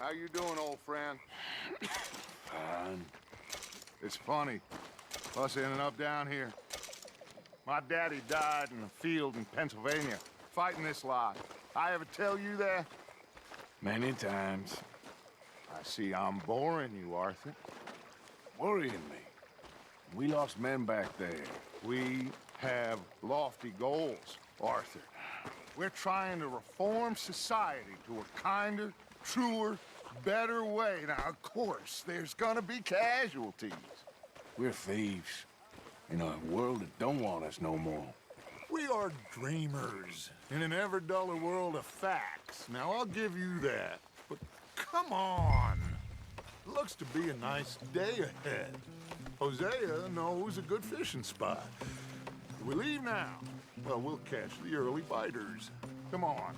How you doing, old friend? Fine. It's funny, us ending up down here. My daddy died in a field in Pennsylvania, fighting this lot. I ever tell you that? Many times. I see I'm boring you, Arthur. Worrying me. We lost men back there. We have lofty goals, Arthur. We're trying to reform society to a kinder, truer, better way. Now, of course, there's gonna be casualties. We're thieves. In a world that don't want us no more. We are dreamers in an ever duller world of facts. Now, I'll give you that. But come on. Looks to be a nice day ahead. Hosea knows a good fishing spot. If we leave now, well, we'll catch the early biters. Come on.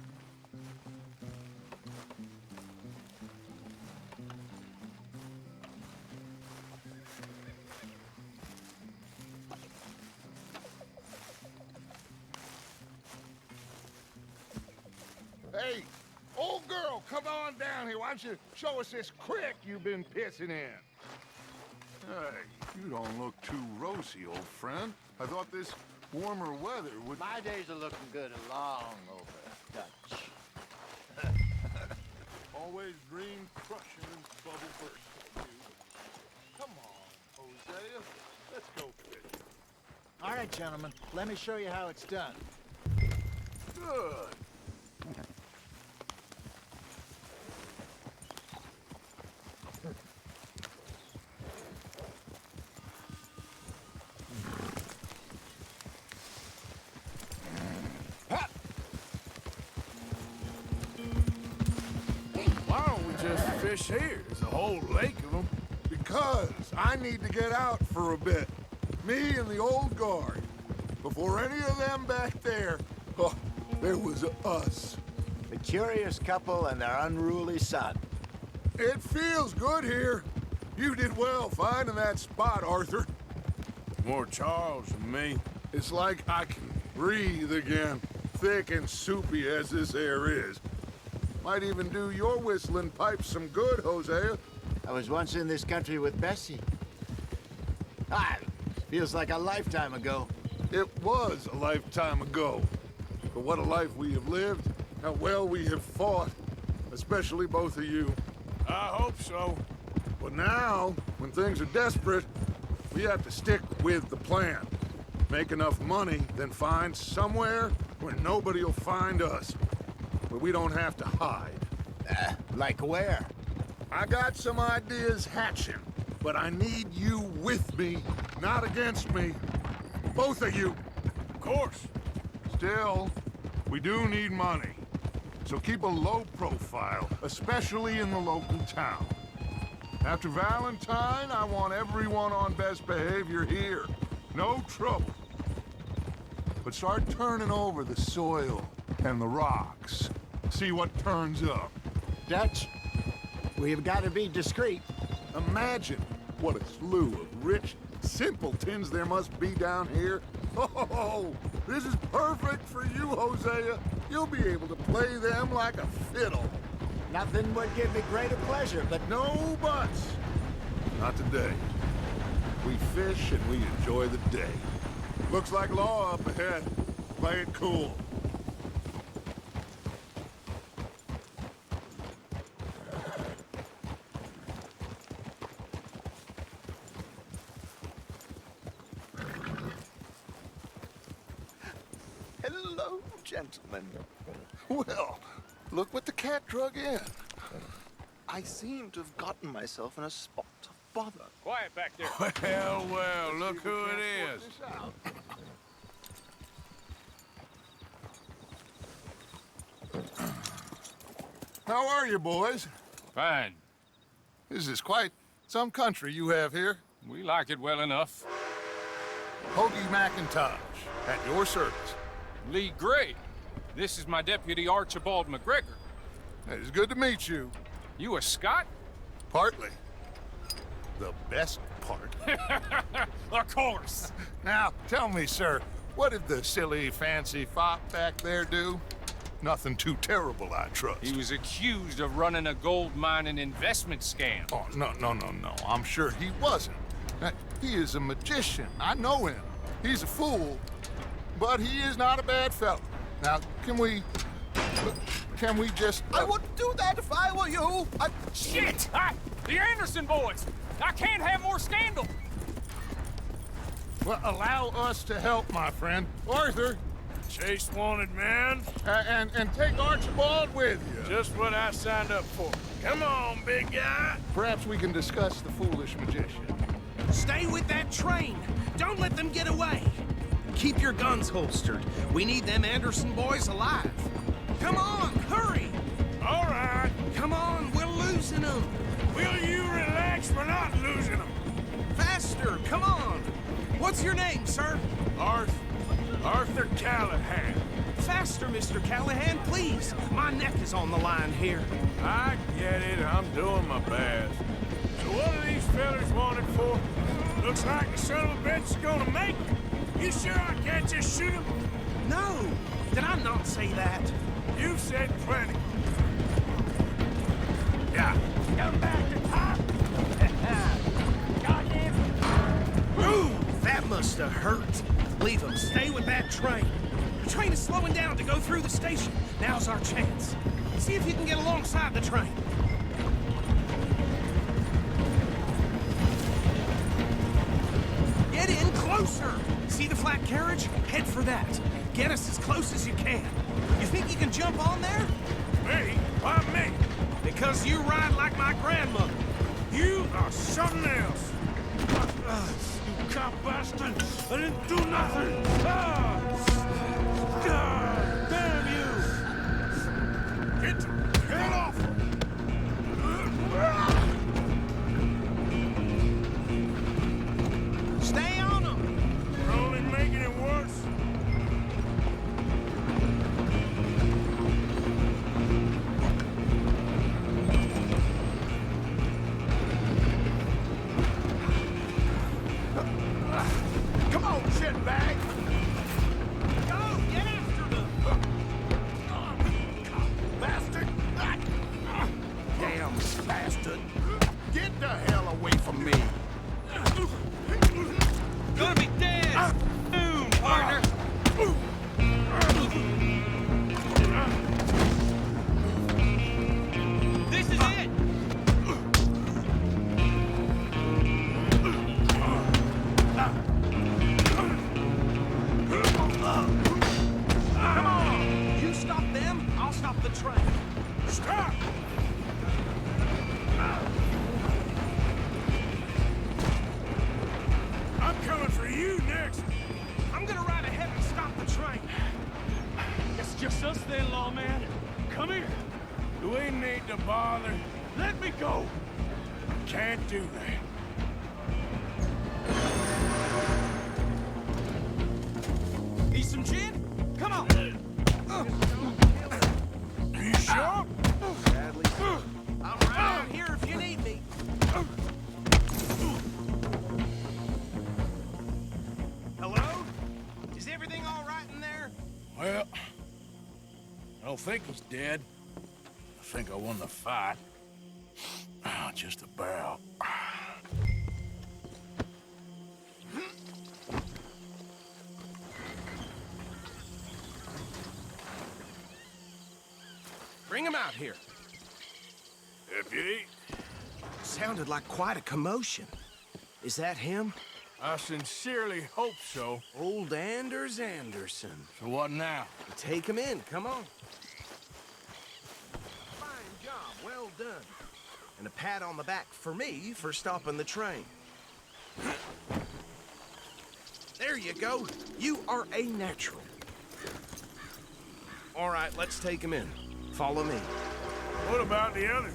Hey, old girl, come on down here. Why don't you show us this creek you've been pissing in? Hey, you don't look too rosy, old friend. I thought this warmer weather would... My days are looking good along over, Dutch. Always dream crushing and bubble bursting, you. Come on, Hosea. Let's go fishing. All right, gentlemen, let me show you how it's done. Good. Why don't we just fish here? There's a whole lake of them. Because I need to get out for a bit. Me and the old guard. Before any of them back there, oh, there was us. The curious couple and their unruly son. It feels good here. You did well finding that spot, Arthur. More Charles than me. It's like I can breathe again, thick and soupy as this air is. Might even do your whistling pipes some good, Hosea. I was once in this country with Bessie. Ah, feels like a lifetime ago. It was a lifetime ago. But what a life we have lived, how well we have fought, especially both of you. I hope so. But now, when things are desperate, we have to stick with the plan. Make enough money, then find somewhere where nobody will find us. Where we don't have to hide. Like where? I got some ideas hatching, but I need you with me, not against me. Both of you. Of course. Still, we do need money. So keep a low profile, especially in the local town. After Valentine, I want everyone on best behavior here. No trouble. But start turning over the soil and the rocks. See what turns up. Dutch, we've got to be discreet. Imagine what a slew of rich simpletons there must be down here. Oh, this is perfect for you, Hosea. You'll be able to play them like a fiddle. Nothing would give me greater pleasure, but No buts. Not today. We fish and we enjoy the day. Looks like law up ahead. Play it cool. Hello, gentlemen. Well, look what the cat drug in. I seem to have gotten myself in a spot of bother. Quiet back there. Well, well, look who it is. How are you, boys? Fine. This is quite some country you have here. We like it well enough. Hoagie McIntosh, at your service. Lee Gray. This is my deputy Archibald McGregor. It's good to meet you. You a Scot? Partly. The best part. Of course. Now, tell me, sir, what did the silly, fancy fop back there do? Nothing too terrible, I trust. He was accused of running a gold mining investment scam. Oh, no. I'm sure he wasn't. He is a magician. I know him. He's a fool, but he is not a bad fellow. Now, can we just... I wouldn't do that if I were you. Shit! The Anderson boys! I can't have more scandal! Well, allow us to help, my friend. Arthur, Chase wanted man. and take Archibald with you. Just what I signed up for. Come on, big guy. Perhaps we can discuss the foolish magician. Stay with that train. Don't let them get away. Keep your guns holstered. We need them Anderson boys alive. Come on, hurry. All right. Come on, we're losing them. Will you relax? We're not losing them. Faster, come on. What's your name, sir? Arthur Callahan. Faster, Mr. Callahan, please. My neck is on the line here. I get it. I'm doing my best. So what are these fellas wanted for? Looks like the son of a bitch is gonna make it. You sure I can't just shoot him? No, did I not say that? You've said plenty. Yeah. Come back to top. Goddamn. Ooh, that must have hurt. Leave them. Stay with that train. The train is slowing down to go through the station. Now's our chance. See if you can get alongside the train. Get in closer. See the flat carriage? Head for that. Get us as close as you can. You think you can jump on there? Me? Why me? Because you ride like my grandmother. You are something else. You cop bastard! I didn't do nothing! God damn you! Get off! Stay on them. You're only making it worse. Come on, shitbag! Go, get after them. Bastard! Damn bastard. Get the hell away from me! Gonna be dead! Boom, partner! This is it! Come on. You stop them, I'll stop the train. Stop! I'm coming for you next. I'm gonna ride ahead and stop the train. It's just us then, lawman. Come here. Do we need to bother? Let me go. Can't do that. Need some gin? Come on. You sure? I'm right out here if you need me. Hello? Is everything all right in there? Well, I don't think he's dead. I think I won the fight. Just about. Bring him out here. Deputy, Sounded like quite a commotion. Is that him? I sincerely hope so. Old Anders Anderson. So what now? Take him in, come on. Fine job, well done. And a pat on the back for me for stopping the train. There you go. You are a natural. All right, let's take him in. Follow me. What about the others?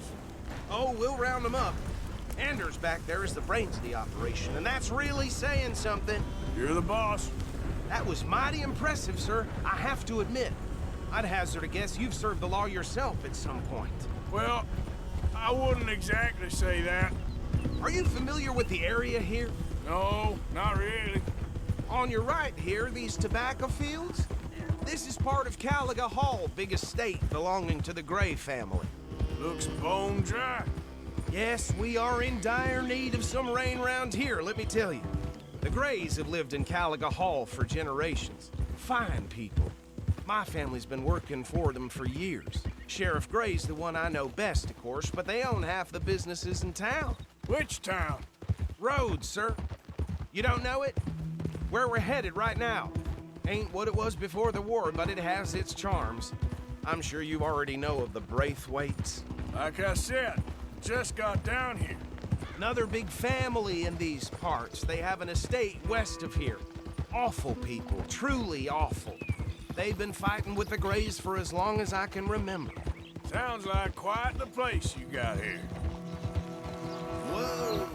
Oh, we'll round them up. Anders back there is the brains of the operation, and that's really saying something. You're the boss. That was mighty impressive, sir. I have to admit. I'd hazard a guess you've served the law yourself at some point. Well, I wouldn't exactly say that. Are you familiar with the area here? No, not really. On your right here, these tobacco fields? This is part of Caliga Hall, big estate belonging to the Gray family. Looks bone dry. Yes, we are in dire need of some rain round here, let me tell you. The Grays have lived in Caliga Hall for generations. Fine people. My family's been working for them for years. Sheriff Gray's the one I know best, of course, but they own half the businesses in town. Which town? Rhodes, sir. You don't know it? Where we're headed right now. Ain't what it was before the war, but it has its charms. I'm sure you already know of the Braithwaites. Like I said, just got down here. Another big family in these parts. They have an estate west of here. Awful people, truly awful. They've been fighting with the Grays for as long as I can remember. Sounds like quite the place you got here. Whoa!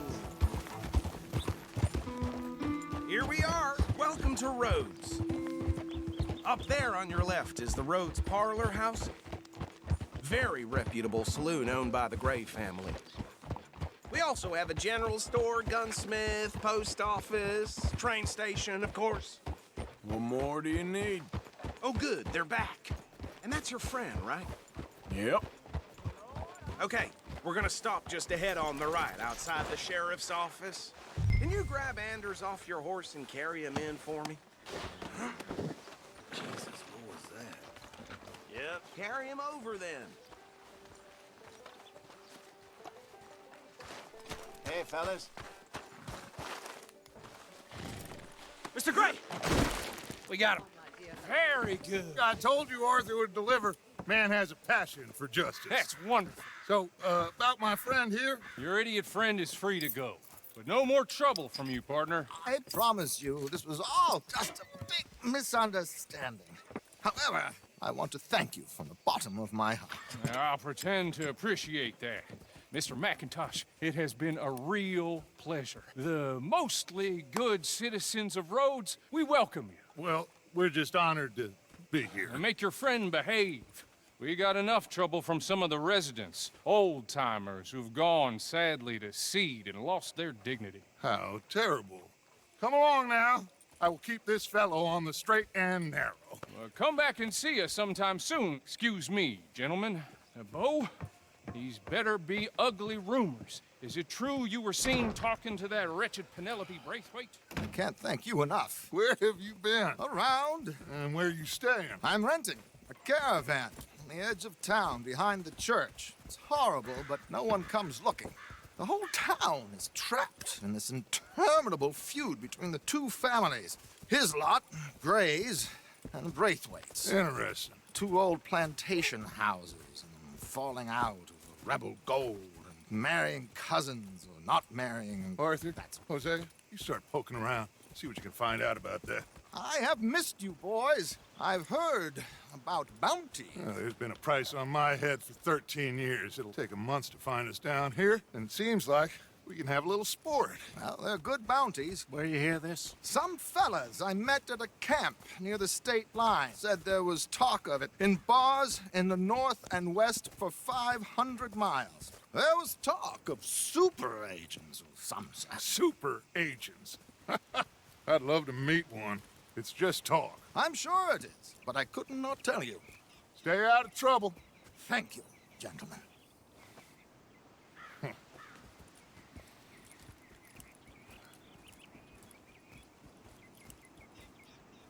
Here we are. Welcome to Rhodes. Up there on your left is the Rhodes Parlor House. Very reputable saloon owned by the Gray family. We also have a general store, gunsmith, post office, train station, of course. What more do you need? Oh, good, they're back. And that's your friend, right? Yep. Okay, we're gonna stop just ahead on the right, outside the sheriff's office. Can you grab Anders off your horse and carry him in for me? Jesus, what was that? Yep. Carry him over, then. Hey, fellas. Mr. Gray! We got him. Very good. I told you Arthur would deliver. Man has a passion for justice. That's wonderful. So, about my friend here, Your idiot friend is free to go. But no more trouble from you, partner. I promise you this was all just a big misunderstanding. However, I want to thank you from the bottom of my heart. I'll pretend to appreciate that. Mr. McIntosh, it has been a real pleasure. The mostly good citizens of Rhodes, we welcome you. well, we're just honored to be here. And make your friend behave. We got enough trouble from some of the residents, old-timers who've gone, sadly, to seed and lost their dignity. How terrible. Come along now. I will keep this fellow on the straight and narrow. Come back and see us sometime soon. Excuse me, gentlemen. Bo, these better be ugly rumors. Is it true you were seen talking to that wretched Penelope Braithwaite? I can't thank you enough. Where have you been? Around, And where you staying? I'm renting a caravan on the edge of town behind the church. It's horrible, but no one comes looking. The whole town is trapped in this interminable feud between the two families. His lot, Gray's, and Braithwaite's. Interesting. Two old plantation houses and falling out of rebel gold and marrying cousins or not marrying. Arthur, Jose, you start poking around. See what you can find out about that. I have missed you, boys. I've heard about bounty. There's been a price on my head for 13 years. It'll take a month to find us down here, and it seems like we can have a little sport. Well, they're good bounties. Where you hear this? Some fellas I met at a camp near the state line said there was talk of it in bars in the north and west for 500 miles. There was talk of super agents of some sort. Super agents. I'd love to meet one. It's just talk. I'm sure it is, but I couldn't not tell you. Stay out of trouble. Thank you, gentlemen.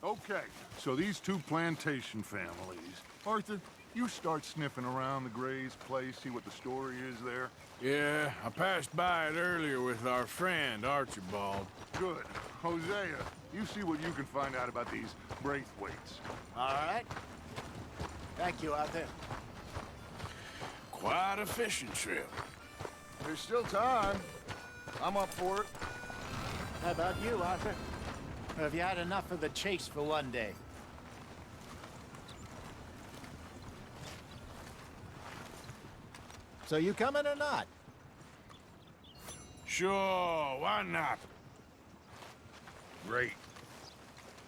Okay, so these two plantation families. Arthur, you start sniffing around the Gray's place, see what the story is there. Yeah, I passed by it earlier with our friend, Archibald. Good. Hosea, you see what you can find out about these Braithwaites. All right. Thank you, Arthur. Quite a fishing trip. There's still time. I'm up for it. How about you, Arthur? Or have you had enough of the chase for one day? So you coming or not? Sure, why not? Great.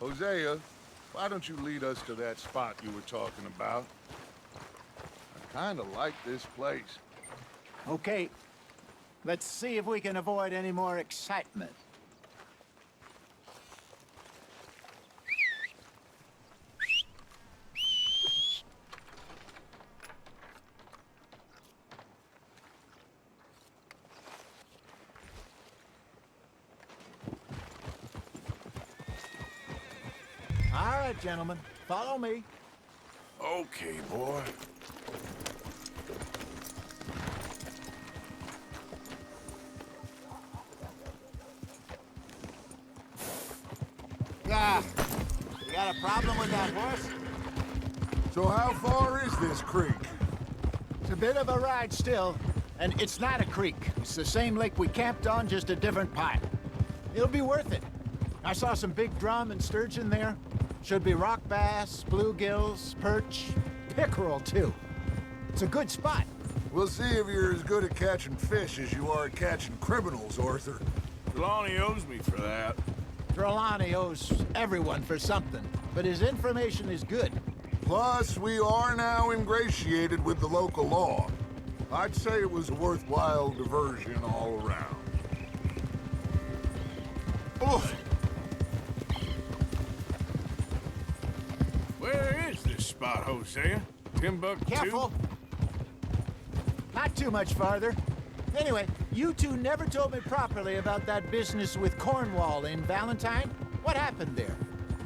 Hosea, why don't you lead us to that spot you were talking about? I kind of like this place. Okay. Let's see if we can avoid any more excitement. right, gentlemen. Follow me. Okay, boy. Yeah. You got a problem with that horse? So how far is this creek? It's a bit of a ride still. And it's not a creek. It's the same lake we camped on, just a different part. It'll be worth it. I saw some big drum and sturgeon there. Should be rock bass, bluegills, perch, pickerel too. It's a good spot. We'll see if you're as good at catching fish as you are at catching criminals, Arthur. Trelawney owes me for that. Trelawney owes everyone for something, but his information is good. Plus, we are now ingratiated with the local law. I'd say it was a worthwhile diversion all around. Oof. Where is this spot, Hosea? Timbuktu? Careful! Not too much farther. Anyway, you two never told me properly about that business with Cornwall in Valentine. What happened there?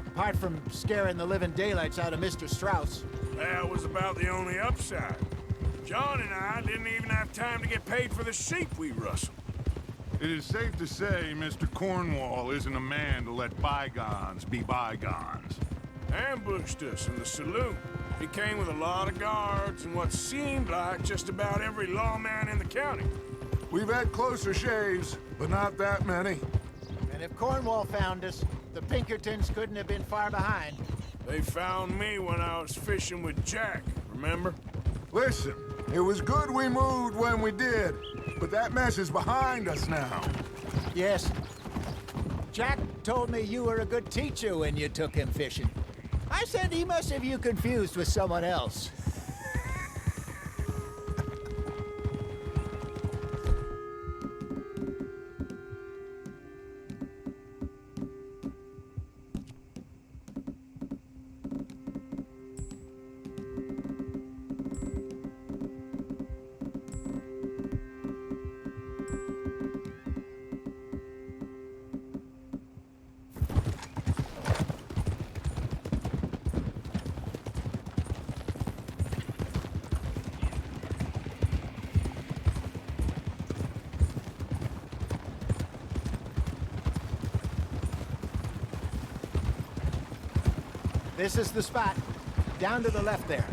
Apart from scaring the living daylights out of Mr. Strauss. That was about the only upside. John and I didn't even have time to get paid for the sheep we rustled. It is safe to say Mr. Cornwall isn't a man to let bygones be bygones. Ambushed us in the saloon. He came with a lot of guards and what seemed like just about every lawman in the county. We've had closer shaves, but not that many. And if Cornwall found us, the Pinkertons couldn't have been far behind. They found me when I was fishing with Jack, remember? Listen, it was good we moved when we did, but that mess is behind us now. Yes. Jack told me you were a good teacher when you took him fishing. I said he must have you confused with someone else. This is the spot. Down to the left there.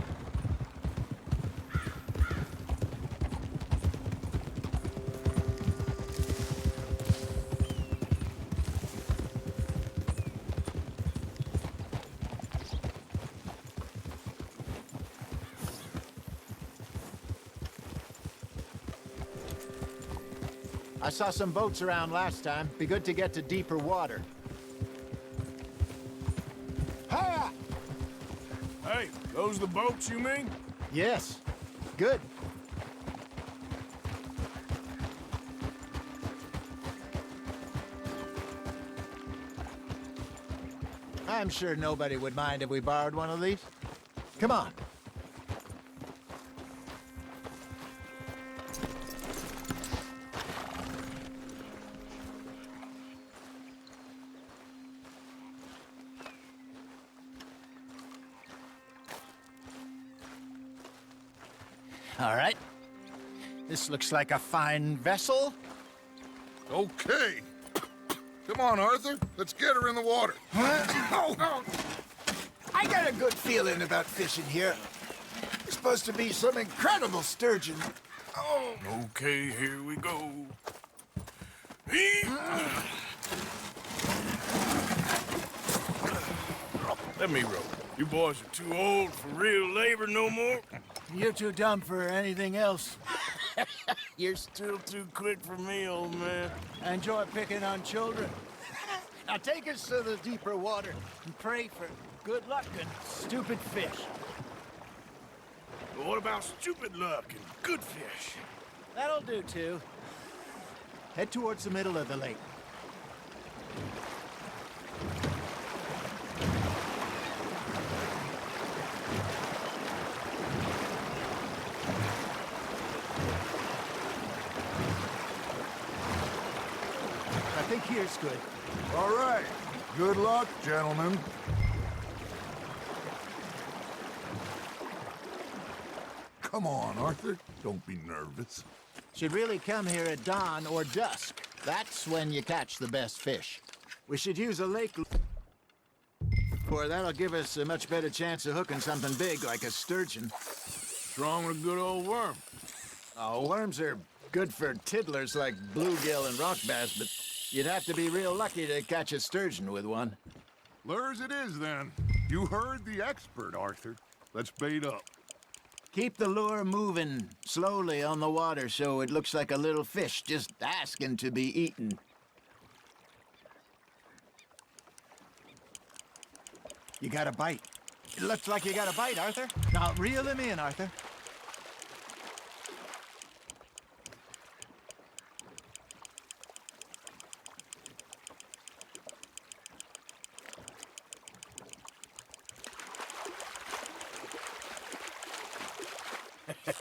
I saw some boats around last time. Be good to get to deeper water. Hiya! Hey, those the boats you mean? Yes. Good. I'm sure nobody would mind if we borrowed one of these. Come on. All right. This looks like a fine vessel. Okay. Come on, Arthur. Let's get her in the water. Oh. I got a good feeling about fishing here. There's supposed to be some incredible sturgeon. Oh. Okay, here we go. Let me row. You boys are too old for real labor no more. You're too dumb for anything else. You're still too quick for me, old man. I enjoy picking on children. Now take us to the deeper water and pray for good luck and stupid fish. But what about stupid luck and good fish? That'll do, too. Head towards the middle of the lake. I think here's good. All right. Good luck, gentlemen. come on, Arthur. Don't be nervous. Should really come here at dawn or dusk. That's when you catch the best fish. We should use a lake or that'll give us a much better chance of hooking something big like a sturgeon. What's wrong with a good old worm? Oh, worms are good for tiddlers like bluegill and rock bass, but you'd have to be real lucky to catch a sturgeon with one. Lures it is, then. You heard the expert, Arthur. Let's bait up. Keep the lure moving slowly on the water so it looks like a little fish just asking to be eaten. You got a bite. It looks like you got a bite, Arthur. Now, reel him in, Arthur.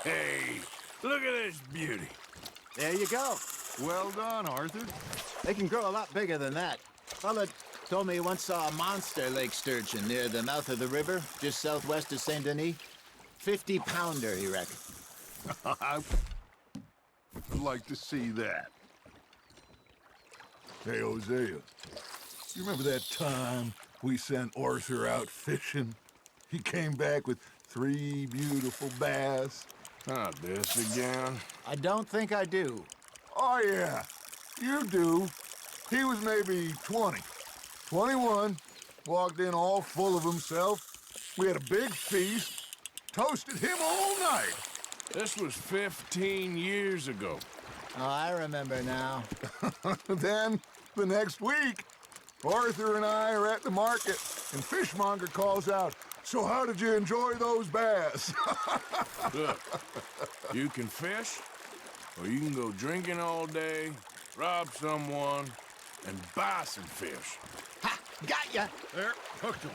Hey, look at this beauty. There you go. Well done, Arthur. They can grow a lot bigger than that. Fella told me he once saw a monster lake sturgeon near the mouth of the river, just southwest of Saint Denis. 50-pounder, he reckoned. I'd like to see that. Hey, Hosea, you remember that time we sent Arthur out fishing? He came back with 3 beautiful bass. Not this again. I don't think I do. Oh, yeah, you do. He was maybe 20, 21, walked in all full of himself. We had a big feast, toasted him all night. This was 15 years ago. Oh, I remember now. Then, the next week, Arthur and I are at the market, and Fishmonger calls out, "So how did you enjoy those bass?" Look, you can fish, or you can go drinking all day, rob someone, and buy some fish. Ha! Got ya! There, hooked him.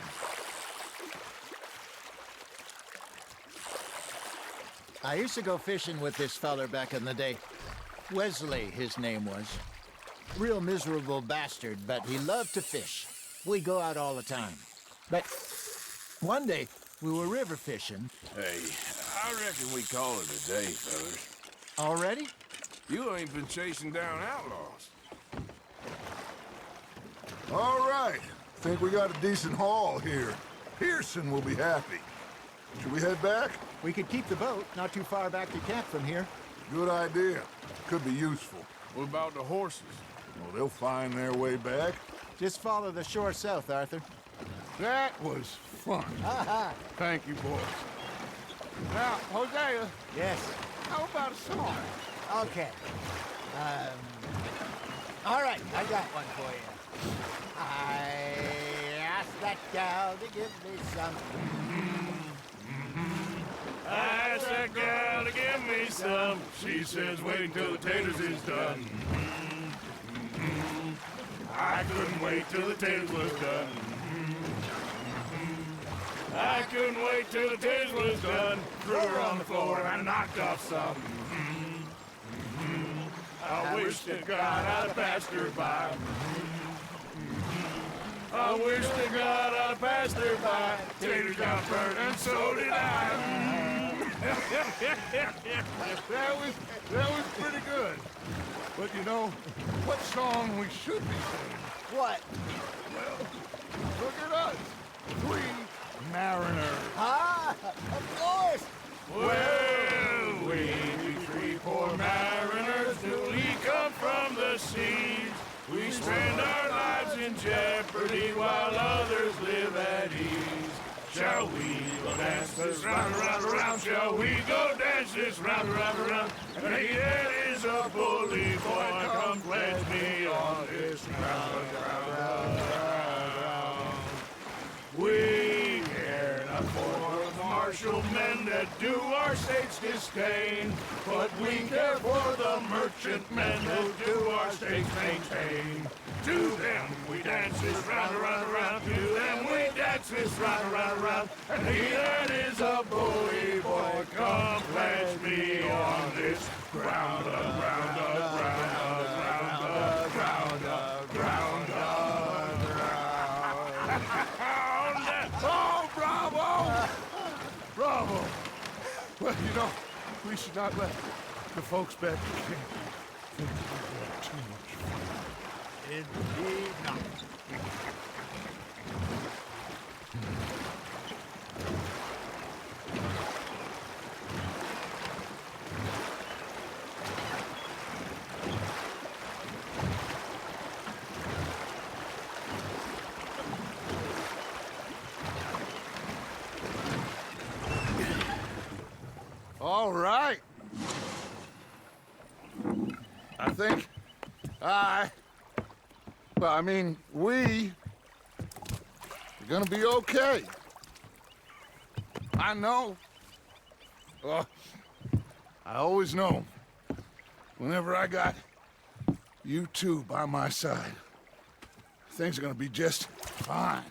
I used to go fishing with this feller back in the day. Wesley, his name was. Real miserable bastard, but he loved to fish. We go out all the time. But one day, we were river fishing. Hey, I reckon we call it a day, fellas. Already? You ain't been chasing down outlaws. All right, think we got a decent haul here. Pearson will be happy. Should we head back? We could keep the boat not too far back to camp from here. Good idea. Could be useful. What about the horses? Well, they'll find their way back. Just follow the shore south, Arthur. That was fun. Thank you, boys. Now, Hosea, Yes. how about a song? Okay. All right, I got one for you. I asked that gal to give me some. I asked that gal to give me some. She says wait until the taters is done. I couldn't wait till the taters was done. I couldn't wait till the taters was done. Threw her on the floor and I knocked off some. I wish to God I'd have passed her by. I wish to God I'd have passed her by. Taters got burnt and so did I. That was pretty good. But you know, what song we should be singing? What? Look at us. 3 mariners. Ah, of course. Well, we be 3 poor mariners newly come from the seas. We spend our lives in jeopardy while others live at ease. Shall we go dance this round, round, round? Shall we go dance this round, round, round? And he that is a bully boy, come pledge me on this round, round, round, round. We care not for the martial men that do our state's disdain, but we care for the merchant men who do our state's maintain. To them we dance this round, round, round. To them we dance this round, round, round. And he that is a bully boy, come pledge me on this ground, ground, ground, ground, ground, ground, ground. Oh, bravo! Bravo! Well, you know, We should not let the folks back at camp think that we have too much fun. Indeed not. All right. I think we are gonna be okay. I know. I always know. Whenever I got you two by my side, things are gonna be just fine.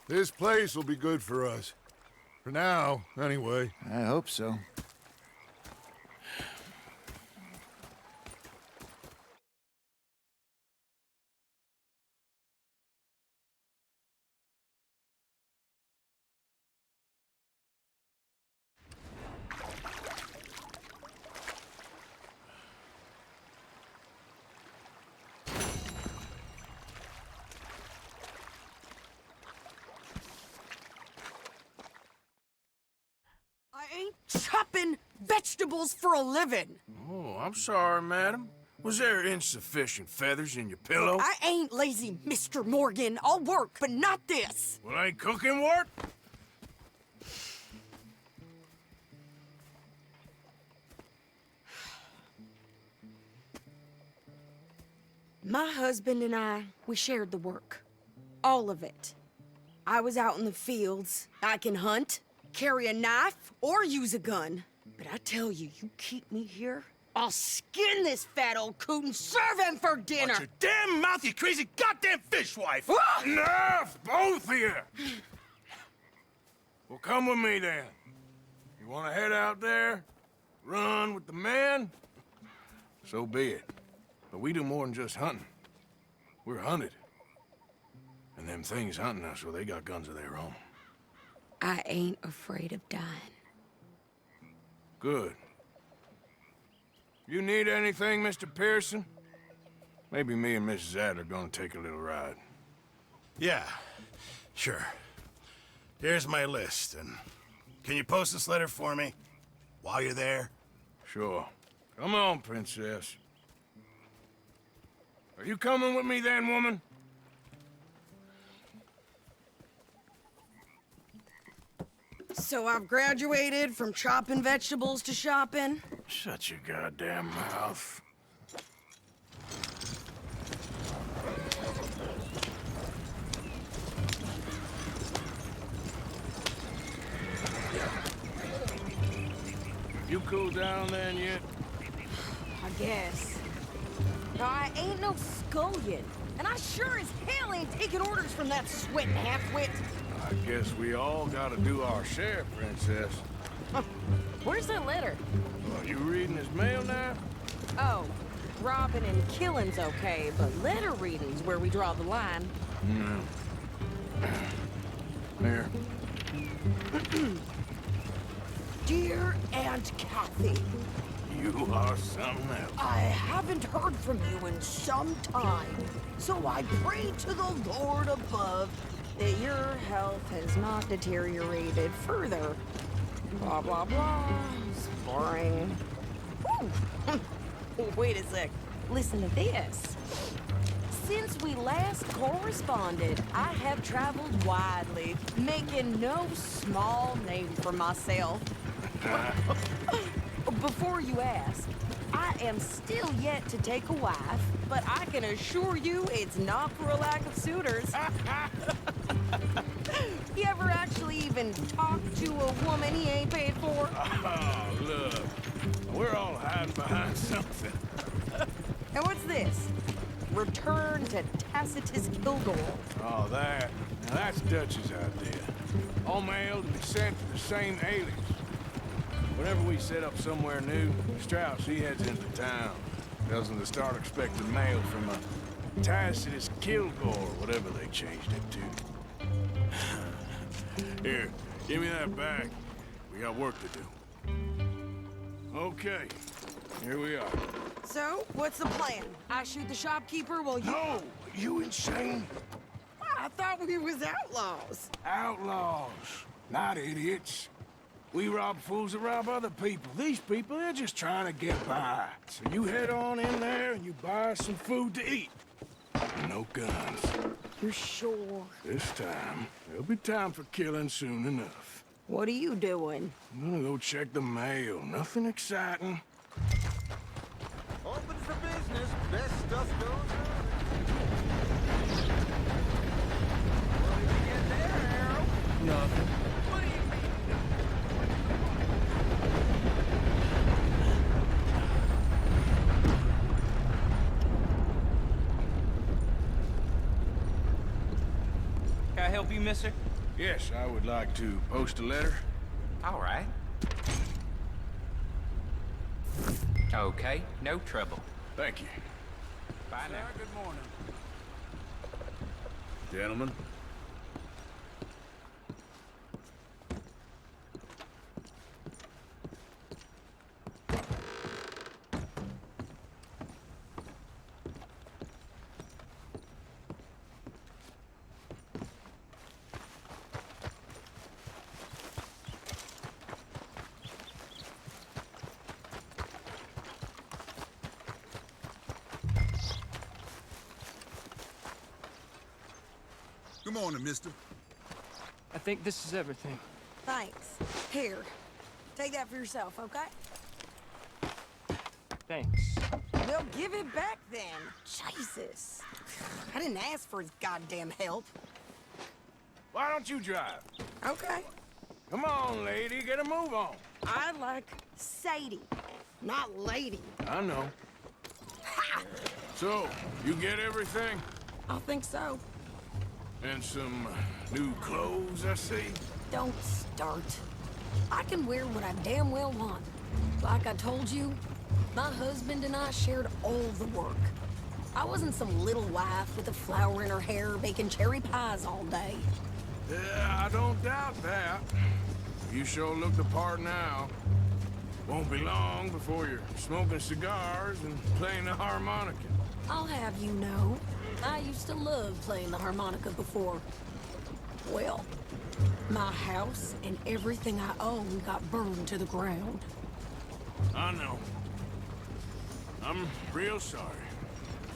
This place will be good for us. For now, anyway. I hope so. I ain't chopping vegetables for a living. Oh, I'm sorry, madam. Was there insufficient feathers in your pillow? I ain't lazy, Mr. Morgan. I'll work, but not this. Well, ain't cooking work? My husband and I, we shared the work. All of it. I was out in the fields. I can hunt, carry a knife, or use a gun. But I tell you, you keep me here, I'll skin this fat old coot and serve him for dinner! Watch your damn mouth, you crazy goddamn fishwife! Ah! Enough, both of you! Well, come with me, then. You want to head out there? Run with the men? So be it. But we do more than just hunting. We're hunted. And them things hunting us, well, they got guns of their own. I ain't afraid of dying. Good. You need anything, Mr. Pearson? Maybe me and Mrs. Adler are gonna take a little ride. Yeah, sure. Here's my list, and can you post this letter for me while you're there? Sure. Come on, Princess. Are you coming with me then, woman? So I've graduated from chopping vegetables to shopping? Shut your goddamn mouth. You cool down then yet? I guess. No, I ain't no scullion. And I sure as hell ain't taking orders from that sweating half-wit. I guess we all gotta do our share, Princess. Where's that letter? Are you reading his mail now? Oh, robbing and killing's okay, but letter reading's where we draw the line. Here. Dear Aunt Kathy, You are something else. I haven't heard from you in some time, so I pray to the Lord above that your health has not deteriorated further. Blah, blah, blah. It's boring. Wait a sec. Listen to this. Since we last corresponded, I have traveled widely, making no small name for myself. Before you ask, I am still yet to take a wife, but I can assure you it's not for a lack of suitors. You ever actually even talk to a woman he ain't paid for? Oh, look. We're all hiding behind something. And what's this? Return to Tacitus Kilgore. Oh, that. Now that's Dutch's idea. All mailed and sent to the same alias. Whenever we set up somewhere new, Strauss, he heads into town. Tells them to start expecting mail from a Tacitus Kilgore, whatever they changed it to. Here, give me that back. We got work to do. Okay, here we are. So, what's the plan? I shoot the shopkeeper while you... No! You insane? I thought we was outlaws. Outlaws, not idiots. We rob fools that rob other people. These people, they're just trying to get by. So you head on in there and you buy some food to eat. And no guns. You sure? This time, there'll be time for killing soon enough. What are you doing? I'm gonna go check the mail. Nothing exciting. Open for business. Best stuff goes on. What did you get there, Harold? Nothing. What do you mean? Can I help you, mister? Yes, I would like to post a letter. All right. Okay, no trouble. Thank you. Bye now. Good morning. Gentlemen. Good morning, mister. I think this is everything. Thanks. Here. Take that for yourself, okay? Thanks. They'll give it back then. Jesus. I didn't ask for his goddamn help. Why don't you drive? Okay. Come on, lady, get a move on. I like Sadie, not lady. I know. Ha! So, you get everything? I think so. And some new clothes, I see. Don't start. I can wear what I damn well want. Like I told you, my husband and I shared all the work. I wasn't some little wife with a flower in her hair baking cherry pies all day. Yeah, I don't doubt that. You sure look the part now. Won't be long before you're smoking cigars and playing the harmonica. I'll have you know, I used to love playing the harmonica before. Well, my house and everything I own got burned to the ground. I know. I'm real sorry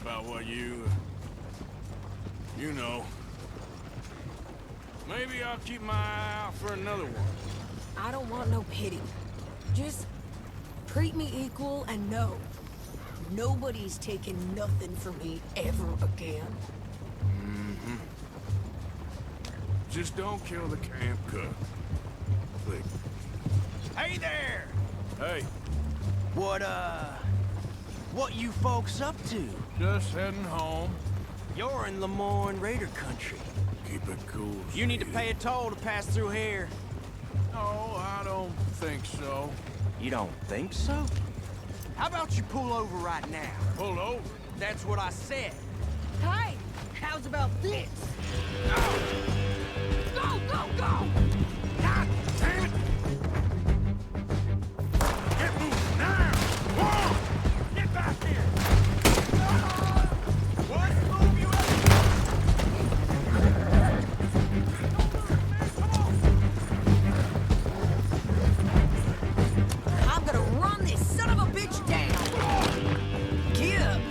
about what you know. Maybe I'll keep my eye out for another one. I don't want no pity. Just treat me equal and know nobody's taking nothing from me ever again. Mm-hmm. Just don't kill the camp cook. Please. Hey there! Hey, What you folks up to? just heading home. You're in Lemoyne Raider country. Keep it cool. You need to sweetie. pay a toll to pass through here. No, I don't think so. You don't think so? How about you pull over right now? Pull over. That's what I said. Hey, how's about this? Go, go, go! God damn it! Get moving now! Whoa! Get back here! What? Move you I'm gonna run this son of a bitch down! Get up!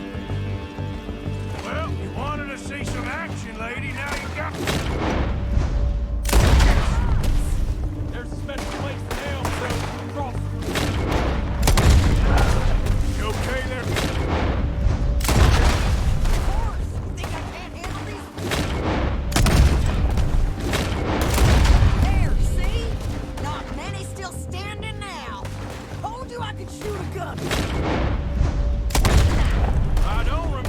Well, you wanted to see some action, lady. Now you got. There's a special place in hell for cross. You okay there? Horse! Think I can't handle these? There, see? Not many still standing now. Told you I could shoot a gun. I don't remember.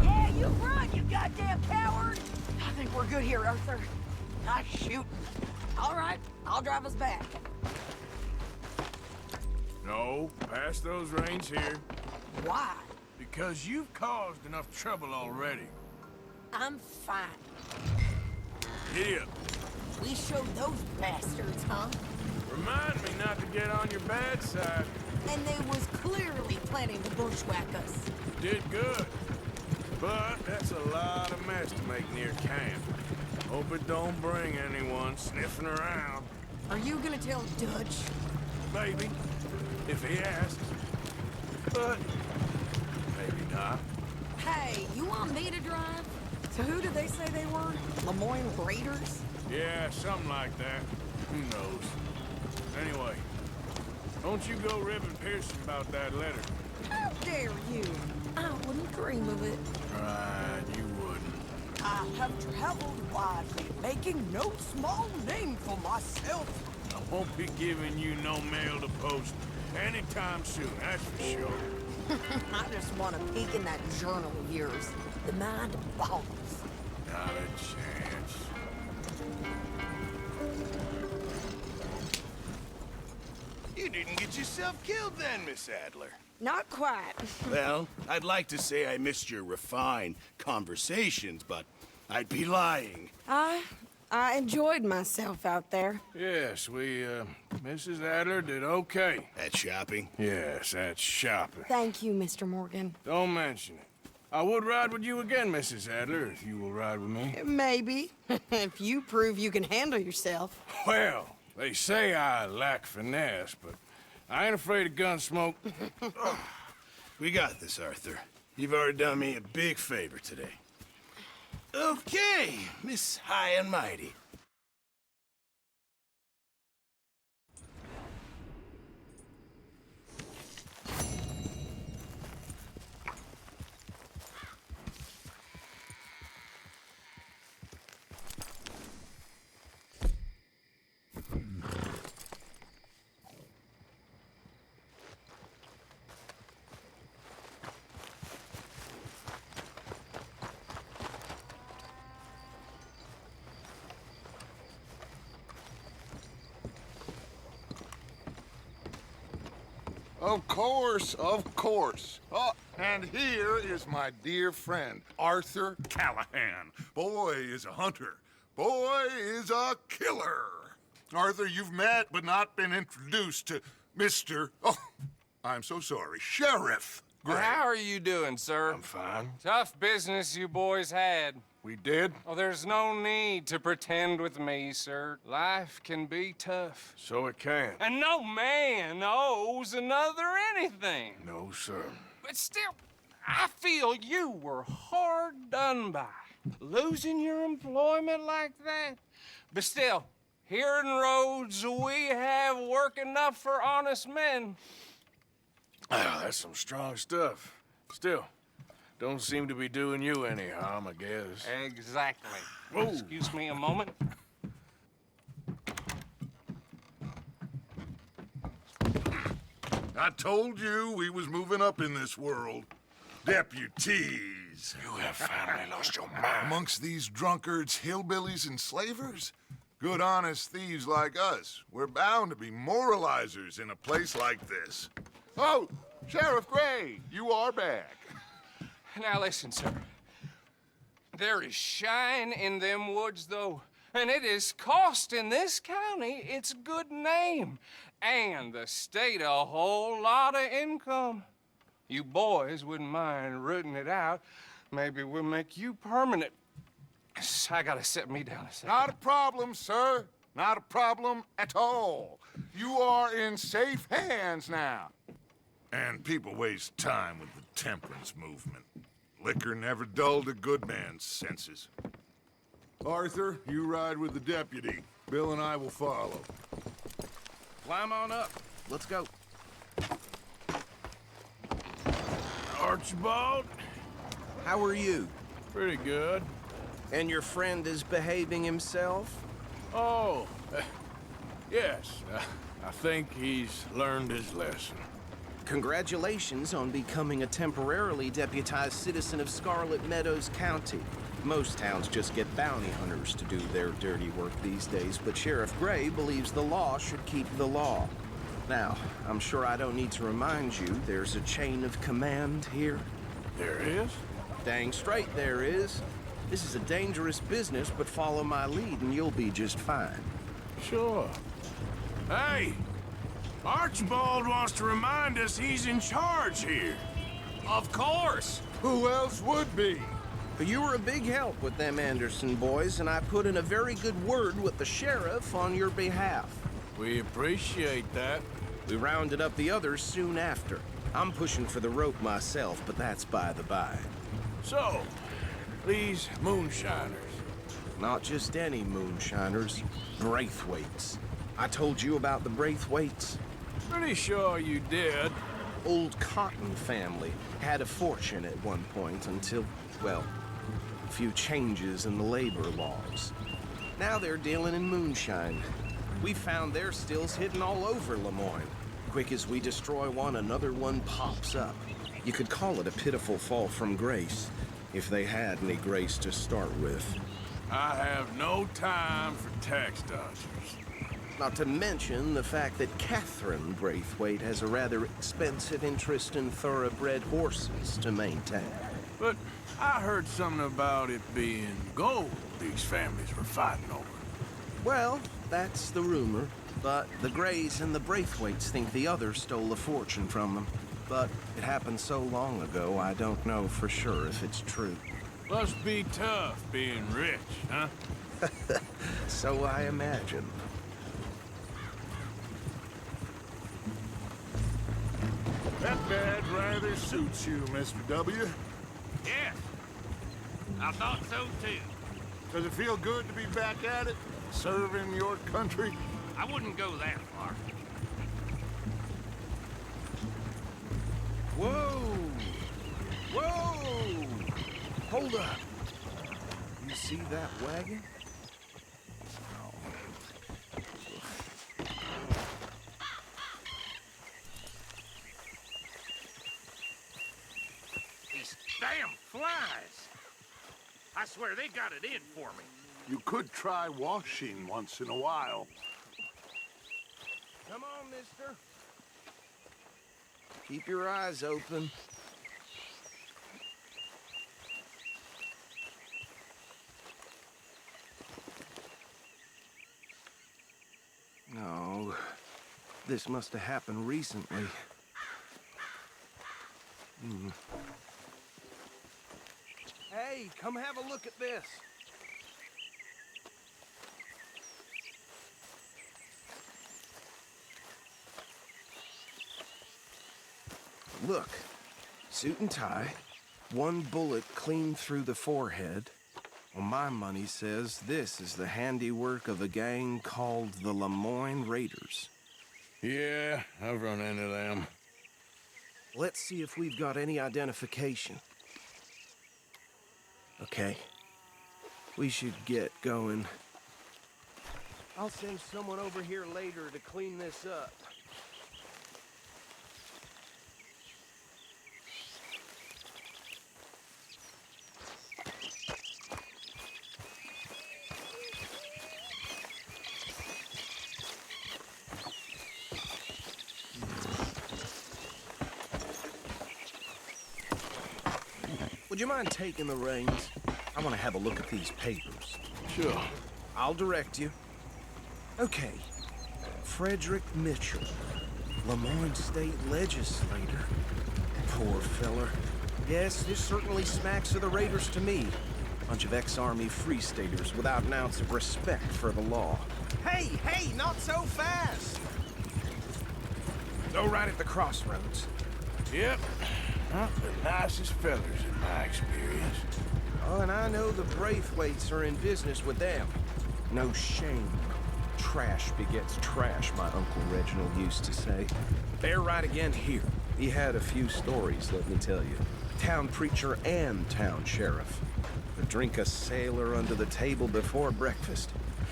Yeah, you run, you goddamn coward! I think we're good here, Arthur. Nice shooting. All right, I'll drive us back. No, No, pass those reins here. Why? Because you've caused enough trouble already. I'm fine. Giddy up. We showed those bastards, huh? Remind me not to get on your bad side. And they was clearly planning to bushwhack us. Did good. But that's a lot of mess to make near camp. Hope it don't bring anyone sniffing around. Are you gonna tell Dutch? Maybe, if he asks. But maybe not. Hey, you want me to drive? So who did they say they were? Lemoyne Raiders? Yeah, something like that. Who knows? Anyway, don't you go ribbing Pearson about that letter. How dare you? I wouldn't dream of it. Right, you wouldn't. I have traveled widely, making no small name for myself. I won't be giving you no mail to post anytime soon, that's for sure. I just want to peek in that journal of yours. The mind boggles. Not a chance. You didn't get yourself killed then, Miss Adler. Not quite. Well, I'd like to say I missed your refined conversations, but I'd be lying. I enjoyed myself out there. Yes, Mrs. Adler did okay. At shopping? Yes, that's shopping. Thank you, Mr. Morgan. Don't mention it. I would ride with you again, Mrs. Adler, if you will ride with me. Maybe. If you prove you can handle yourself. Well, they say I lack finesse, but I ain't afraid of gun smoke. We got this, Arthur. You've already done me a big favor today. Okay, Miss High and Mighty. Of course, of course. Oh, and here is my dear friend, Arthur Callahan. Boy is a hunter. Boy is a killer. Arthur, you've met but not been introduced to Mr. Oh, I'm so sorry, Sheriff Gray. How are you doing, sir? I'm fine. Tough business you boys had. We did? Oh, there's no need to pretend with me, sir. Life can be tough. So it can. And no man owes another anything. No, sir. But still, I feel you were hard done by. Losing your employment like that. But still, here in Rhodes, we have work enough for honest men. Ah, that's some strong stuff. Still, don't seem to be doing you any harm, I guess. Exactly. Whoa. Excuse me a moment. I told you we was moving up in this world. Deputies. You have finally lost your mind. Amongst these drunkards, hillbillies, and slavers? Good honest thieves like us. We're bound to be moralizers in a place like this. Oh, Sheriff Gray, you are back. Now listen, sir. There is shine in them woods, though, and it is costing this county its good name and the state a whole lot of income. You boys wouldn't mind rooting it out. Maybe we'll make you permanent. I gotta set me down a second. Not a problem, sir. Not a problem at all. You are in safe hands now. And people waste time with the temperance movement. Liquor never dulled a good man's senses. Arthur, you ride with the deputy. Bill and I will follow. Climb on up. Let's go. Archibald? How are you? Pretty good. And your friend is behaving himself? Oh, yes. I think he's learned his lesson. Congratulations on becoming a temporarily deputized citizen of Scarlet Meadows County. Most towns just get bounty hunters to do their dirty work these days, but Sheriff Gray believes the law should keep the law. Now, I'm sure I don't need to remind you there's a chain of command here. There is? Dang straight there is. This is a dangerous business, but follow my lead and you'll be just fine. Sure. Hey! Archibald wants to remind us he's in charge here. Of course. Who else would be? But you were a big help with them Anderson boys, and I put in a very good word with the sheriff on your behalf. We appreciate that. We rounded up the others soon after. I'm pushing for the rope myself, but that's by the by. So, these moonshiners. Not just any moonshiners, Braithwaites. I told you about the Braithwaites. Pretty sure you did. Old Cotton family had a fortune at one point until, well, a few changes in the labor laws. Now they're dealing in moonshine. We found their stills hidden all over Lemoyne. Quick as we destroy one, another one pops up. You could call it a pitiful fall from grace, if they had any grace to start with. I have no time for tax dodgers. Not to mention the fact that Catherine Braithwaite has a rather expensive interest in thoroughbred horses to maintain. But I heard something about it being gold these families were fighting over. Well, that's the rumor. But the Greys and the Braithwaites think the others stole a fortune from them. But it happened so long ago, I don't know for sure if it's true. Must be tough being rich, huh? So I imagine. That badge rather suits you, Mr. W. Yes. I thought so too. Does it feel good to be back at it? Serving your country? I wouldn't go that far. Whoa! Whoa! Hold up. You see that wagon? These damn flies. I swear they got it in for me. You could try washing once in a while. Come on, mister. Keep your eyes open. No, this must have happened recently. Hey, come have a look at this. Look, suit and tie, one bullet clean through the forehead. Well, my money says this is the handiwork of a gang called the Lemoyne Raiders. Yeah, I've run into them. Let's see if we've got any identification. Okay, we should get going. I'll send someone over here later to clean this up. Would you mind taking the reins? I want to have a look at these papers. Sure. I'll direct you. Okay. Frederick Mitchell, Lemoyne State Legislator. Poor feller. Yes, this certainly smacks of the Raiders to me. Bunch of ex-Army Free Staters without an ounce of respect for the law. Hey, hey, not so fast! Go right at the crossroads. Yep. Not the nicest fellers in my experience. Oh, and I know the Braithwaites are in business with them. No shame. Trash begets trash, my Uncle Reginald used to say. They're right again here. He had a few stories, let me tell you. Town preacher and town sheriff. Would drink a sailor under the table before breakfast.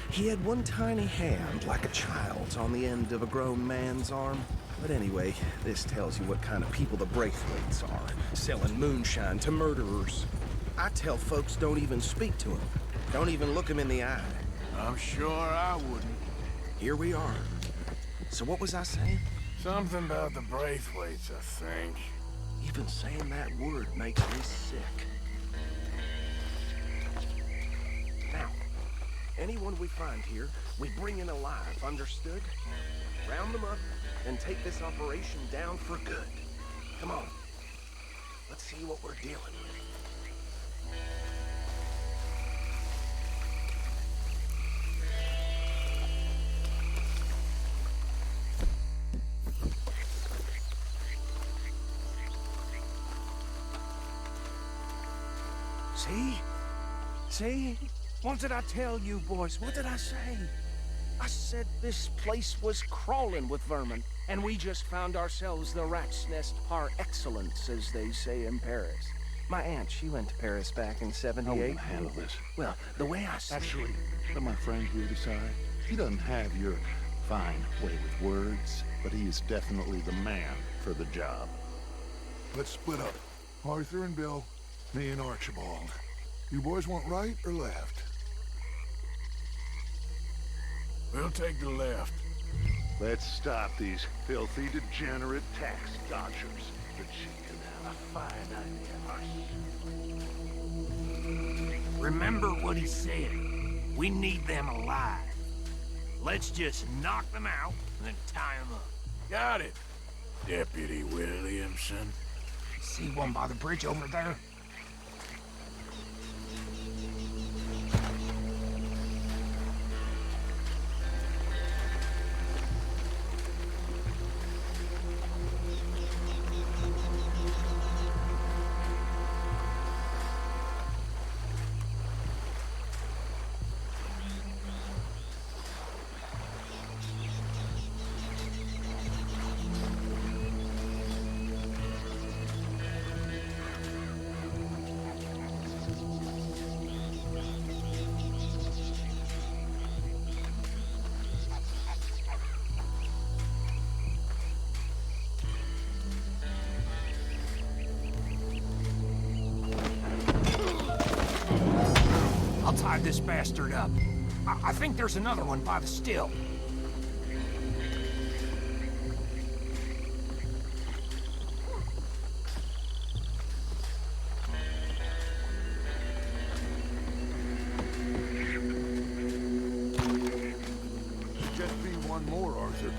He had one tiny hand, like a child's, on the end of a grown man's arm. But anyway, this tells you what kind of people the Braithwaites are, selling moonshine to murderers. I tell folks don't even speak to them. Don't even look them in the eye. I'm sure I wouldn't. Here we are. So what was I saying? Something about the Braithwaites, I think. Even saying that word makes me sick. Now, anyone we find here, we bring in alive, understood? Round them up and take this operation down for good. Come on. Let's see what we're dealing with. See? See? What did I tell you, boys? What did I say? I said this place was crawling with vermin, and we just found ourselves the rat's nest par excellence, as they say in Paris. My aunt, she went to Paris back in '78. I will handle this. Well, the way I see Actually, let my friend here decide. He doesn't have your fine way with words, but he is definitely the man for the job. Let's split up. Arthur and Bill, me and Archibald. You boys want right or left? We'll take the left. Let's stop these filthy, degenerate tax dodgers. The chicken have a fine idea. Remember what he said. We need them alive. Let's just knock them out and then tie them up. Got it, Deputy Williamson. See one by the bridge over there? I'll tie this bastard up. I think there's another one by the still. Just be one more, Arthur.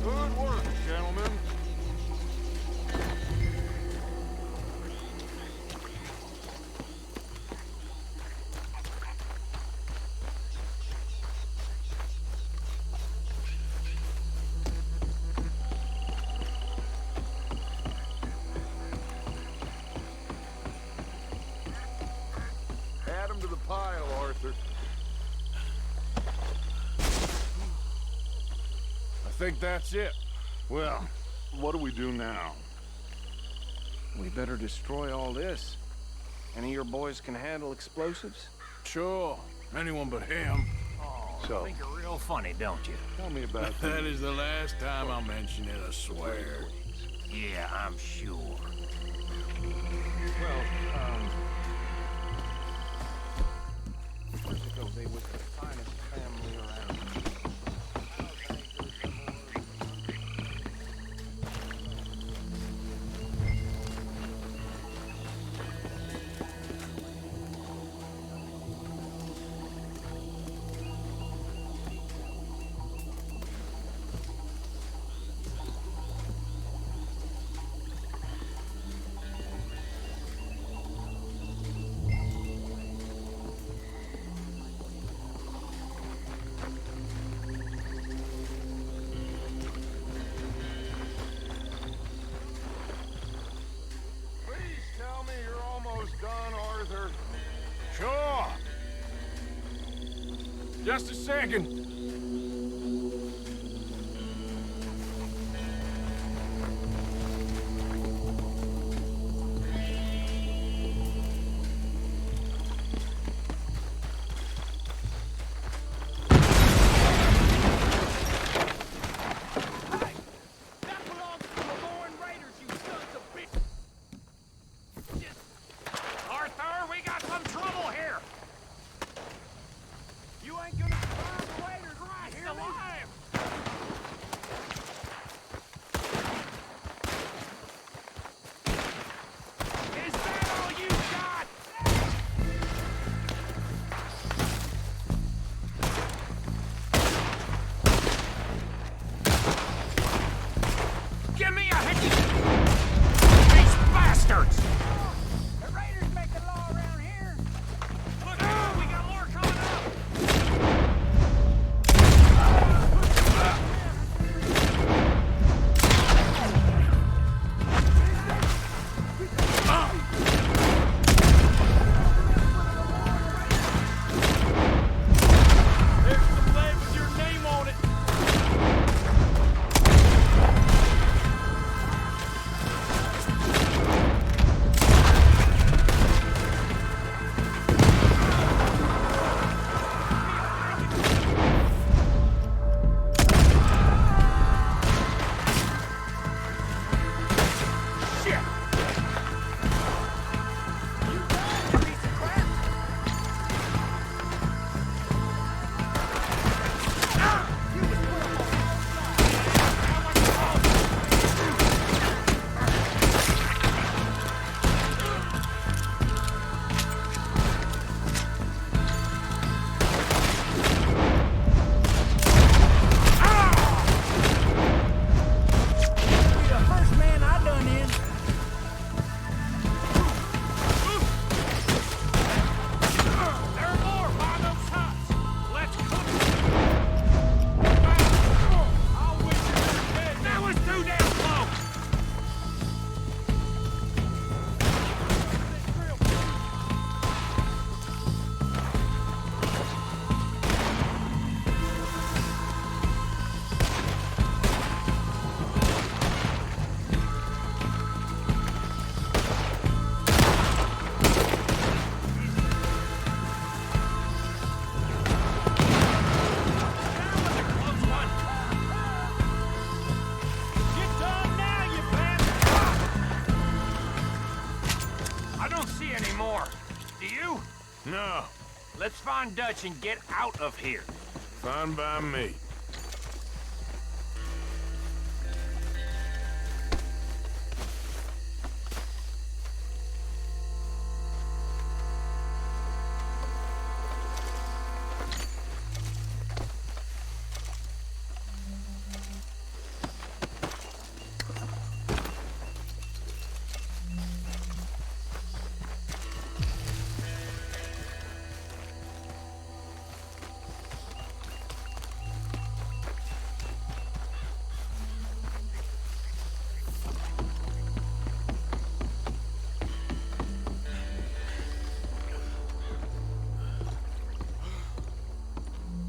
Good work, gentlemen. Add 'em to the pile, Arthur. I think that's it. Well, what do we do now? we better destroy all this. Any of your boys can handle explosives? Sure. Anyone but him. I think you're real funny, don't you? Tell me about That is the last time I'll mention it, I swear. Yeah, I'm sure. Well, years ago they was the finest family around. Just a second. No. Let's find Dutch and get out of here. Fine by me.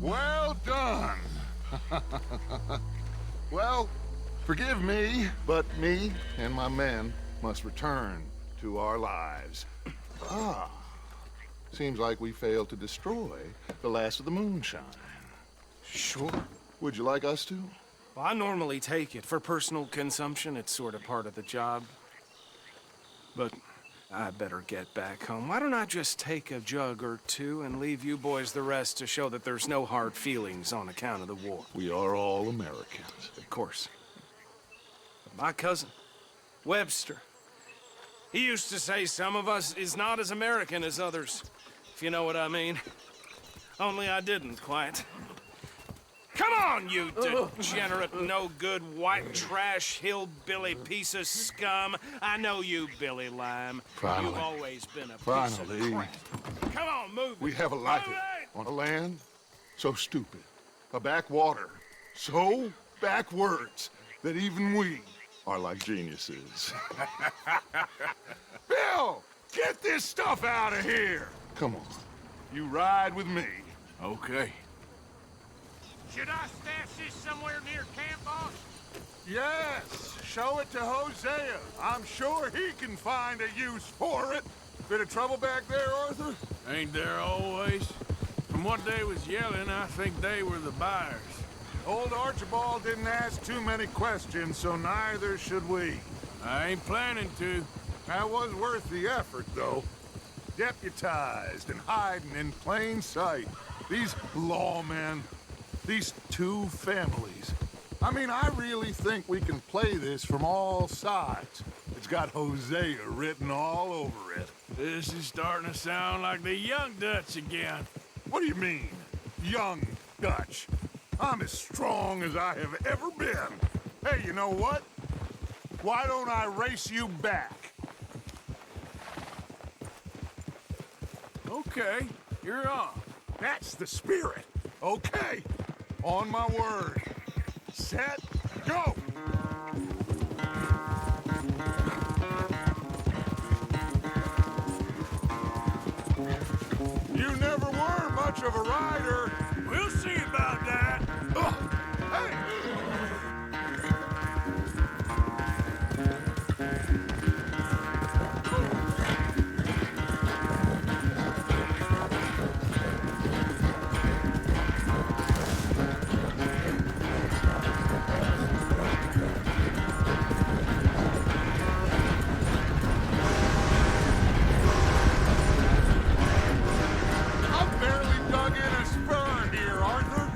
Well done. Well, forgive me, but me and my men must return to our lives. Seems like we failed to destroy the last of the moonshine. Sure. Would you like us to? Well, I normally take it. For personal consumption, it's sort of part of the job. But I better get back home. Why don't I just take a jug or two and leave you boys the rest to show that there's no hard feelings on account of the war? We are all Americans. Of course. But my cousin, Webster, he used to say some of us is not as American as others, if you know what I mean. Only I didn't quite. Come on, you degenerate, no-good, white trash, hillbilly piece of scum. I know you, Billy Lime. Finally. You've always been a piece Finally. of crap. Come on, move it. We have a life Move it! on a land so stupid, a backwater so backwards that even we are like geniuses. Bill, get this stuff out of here! Come on, you ride with me. Okay. Should I stash this somewhere near camp, boss? Yes, show it to Hosea. I'm sure he can find a use for it. Bit of trouble back there, Arthur? Ain't there always? From what they was yelling, I think they were the buyers. Old Archibald didn't ask too many questions, so neither should we. I ain't planning to. That was worth the effort, though. Deputized and hiding in plain sight. These lawmen, these two families. I mean, I really think we can play this from all sides. It's got Hosea written all over it. This is starting to sound like the Young Dutch again. What do you mean, Young Dutch? I'm as strong as I have ever been. Hey, you know what? Why don't I race you back? Okay, you're on. That's the spirit. Okay, on my word. Set, go! You never were much of a rider. We'll see about that. Ugh. Hey! I've barely dug in a spur here, Arthur.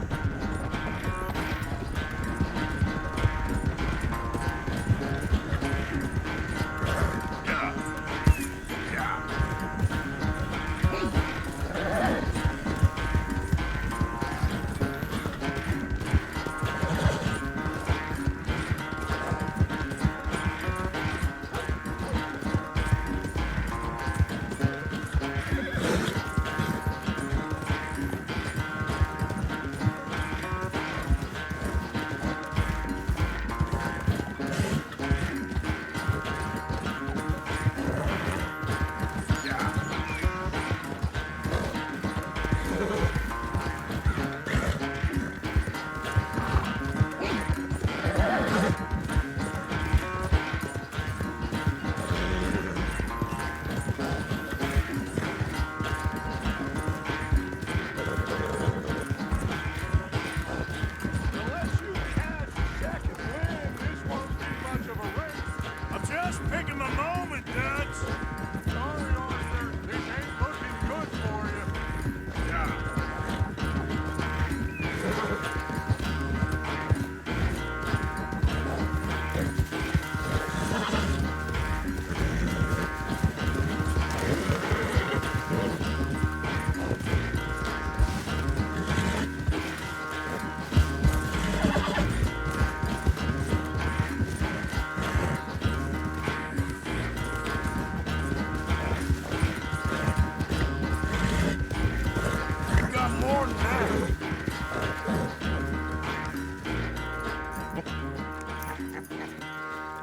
Unless you catch a second wind, this won't be much of a race. I'm just picking my moment, Dutch. Sorry, Arthur. This ain't looking good for you. You got more than that.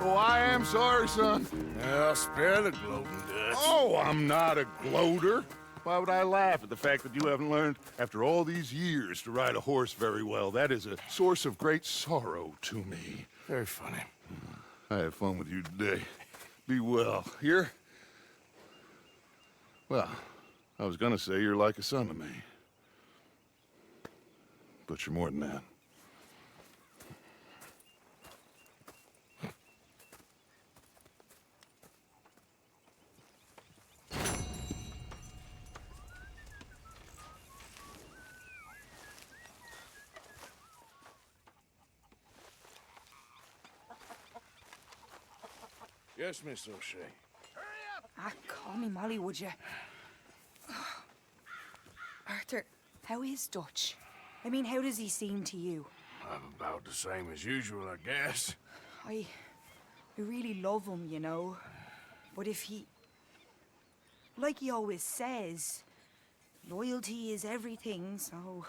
Oh, I am sorry, son. Well, spare the gloating, Dutch. Oh, I'm not a gloater. Why would I laugh at the fact that you haven't learned, after all these years, to ride a horse very well? That is a source of great sorrow to me. Very funny. I had fun with you today. Be well. Here? Well, I was gonna say you're like a son to me. But you're more than that. Yes, Miss O'Shea. Ah, call me Molly, would you? Arthur, how is Dutch? I mean, how does he seem to you? About the same as usual, I guess. I really love him, you know. But if he... Like he always says, loyalty is everything, so...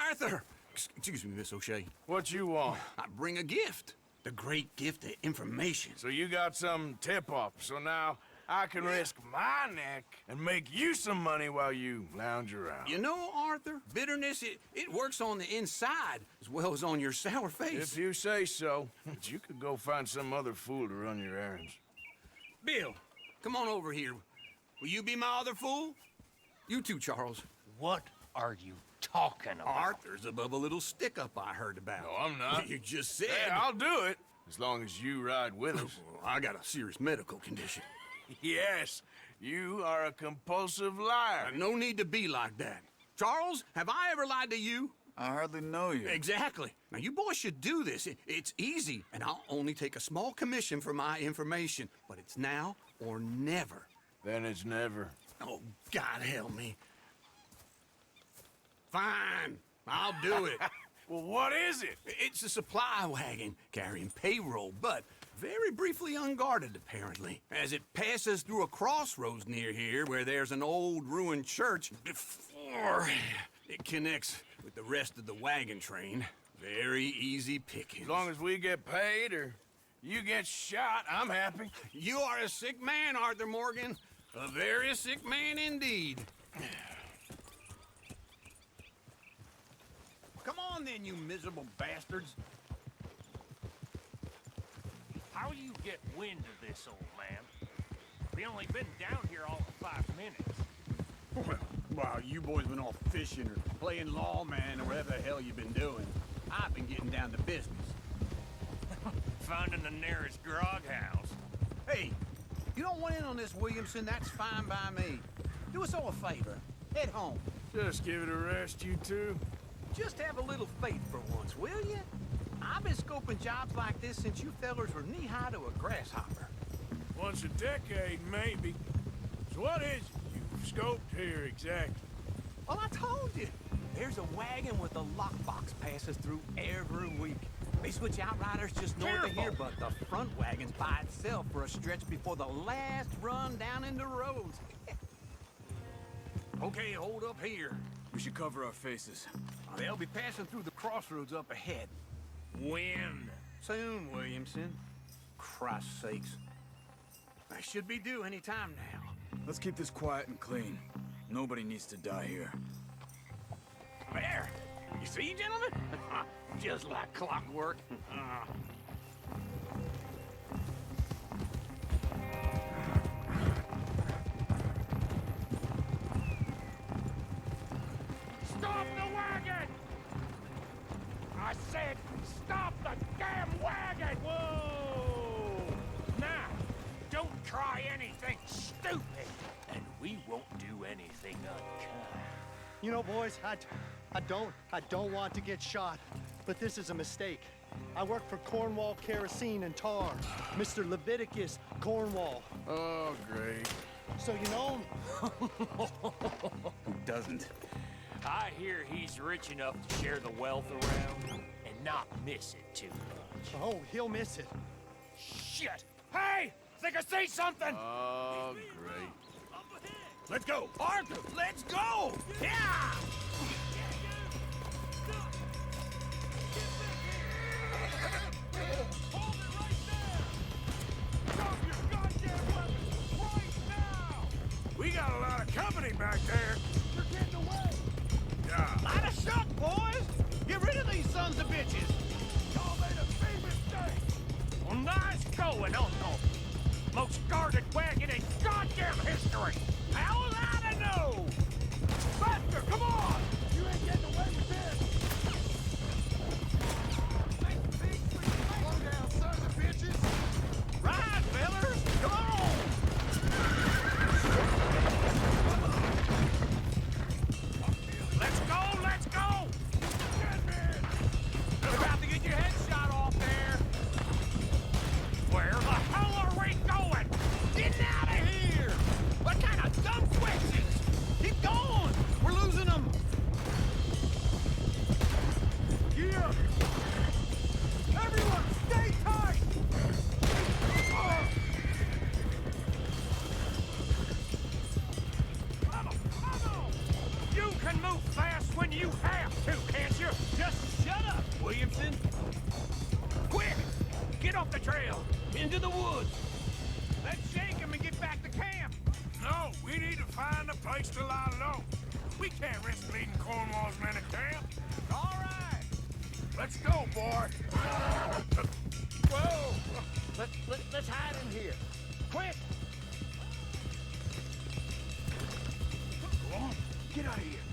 Arthur! Excuse me, Miss O'Shea. What you want? I bring a gift. The great gift of information. So you got some tip-off, so now I can risk my neck and make you some money while you lounge around. You know, Arthur, bitterness, it works on the inside as well as on your sour face. If you say so, but you could go find some other fool to run your errands. Bill, come on over here. Will you be my other fool? You too, Charles. What are you talking about? Arthur's above a little stick-up I heard about. No, I'm not. You just said... Hey, I'll do it, as long as you ride with us. I got a serious medical condition. Yes, you are a compulsive liar. No need to be like that. Charles, have I ever lied to you? I hardly know you. Exactly. Now, you boys should do this. It's easy, and I'll only take a small commission for my information. But it's now or never. Then it's never. Oh, God help me. Fine, I'll do it. Well, what is it? It's a supply wagon carrying payroll, but very briefly unguarded, apparently, as it passes through a crossroads near here where there's an old ruined church before it connects with the rest of the wagon train. Very easy pickings. As long as we get paid or you get shot, I'm happy. You are a sick man, Arthur Morgan. A very sick man indeed. Come on then, you miserable bastards. How you get wind of this, old man? We only been down here all of 5 minutes. Well, while you boys been off fishing or playing lawman or whatever the hell you've been doing, I've been getting down to business. Finding the nearest grog house. Hey, you don't want in on this, Williamson, that's fine by me. Do us all a favor. Head home. Just give it a rest, you two. Just have a little faith for once, will you? I've been scoping jobs like this since you fellers were knee-high to a grasshopper. Once a decade, maybe. So what is it you've scoped here exactly? Well, I told you. There's a wagon with a lockbox passes through every week. They switch outriders just north of here, but the front wagon's by itself for a stretch before the last run down into roads. Okay, hold up here. We should cover our faces. They'll be passing through the crossroads up ahead. When? Soon, Williamson. Christ's sakes. They should be due any time now. Let's keep this quiet and clean. Nobody needs to die here. There! You see, gentlemen? Just like clockwork. Stop the wagon! I said, stop the damn wagon! Whoa! Now, don't try anything stupid, and we won't do anything unkind. You know, boys, I don't want to get shot, but this is a mistake. I work for Cornwall Kerosene and Tar, Mr. Leviticus Cornwall. Oh, great. So you know him? Who doesn't? I hear he's rich enough to share the wealth around and not miss it too much. Oh, he'll miss it. Shit! Hey! I think I see something! Oh, great. Let's go! Arthur, let's go! Yeah! We got a lot of company back there. You're getting away! Yeah. Light a shot, boys! Get rid of these sons of bitches! Y'all made a big mistake. Well, nice going, Uncle. Most guarded wagon in goddamn history. How was I to know? Buster, come on! You ain't getting away with this. Slow down, sons of bitches. Ride, fellers! Come on! Let's go, let's go! You're about to get your head shot off there! Where the hell are we going? Get out of here! What kind of dumb questions? Keep going! We're losing them! Yeah. Everyone, stay tight! You can move fast when you have to, can't you? Just shut up, Williamson! Quick! Get off the trail! Into the woods! Let's shake him and get back to camp! We need to find a place to lie low. We can't risk leading Cornwall's men to camp. All right. Let's go, boy. Whoa! Let's hide in here. Quick! Go on. Get out of here.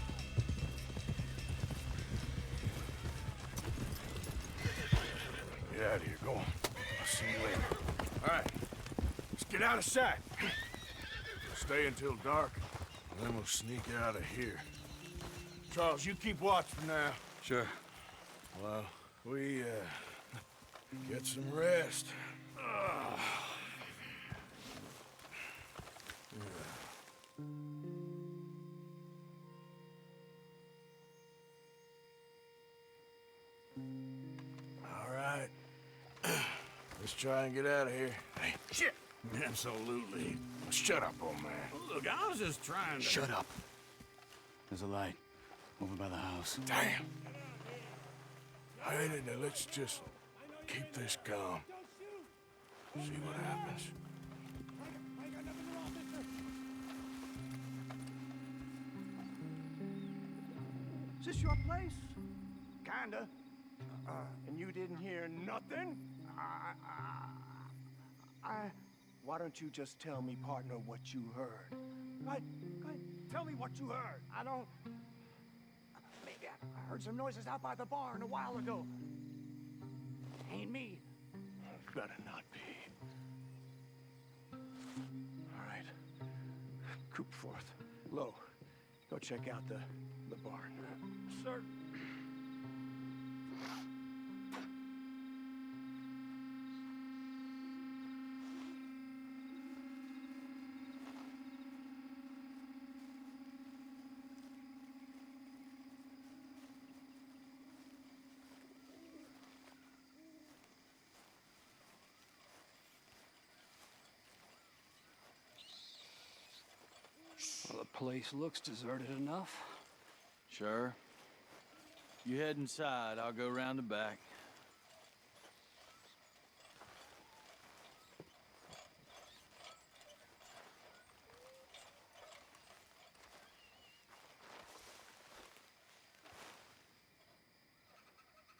Get out of here. Go on. I'll see you later. All right. Let's get out of sight. Stay until dark, and then we'll sneak out of here. Charles, you keep watch for now. Sure. Well, we, get some rest. All right. Let's try and get out of here. Hey, shit! Absolutely. Shut up, old man. Look, I was just trying to... Shut up. There's a light over by the house. Damn. Hey, let's just keep this calm. See what happens. Is this your place? Kinda. And you didn't hear nothing? Why don't you just tell me, partner, what you heard? Go ahead. Tell me what you heard. I don't... Maybe I heard some noises out by the barn a while ago. Ain't me. Better not be. All right. Coopforth, Low, go check out the barn. Sir. Well, the place looks deserted enough. Sure. You head inside, I'll go round the back.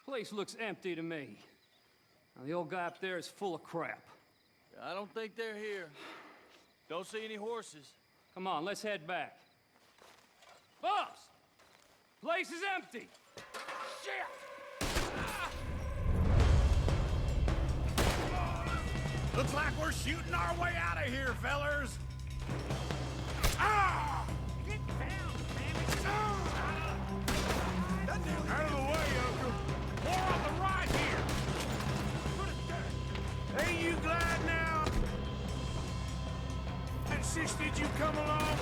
Place looks empty to me. Now, the old guy up there is full of crap. I don't think they're here. Don't see any horses. Come on, let's head back. Boss! Place is empty! Shit! Looks like we're shooting our way out of here, fellers. Ah! Get down, damn it! Out of the way, Uncle. More on the right here! Ain't you glad now? Insisted you come along?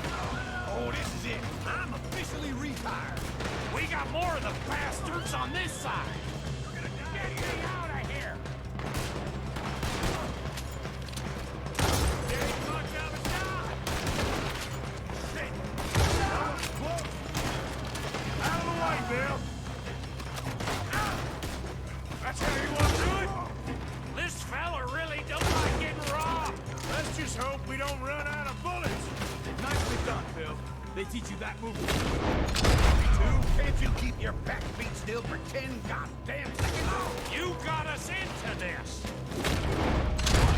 Oh, this is it. I'm officially retired. We got more of the bastards on this side! Get me out of here! There ain't much of a shot. Shit. Out of the way, Bill. That's how you want to do it? This fella really don't like getting robbed! Let's just hope we don't run out of bullets. Nicely done, Phil. They teach you that move. Can't you keep your backbeat still for 10 goddamn seconds? You got us into this!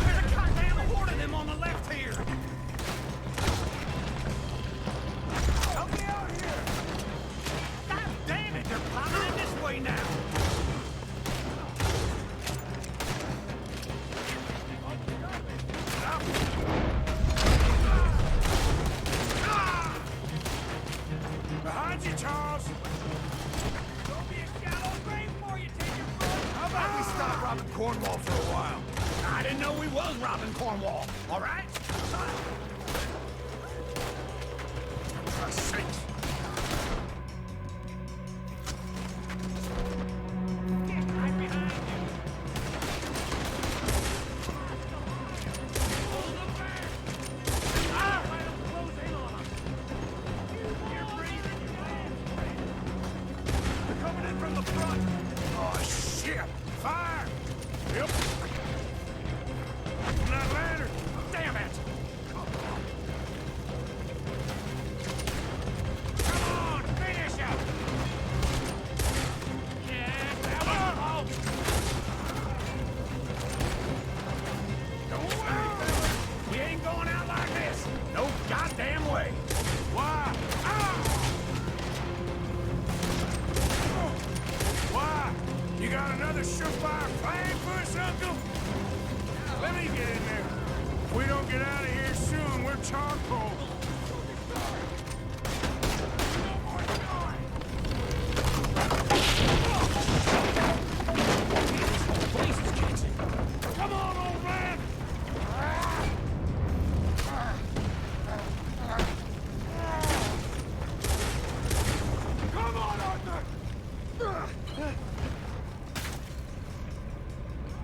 There's a goddamn horde of them on the left here! Help me out here! God damn it, they're climbing in this way now! Behind you, Charles. Don't be a shallow grave before you take your foot! How about we stop robbing Cornwall for a while? I didn't know we was robbing Cornwall, all right? For Christ's sake. Get right behind you! Hold them back! Ah! Why don't close in on them? You're breathing your last. They're coming in from the front. Oh, shit. Fire. Yep. From that lantern. Damn it! me get in there. If we don't get out of here soon, we're charcoal. Come on, old man! Come on, Arthur!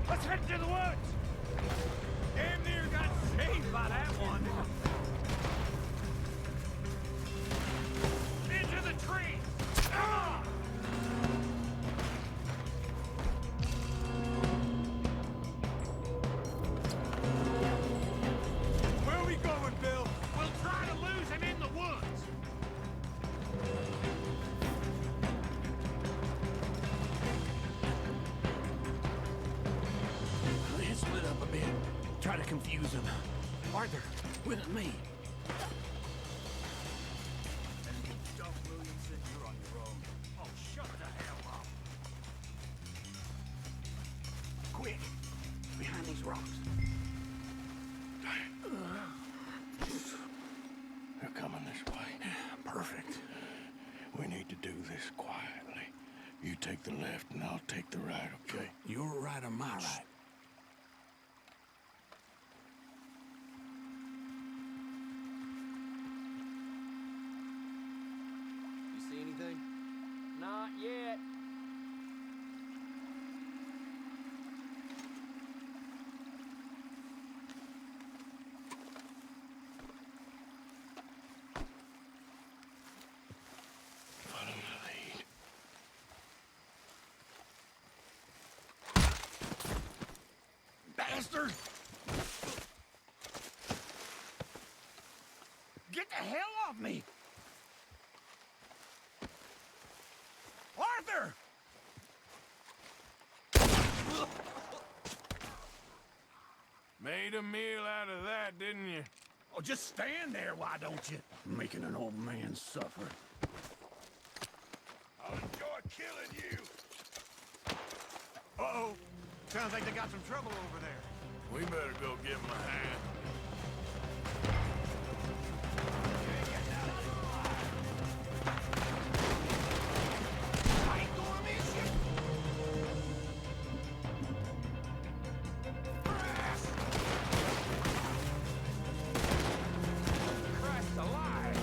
Let's head to the woods! Damn near got saved by that one. Into the trees! Ah! Where are we going, Bill? We'll try to lose him in the woods. Let's split up a bit. Try to confuse him. Arthur, with me. Don't, Williamson, you're on your own. Oh, shut the hell up. Quick! Behind these rocks. They're coming this way. Perfect. We need to do this quietly. You take the left and I'll take the right, okay? Your right or my right? You see anything? Not yet. Follow my lead. Bastard! Get the hell off me! Arthur! Made a meal out of that, didn't you? Oh, just stand there, why don't you? Making an old man suffer. I'll enjoy killing you. Uh-oh. Sounds like they got some trouble over there. We better go give them a hand. I ain't gonna miss you. Christ alive.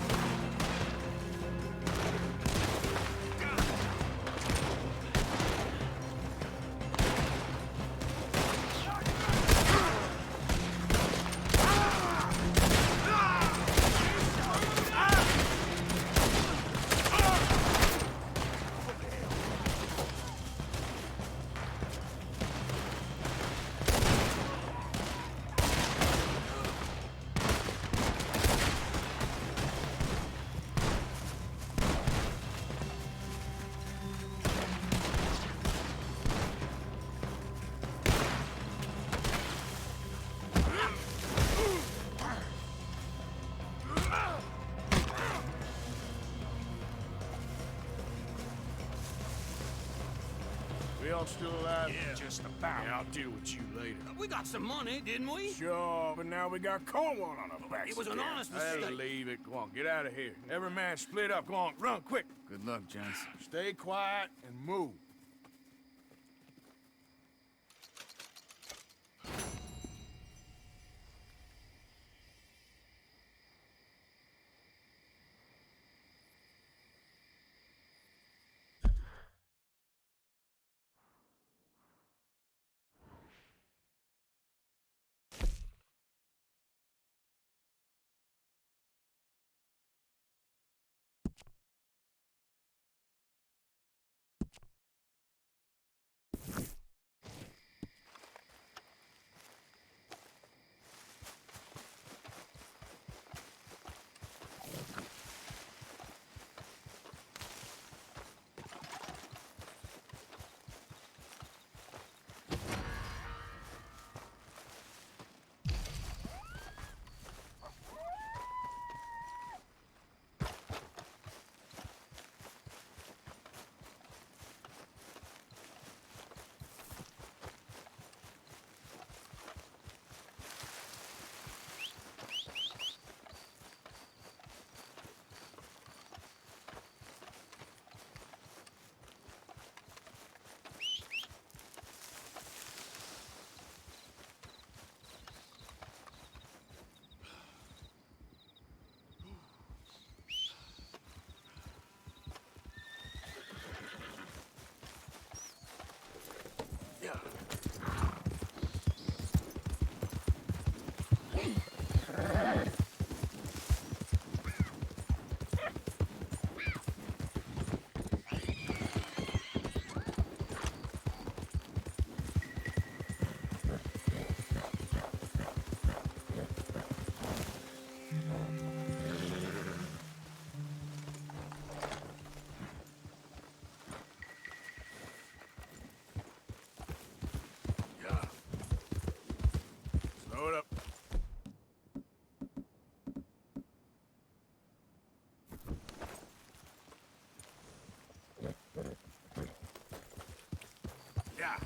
We all still alive? Yeah, just about. Yeah, I'll deal with you later. We got some money, didn't we? Sure, but now we got Cornwall on our backs. It was an again. honest Hey, mistake. leave it. Go on, get out of here. Every man split up. Go on, run quick. Good luck, gents. Stay quiet and move. Slow it up. Yeah.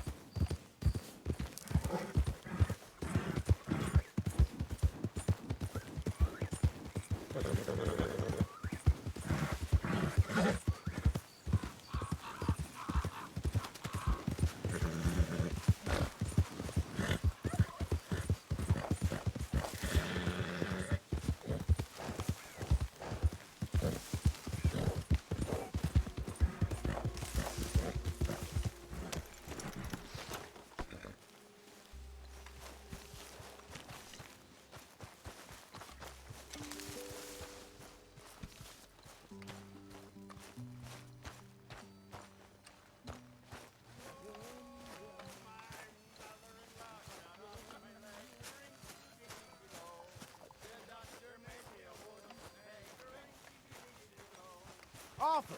Arthur,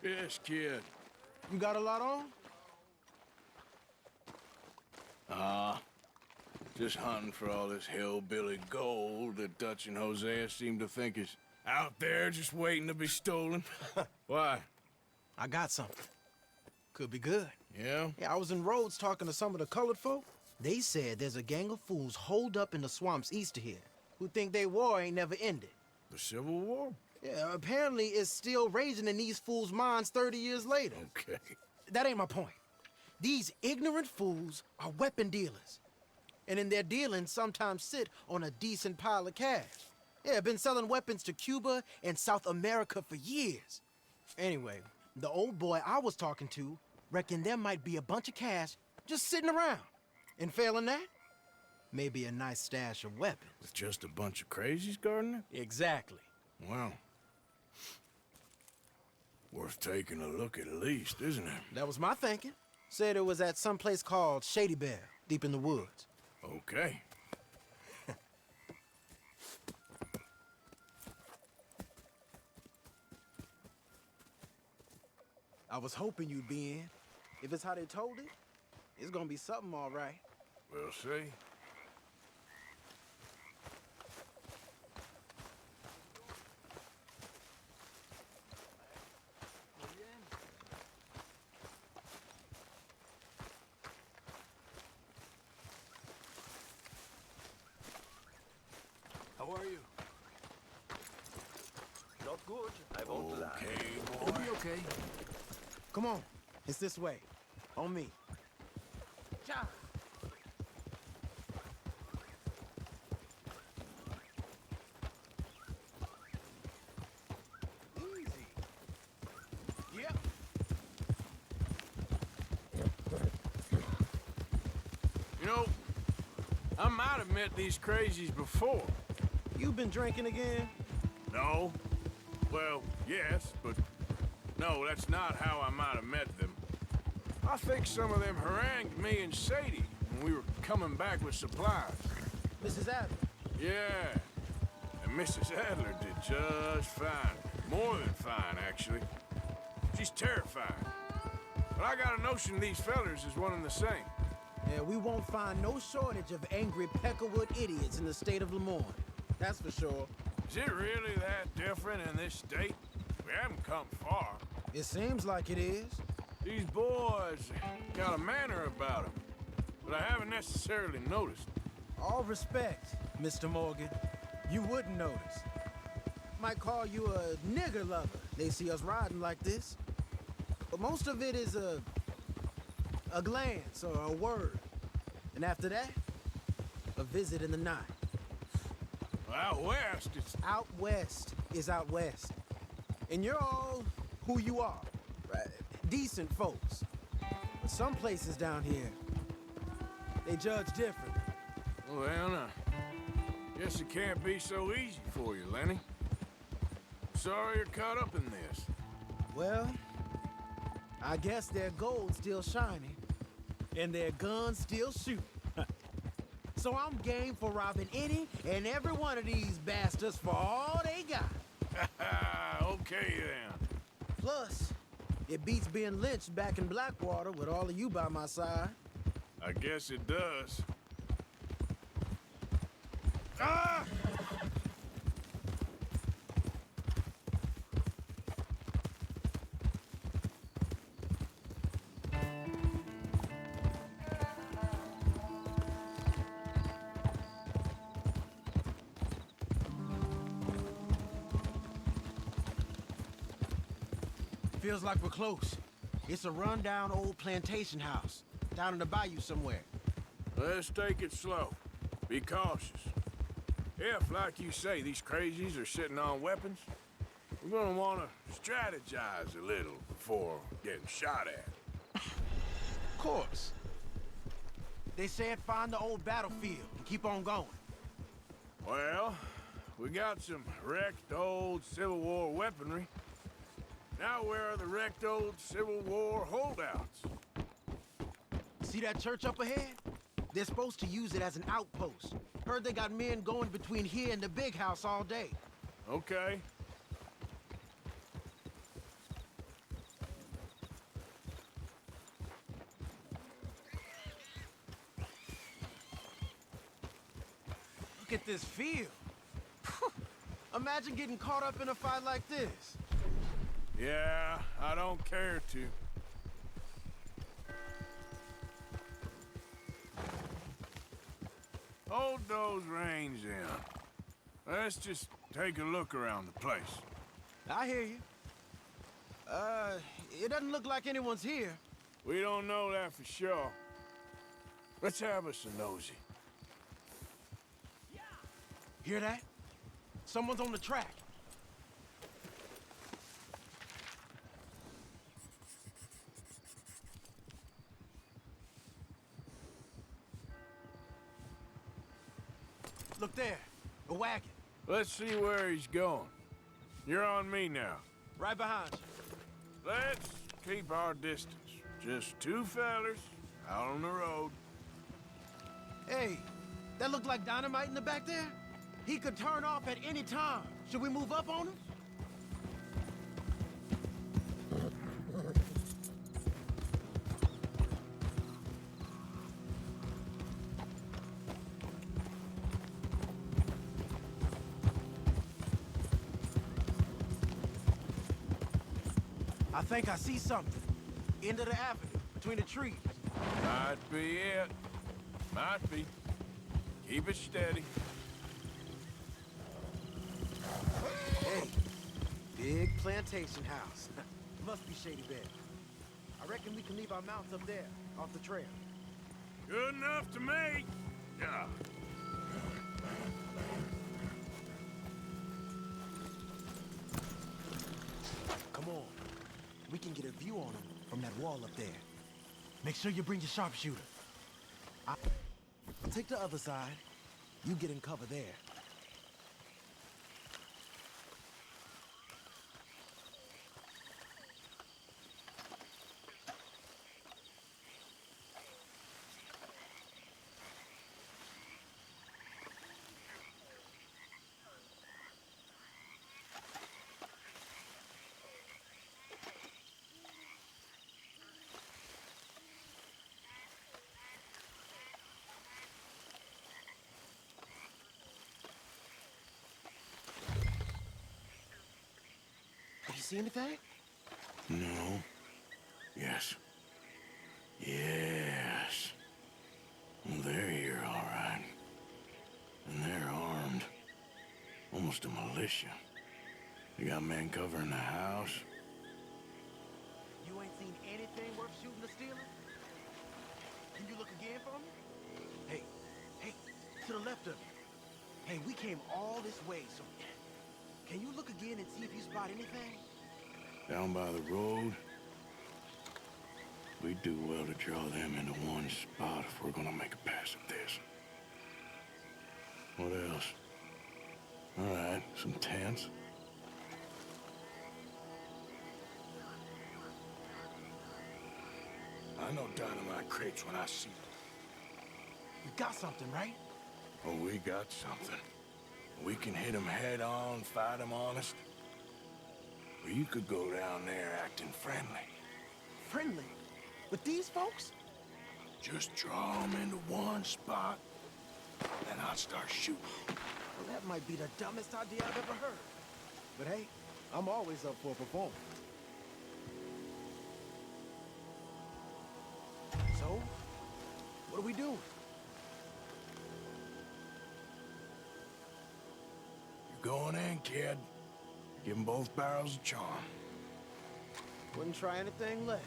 Yes, kid. you got a lot on? Just hunting for all this hillbilly gold that Dutch and Hosea seem to think is out there just waiting to be stolen. Why? I got something. Could be good. Yeah? Yeah, I was in Rhodes talking to some of the colored folk. They said there's a gang of fools holed up in the swamps east of here who think their war ain't never ended. The Civil War? Yeah, apparently it's still raging in these fools' minds 30 years later. Okay. That ain't my point. These ignorant fools are weapon dealers. And in their dealing, sometimes sit on a decent pile of cash. Yeah, been selling weapons to Cuba and South America for years. Anyway, the old boy I was talking to reckoned there might be a bunch of cash just sitting around. And failing that, maybe a nice stash of weapons. With just a bunch of crazies guarding it? Exactly. Well, worth taking a look at least, isn't it? That was my thinking. Said it was at some place called Shady Belle, deep in the woods. Okay. I was hoping you'd be in. If it's how they told it, it's gonna be something all right. We'll see. How are you? Not good, I won't lie. Okay, It'll boy. be okay. Come on, it's this way. On me. Ja. Easy. Yep. You know, I might have met these crazies before. You been drinking again? No. Well, yes, but no, that's not how I might have met them. I think some of them harangued me and Sadie when we were coming back with supplies. Mrs. Adler. Yeah. And Mrs. Adler did just fine. More than fine, actually. She's terrifying. But I got a notion these fellers is one and the same. Yeah, we won't find no shortage of angry Peckerwood idiots in the state of Lemoyne. That's for sure. Is it really that different in this state? We haven't come far. It seems like it is. These boys got a manner about them, but I haven't necessarily noticed. All respect, Mr. Morgan. You wouldn't notice. Might call you a nigger lover. They see us riding like this. But most of it is a glance or a word. And after that, a visit in the night. Out west, it's... Out west is out west. And you're all who you are. Right? Decent folks. But some places down here, they judge different. Well, Guess it can't be so easy for you, Lenny. Sorry you're caught up in this. Well, I guess their gold's still shining, and their guns still shoot. So I'm game for robbing any and every one of these bastards for all they got. Okay, then. Plus, it beats being lynched back in Blackwater with all of you by my side. I guess it does. Ah! Feels like we're close. It's a rundown old plantation house, down in the bayou somewhere. Let's take it slow. Be cautious. If, like you say, these crazies are sitting on weapons, we're gonna wanna strategize a little before getting shot at. Of course. They said find the old battlefield and keep on going. Well, we got some wrecked old Civil War weaponry. Now where are the wrecked old Civil War holdouts? See that church up ahead? They're supposed to use it as an outpost. Heard they got men going between here and the big house all day. Okay. Look at this field. Imagine getting caught up in a fight like this. Yeah, I don't care to. Hold those reins in. Let's just take a look around the place. I hear you. It doesn't look like anyone's here. We don't know that for sure. Let's have us a nosy. Hear that? Someone's on the track. Look there, a wagon. Let's see where he's going. You're on me now. Right behind you. Let's keep our distance. Just two fellers out on the road. Hey, that looked like dynamite in the back there? He could turn off at any time. Should we move up on him? I think I see something. End of the avenue, between the trees. Might be it. Might be. Keep it steady. Hey, big plantation house. Must be Shady Bed. I reckon we can leave our mounts up there, off the trail. Good enough to me. Yeah. Come on. We can get a view on them from that wall up there. Make sure you bring your sharpshooter. I'll take the other side. You get in cover there. Did you see anything? No. Yes. Yes. Well, they're here, all right. And they're armed. Almost a militia. They got men covering the house. You ain't seen anything worth shooting or stealing? Can you look again for me? Hey, to the left of you. Hey, we came all this way, so can you look again and see if you spot anything? Down by the road. We do well to draw them into one spot if we're gonna make a pass at this. What else? All right, some tents. I know dynamite crates when I see them. You got something, right? Oh, we got something. We can hit them head on, fight them honest. Or you could go down there acting friendly. Friendly? With these folks? Just draw them into one spot, then I'll start shooting. Well, that might be the dumbest idea I've ever heard. But hey, I'm always up for a performance. So, what do we do? You're going in, kid. Give them both barrels of charm. Wouldn't try anything less.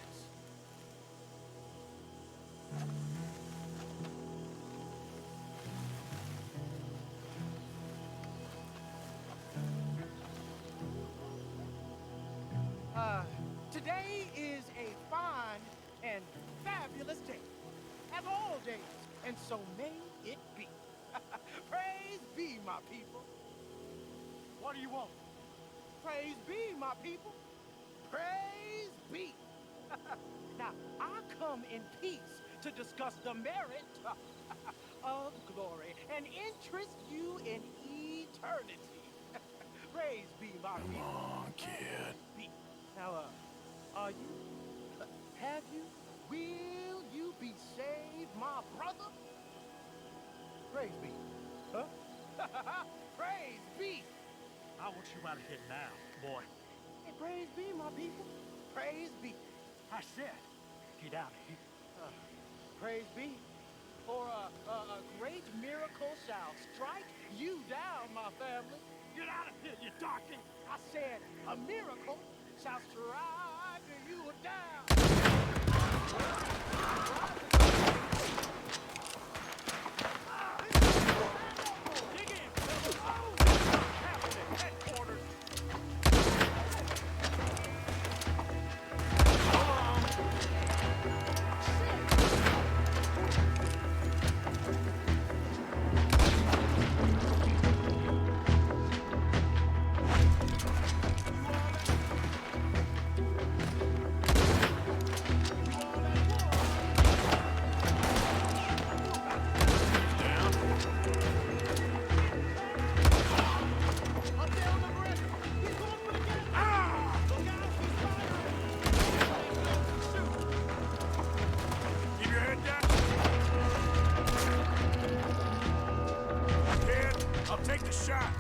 Today is a fine and fabulous day, as all days, and so may it be. Praise be, my people. What do you want? Praise be, my people. Praise be. Now, I come in peace to discuss the merit of glory and interest you in eternity. Praise be, my people. Come on, kid. Be. Now, are you? Have you? Will you be saved, my brother? Praise be. Huh? Praise be. I want you out of here now, boy. Hey, praise be, my people. Praise be. I said, get out of here. Praise be. For a great miracle shall strike you down, my family. Get out of here, you darky. I said, a miracle shall strike you down. Dig in, headquarters. Keep your head down. Kid, I'll take the shot.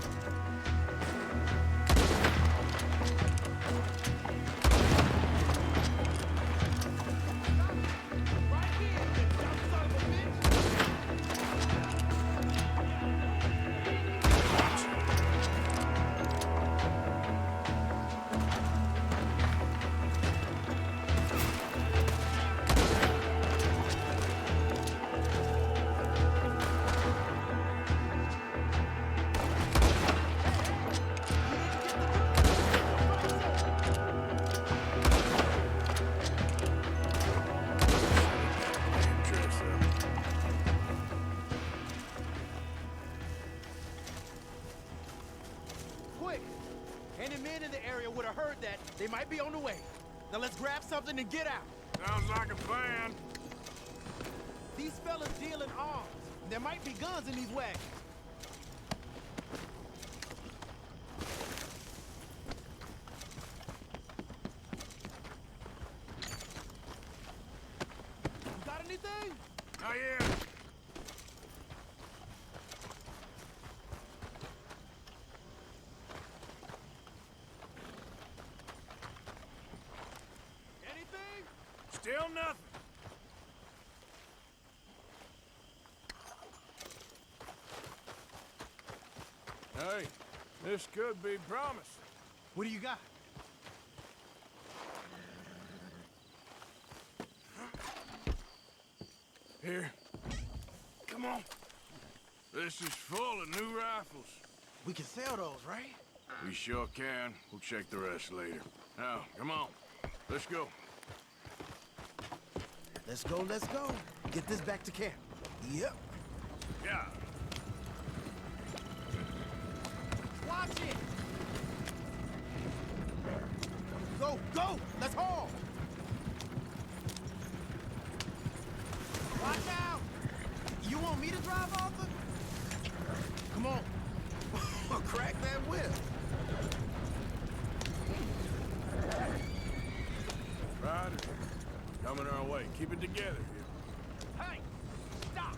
Quick! Any men in the area would have heard that. They might be on the way. Now let's grab something and get out. Sounds like a plan. These fellas deal in arms. There might be guns in these wagons. You got anything? Not yet. Anything? Still nothing. Hey, this could be promised. What do you got? Here. Come on. This is full of new rifles. We can sell those, right? We sure can. We'll check the rest later. Now, come on. Let's go. Let's go, let's go. Get this back to camp. Yep. Yeah. Watch it! Go, go! Let's haul! Watch out! You want me to drive, Arthur? Come on. Crack that whip. Riders, coming our way. Keep it together here. Hey, stop!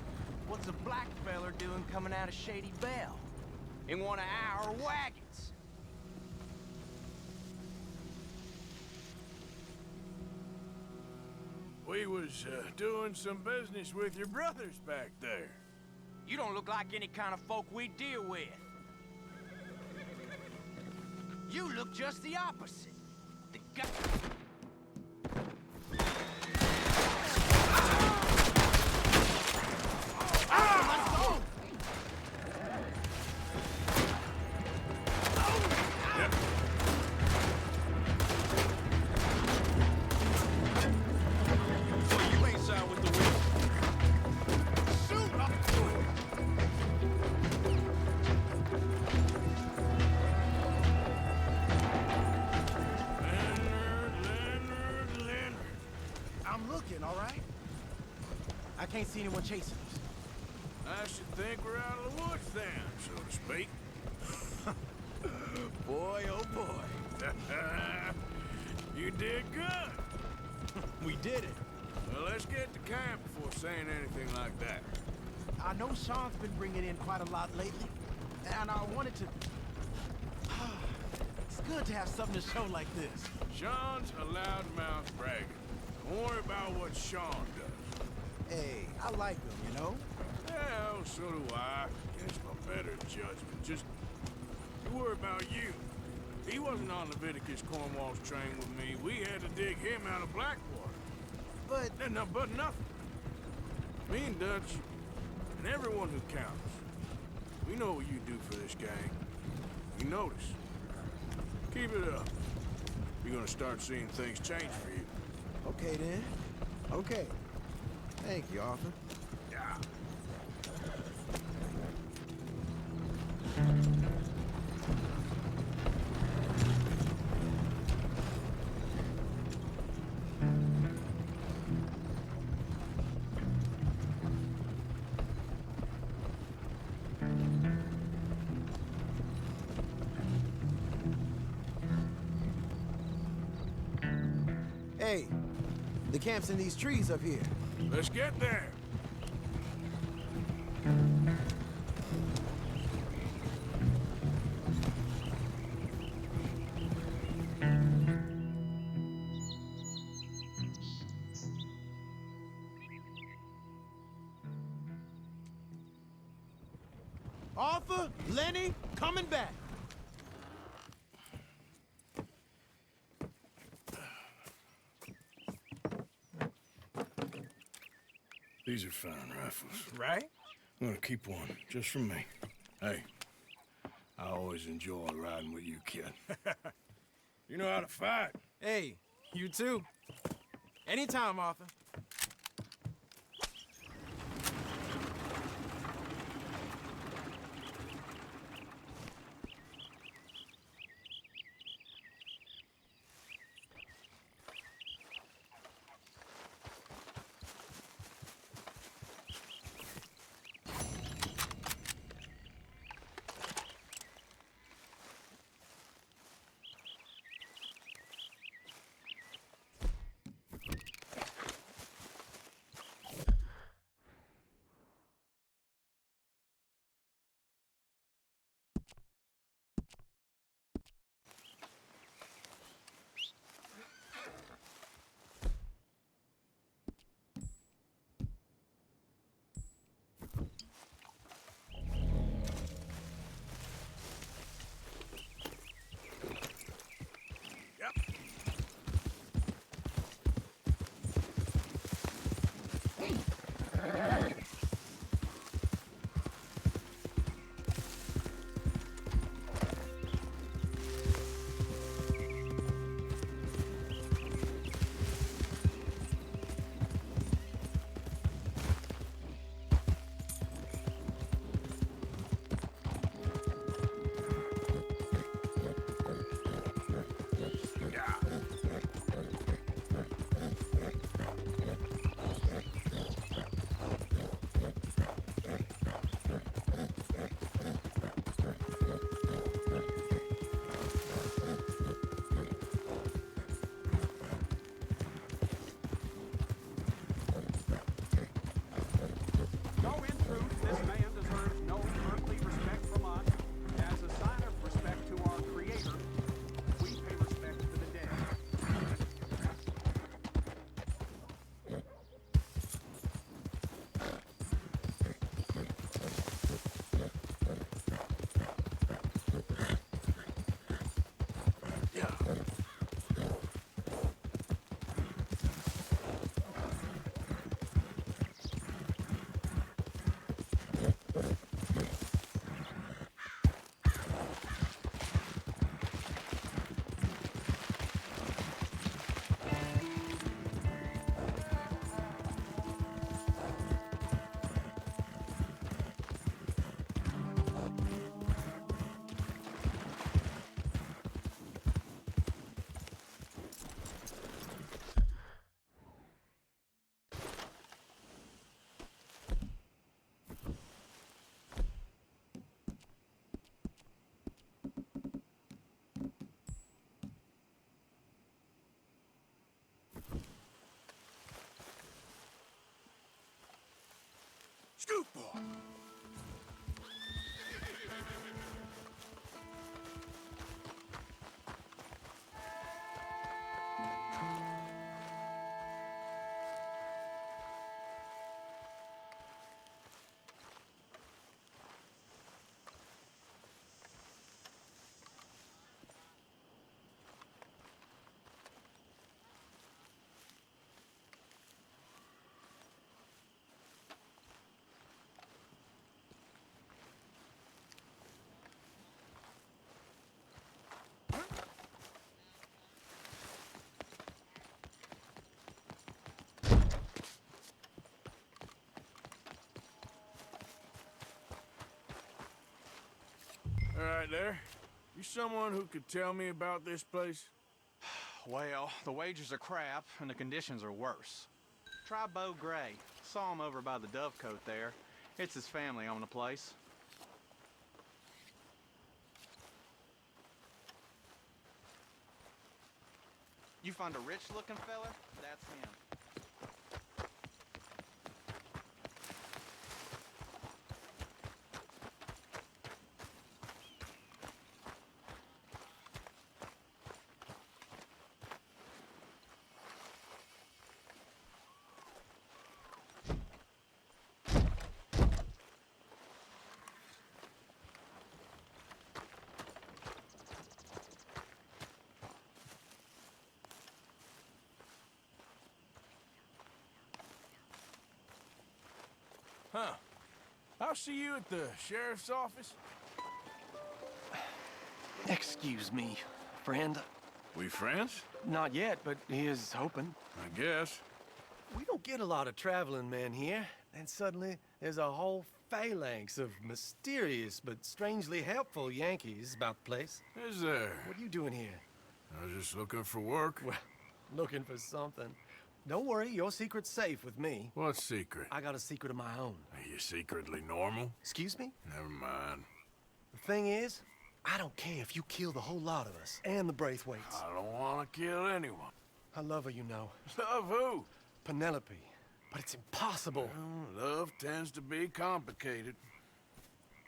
What's a black feller doing coming out of Shady Belle? In one of our wagons? We was doing some business with your brothers back there. You don't look like any kind of folk we deal with. You look just the opposite. The guy... I can't see anyone chasing us. I should think we're out of the woods then, so to speak. Boy, oh boy. You did good. We did it. Well, let's get to camp before saying anything like that. I know Sean's been bringing in quite a lot lately, and I wanted to... It's good to have something to show like this. Sean's a loudmouth bragger. Don't worry about what Sean does. Hey, I like him, you know? Well, so do I. Against my better judgment. Just, you worry about you. He wasn't on Leviticus Cornwall's train with me. We had to dig him out of Blackwater. But... But nothing. Me and Dutch, and everyone who counts, we know what you do for this gang. We notice. Keep it up. You're gonna start seeing things change for you. Okay, then. Okay. Thank you, Arthur. Yeah. Hey, the camp's in these trees up here. Let's get there. Arthur, Lenny, coming back. These are fine rifles. Right? I'm gonna keep one, just for me. Hey, I always enjoy riding with you, kid. You know how to fight. Hey, you too. Anytime, Arthur. Scoot, boy. All right, there. You someone who could tell me about this place? Well, the wages are crap, and the conditions are worse. Try Beau Gray. Saw him over by the Dovecote there. It's his family own the place. You find a rich-looking fella? That's him. Huh. I'll see you at the sheriff's office. Excuse me, friend. We friends? Not yet, but he is hoping. I guess. We don't get a lot of traveling men here. And suddenly, there's a whole phalanx of mysterious but strangely helpful Yankees about the place. Is there? What are you doing here? I was just looking for work. Well, looking for something. Don't worry, your secret's safe with me. What secret? I got a secret of my own. Are you secretly normal? Excuse me? Never mind. The thing is, I don't care if you kill the whole lot of us and the Braithwaites. I don't want to kill anyone. I love her, you know. Love who? Penelope. But it's impossible. Well, love tends to be complicated.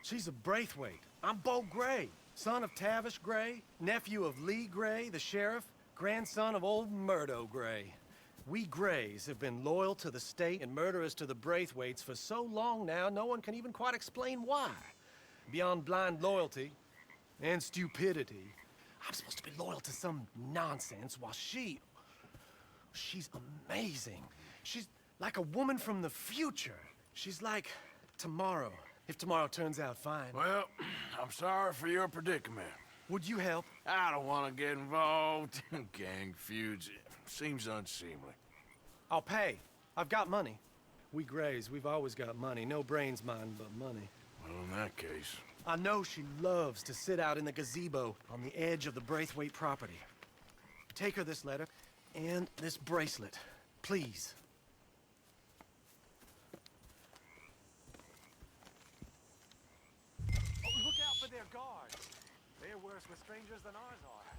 She's a Braithwaite. I'm Beau Gray, son of Tavish Gray, nephew of Lee Gray, the sheriff, grandson of old Murdo Gray. We Grays have been loyal to the state and murderous to the Braithwaites for so long now, no one can even quite explain why. Beyond blind loyalty and stupidity, I'm supposed to be loyal to some nonsense while she's amazing. She's like a woman from the future. She's like tomorrow, if tomorrow turns out fine. Well, I'm sorry for your predicament. Would you help? I don't want to get involved in gang feuds. It seems unseemly. I'll pay. I've got money. We Grays, we've always got money. No brains, mind, but money. Well, in that case... I know she loves to sit out in the gazebo on the edge of the Braithwaite property. Take her this letter and this bracelet, please. Oh, look out for their guards. They're worse with strangers than ours are.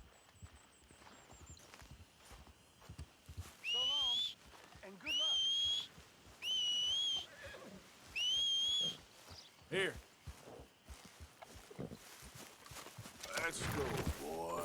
So long, and good luck. Here. Let's go, boy.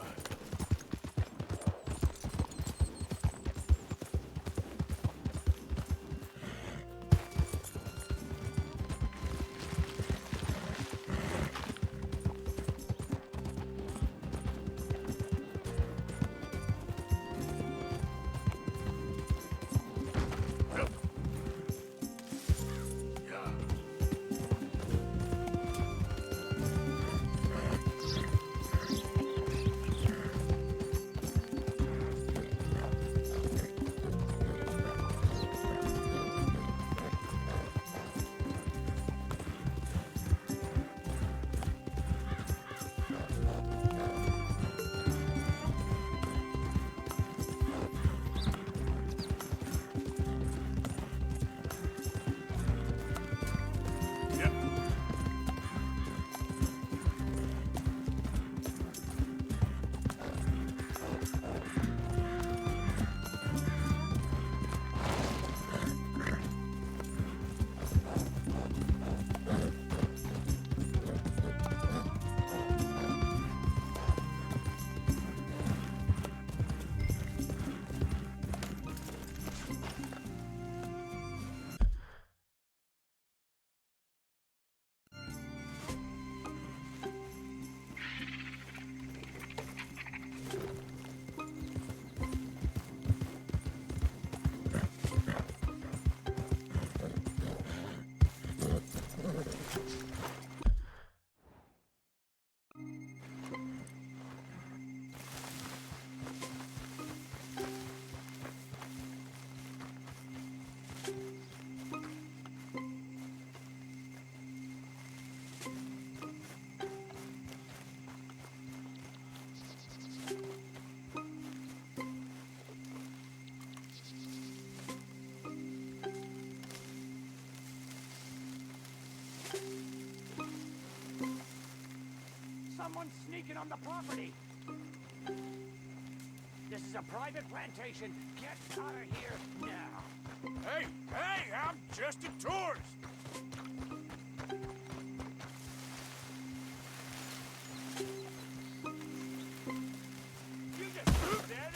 Someone's sneaking on the property. This is a private plantation. Get out of here now. Hey, I'm just a tourist. You just do that.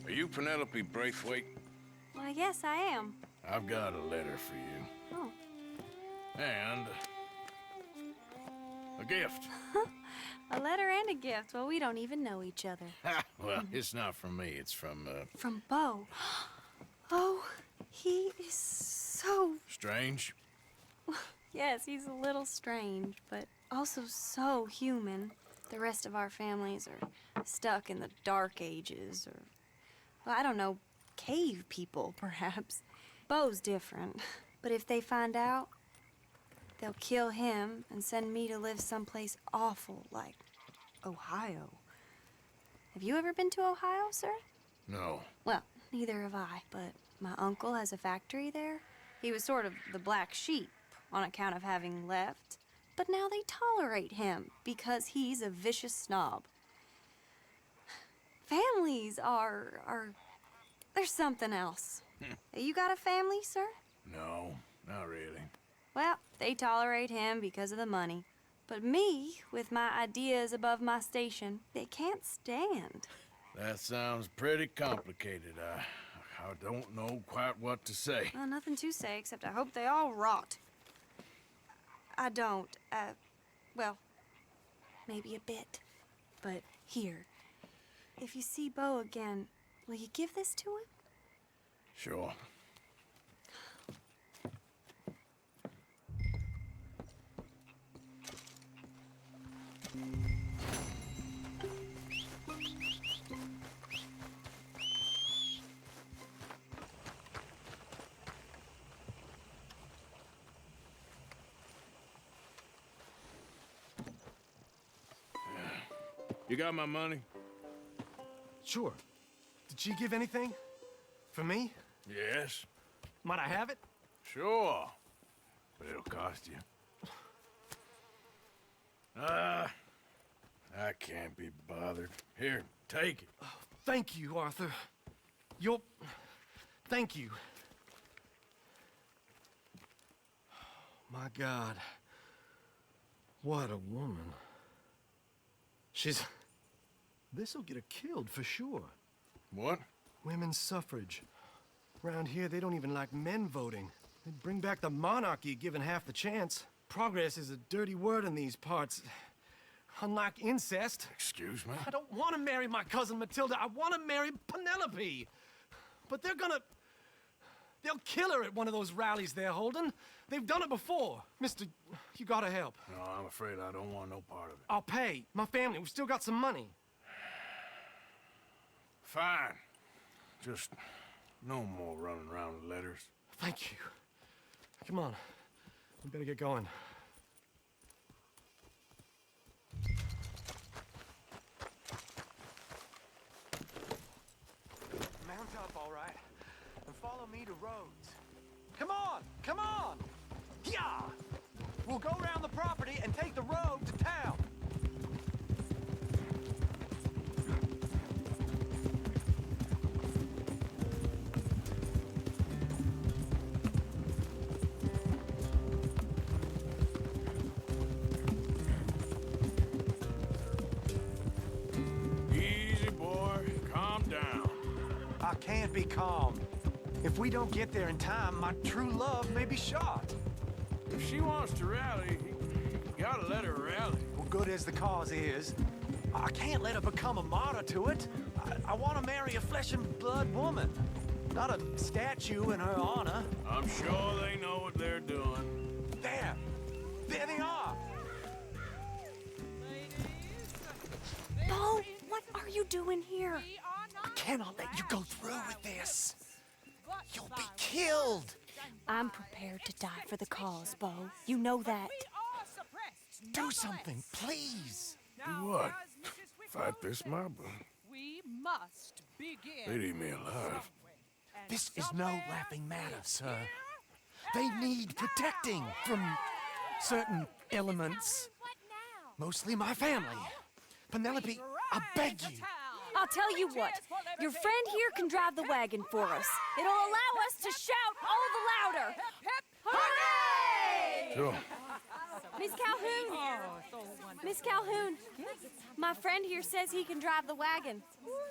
Are you Penelope Braithwaite? Why, yes, I am. I've got a letter for you. Oh. And a gift. A letter and a gift. Well, we don't even know each other. Well, it's not from me. It's from, From Beau. Oh, he is so... Strange? Yes, he's a little strange, but also so human. The rest of our families are stuck in the Dark Ages, or, well, I don't know, cave people, perhaps. Beau's different. But if they find out, they'll kill him and send me to live someplace awful like Ohio. Have you ever been to Ohio, sir? No. Well, neither have I, but my uncle has a factory there. He was sort of the black sheep on account of having left, but now they tolerate him because he's a vicious snob. Families are there's something else. You got a family, sir? No, not really. Well, they tolerate him because of the money. But me, with my ideas above my station, they can't stand. That sounds pretty complicated. I don't know quite what to say. Well, nothing to say, except I hope they all rot. I don't, well, maybe a bit. But here, if you see Beau again, will you give this to him? Sure. You got my money? Sure. Did she give anything? For me? Yes. Might I have it? Sure. But it'll cost you. I can't be bothered. Here, take it. Thank you, Arthur. Thank you. My God. What a woman. This'll get her killed for sure. What? Women's suffrage. Around here, they don't even like men voting. They'd bring back the monarchy given half the chance. Progress is a dirty word in these parts. Unlike incest. Excuse me? I don't want to marry my cousin Matilda. I want to marry Penelope. But they'll kill her at one of those rallies they're holding. They've done it before. Mister, you gotta help. No, I'm afraid I don't want no part of it. I'll pay. My family, we've still got some money. Fine. Just no more running around with letters. Thank you. Come on. We better get going. Mount up, all right, and follow me to Rhodes. Come on, come on! Yeah! We'll go around the property and take the road to town. Easy, boy. Calm down. I can't be calm. If we don't get there in time, my true love may be shot. If she wants to rally, you gotta let her rally. Well, good as the cause is, I can't let her become a martyr to it. I want to marry a flesh and blood woman, not a statue in her honor. I'm sure they know what they're doing. There! There they are! Bo, what are you doing here? I cannot let you go through with this. You'll be killed. I'm prepared to die for the cause, Bo. You know that. Do something, please. Do what? Fight this mob? We must begin. They'd eat me alive. This is no laughing matter, sir. They need protecting from certain elements. Mostly my family. Penelope, I beg you. I'll tell you what. Your friend here can drive the wagon for us. It'll allow us to shout all the louder. Hooray! Sure. Miss Calhoun! Miss Calhoun! My friend here says he can drive the wagon.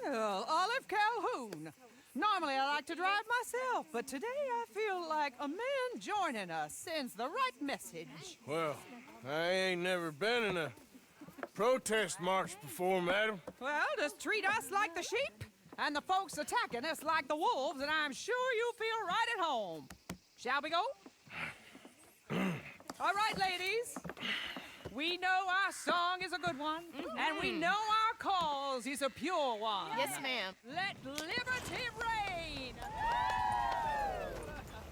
Well, Olive Calhoun. Normally I like to drive myself, but today I feel like a man joining us sends the right message. Well, I ain't never been in a protest march before, madam. Well, just treat us like the sheep, and the folks attacking us like the wolves, and I'm sure you feel right at home. Shall we go? All right, ladies. We know our song is a good one, and we know our cause is a pure one. Yes, ma'am. Let liberty reign.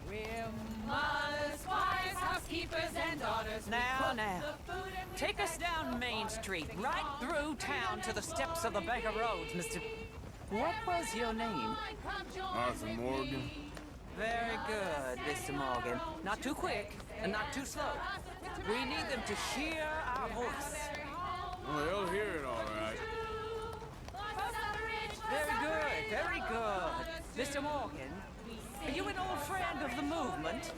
We're mothers, wives, housekeepers, and daughters. Now. Take us down Main Street, right through town to the steps of the Bank of Rhodes, Mr. What was your name? Arthur Morgan. Very good, Mr. Morgan. Not too quick and not too slow. We need them to hear our voice. Well, they'll hear it all right. Very good, very good. Mr. Morgan, are you an old friend of the movement?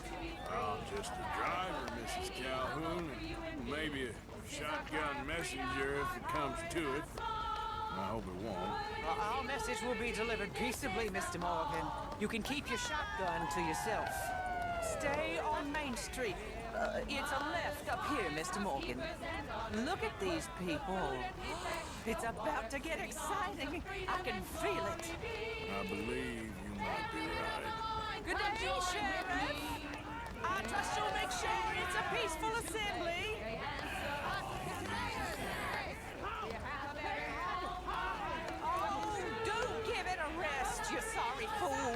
I'm just a driver, Mrs. Calhoun, and maybe a shotgun messenger if it comes to it. I hope it won't. Our message will be delivered peaceably, Mr. Morgan. You can keep your shotgun to yourself. Stay on Main Street. It's a left up here, Mr. Morgan. Look at these people. It's about to get exciting. I can feel it. I believe you might be right. Good day, Sheriff. I trust you'll make sure it's a peaceful assembly. Oh, do give it a rest, you sorry fool.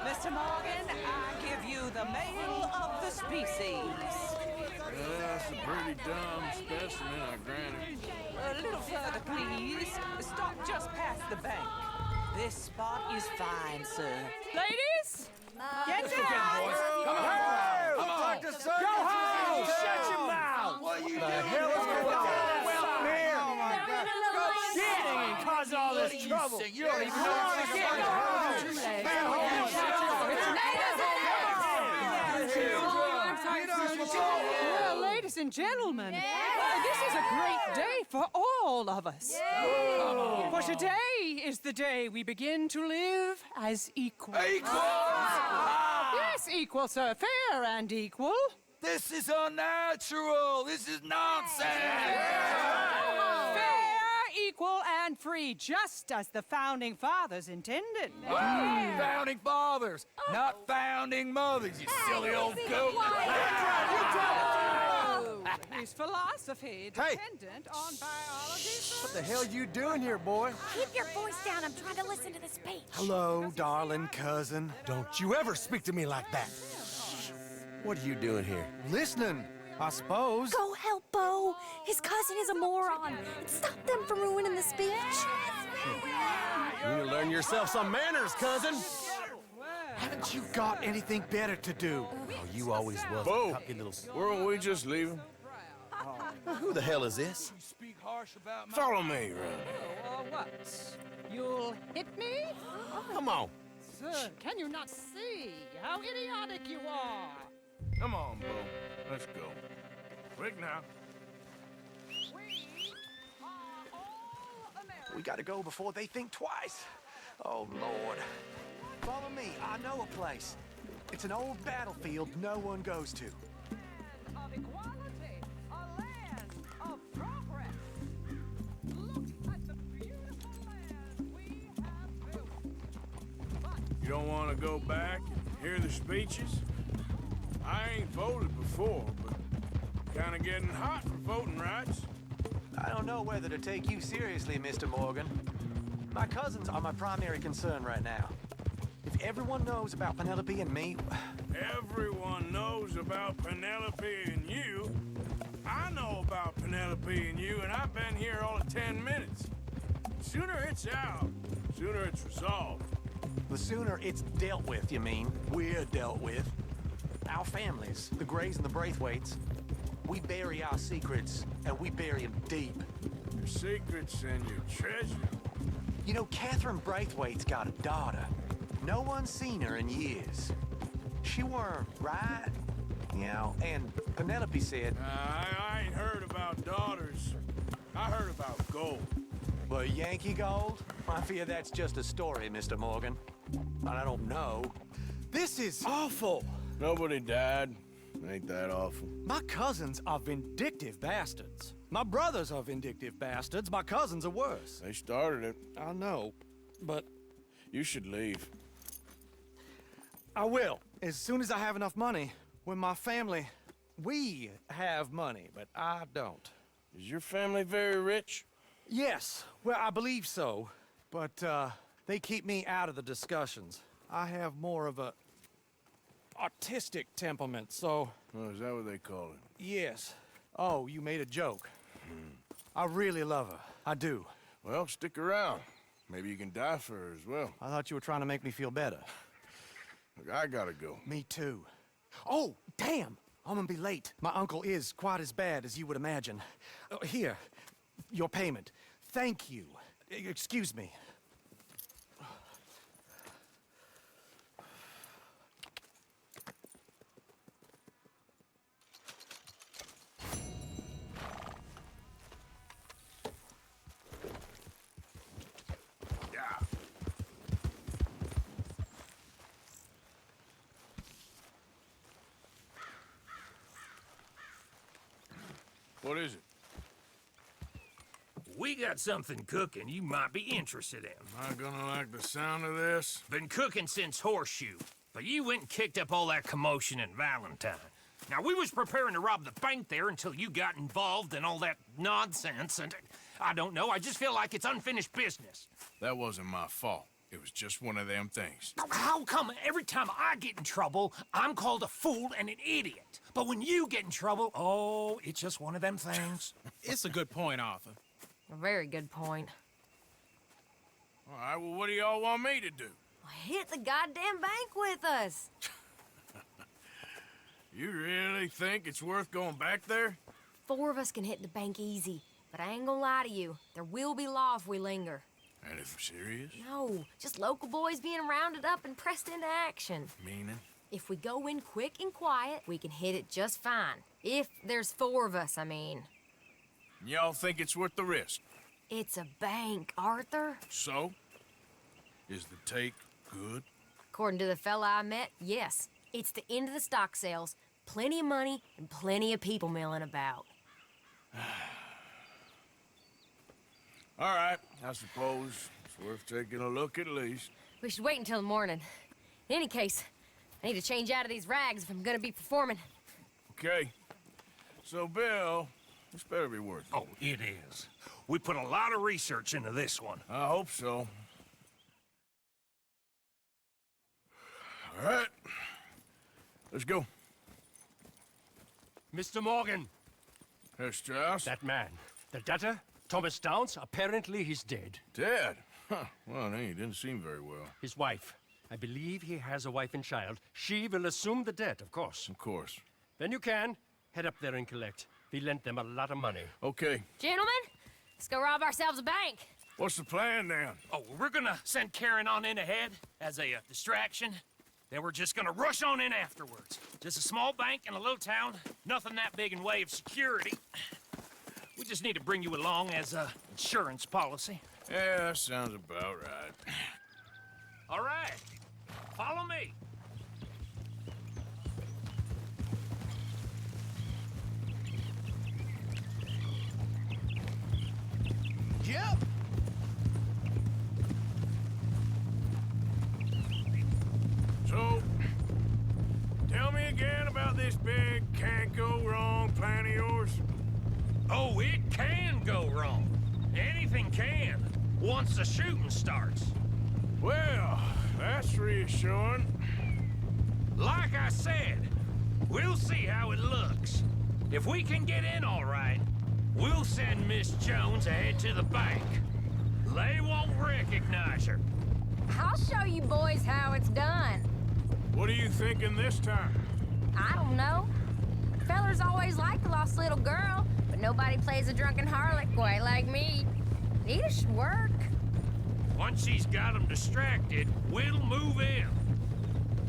Mr. Morgan, I give you the male of the species. That's a pretty dumb specimen, I grant it. A little further, please. Stop just past the bank. This spot is fine, sir. Ladies, get Let's down! go down, boys. Come on. Hey! Come on. Go home! Shut your mouth! What are you The doing? hell is going on? Well, here! Oh, my God. Kidding and causing all this trouble. You don't even know what you're getting. Go Well, ladies and gentlemen, this is a great day for all of us. For today is the day we begin to live as equals. Equals? Yes, equal, sir. Fair and equal. This is unnatural. This is nonsense. Fair, equal, and free, just as the Founding Fathers intended. Founding fathers, not founding mothers, you silly old goat. Is philosophy dependent on biology? What the hell you doing here, boy? Keep your voice down. I'm trying to listen to the speech. Hello, darling cousin. Don't you ever speak to me like that. What are you doing here? Listening, I suppose. Go help Bo. His cousin is a moron. Stop them from ruining the speech. You need to learn yourself some manners, cousin. Haven't you got anything better to do? Oh, you always was a Bo, cocky little... weren't we just leaving? Who the hell is this? Follow me, What? You'll hit me? Come on. Sir, can you not see how idiotic you are? Come on, Bo. Let's go. Quick now. We gotta go before they think twice. Oh, Lord. Follow me. I know a place. It's an old battlefield no one goes to. Of equality, a land of progress. Look at the beautiful land we have built. You don't want to go back and hear the speeches? I ain't voted before, but kind of getting hot for voting rights. I don't know whether to take you seriously, Mr. Morgan. My cousins are my primary concern right now. If everyone knows about Penelope and me... Everyone knows about Penelope and you. I know about Penelope and you, and I've been here all of 10 minutes. Sooner it's out, sooner it's resolved. The sooner it's dealt with, you mean? We're dealt with. Our families, the Grays and the Braithwaites, we bury our secrets, and we bury them deep. Your secrets and your treasure. You know, Catherine Braithwaite's got a daughter. No one's seen her in years. She weren't right, you know, and Penelope said... I ain't heard about daughters. I heard about gold. Well, Yankee gold? I fear that's just a story, Mr. Morgan. But I don't know. This is awful. Nobody died. Ain't that awful? My cousins are vindictive bastards. My brothers are vindictive bastards. My cousins are worse. They started it. I know, but... You should leave. I will, as soon as I have enough money. When my family... We have money, but I don't. Is your family very rich? Yes, well, I believe so. But, they keep me out of the discussions. I have more of a... artistic temperament, so... Oh, is that what they call it? Yes. Oh, you made a joke. I really love her. I do. Well, stick around. Maybe you can die for her as well. I thought you were trying to make me feel better. Look, I gotta go. Me too. Oh, damn! I'm gonna be late. My uncle is quite as bad as you would imagine. Here, your payment. Thank you. Excuse me. What is it? We got something cooking you might be interested in. Am I gonna like the sound of this? Been cooking since Horseshoe, but you went and kicked up all that commotion in Valentine. Now, we was preparing to rob the bank there until you got involved in all that nonsense, and I don't know, I just feel like it's unfinished business. That wasn't my fault. It was just one of them things. How come every time I get in trouble, I'm called a fool and an idiot? But when you get in trouble, oh, it's just one of them things. It's a good point, Arthur. A very good point. All right, well, what do y'all want me to do? Hit the goddamn bank with us. You really think it's worth going back there? 4 of us can hit the bank easy, but I ain't gonna lie to you. There will be law if we linger. Anything serious? No, just local boys being rounded up and pressed into action. Meaning? If we go in quick and quiet, we can hit it just fine. If there's 4 of us, I mean. Y'all think it's worth the risk? It's a bank, Arthur. So? Is the take good? According to the fella I met, yes. It's the end of the stock sales. Plenty of money and plenty of people milling about. All right, I suppose it's worth taking a look at least. We should wait until the morning. In any case, I need to change out of these rags if I'm gonna be performing. Okay. So, Bill, this better be worth it. Oh, it is. We put a lot of research into this one. I hope so. All right. Let's go. Mr. Morgan. Herr Strauss? That man. The debtor, Thomas Downs, apparently he's dead. Dead? Huh. Well, he didn't seem very well. His wife. I believe he has a wife and child. She will assume the debt, of course. Of course. Then you can head up there and collect. We lent them a lot of money. Okay. Gentlemen, let's go rob ourselves a bank. What's the plan, then? Oh, we're gonna send Karen on in ahead as a distraction. Then we're just gonna rush on in afterwards. Just a small bank in a little town. Nothing that big in way of security. We just need to bring you along as a insurance policy. Yeah, that sounds about right. All right. Follow me. Yep. So, tell me again about this big can't-go-wrong plan of yours. Oh, it can go wrong. Anything can, once the shooting starts. Well, that's reassuring. Like I said, we'll see how it looks. If we can get in all right, we'll send Miss Jones ahead to the bank. They won't recognize her. I'll show you boys how it's done. What are you thinking this time? I don't know. Fellers always like the lost little girl, but nobody plays a drunken harlot quite like me. Nita should work. Once she's got them distracted, we'll move in.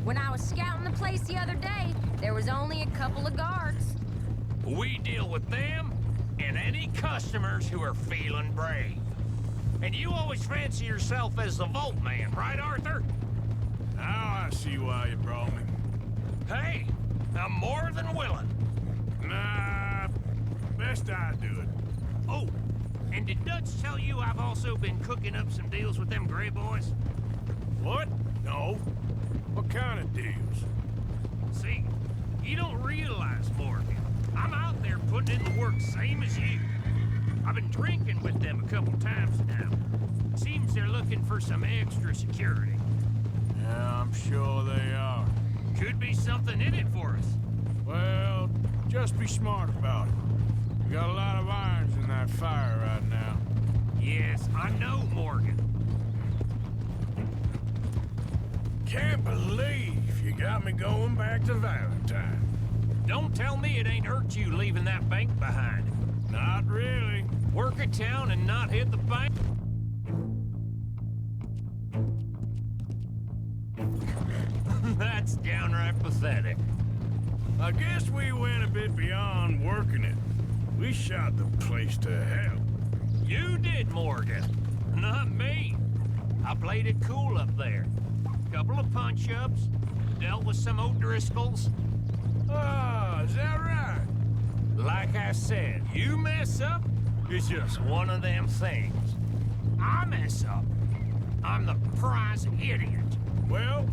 When I was scouting the place the other day, there was only a couple of guards. We deal with them and any customers who are feeling brave. And you always fancy yourself as the Vault Man, right, Arthur? Now I see why you brought me. Hey, I'm more than willing. Nah, best I do it. Oh, and did Dutch tell you I've also been cooking up some deals with them Gray boys? What? No. What kind of deals? See, you don't realize, Morgan. I'm out there putting in the work same as you. I've been drinking with them a couple times now. Seems they're looking for some extra security. Yeah, I'm sure they are. Could be something in it for us. Well, just be smart about it. We got a lot of irons in that fire right now. Yes, I know, Morgan. Can't believe you got me going back to Valentine. Don't tell me it ain't hurt you leaving that bank behind. Not really. Work a town and not hit the bank? That's downright pathetic. I guess we went a bit beyond working it. We shot the place to hell. You did, Morgan. Not me. I played it cool up there. Couple of punch-ups, dealt with some O'Driscolls. Ah, is that right? Like I said, you mess up, it's just one of them things. I mess up, I'm the prize idiot. Well,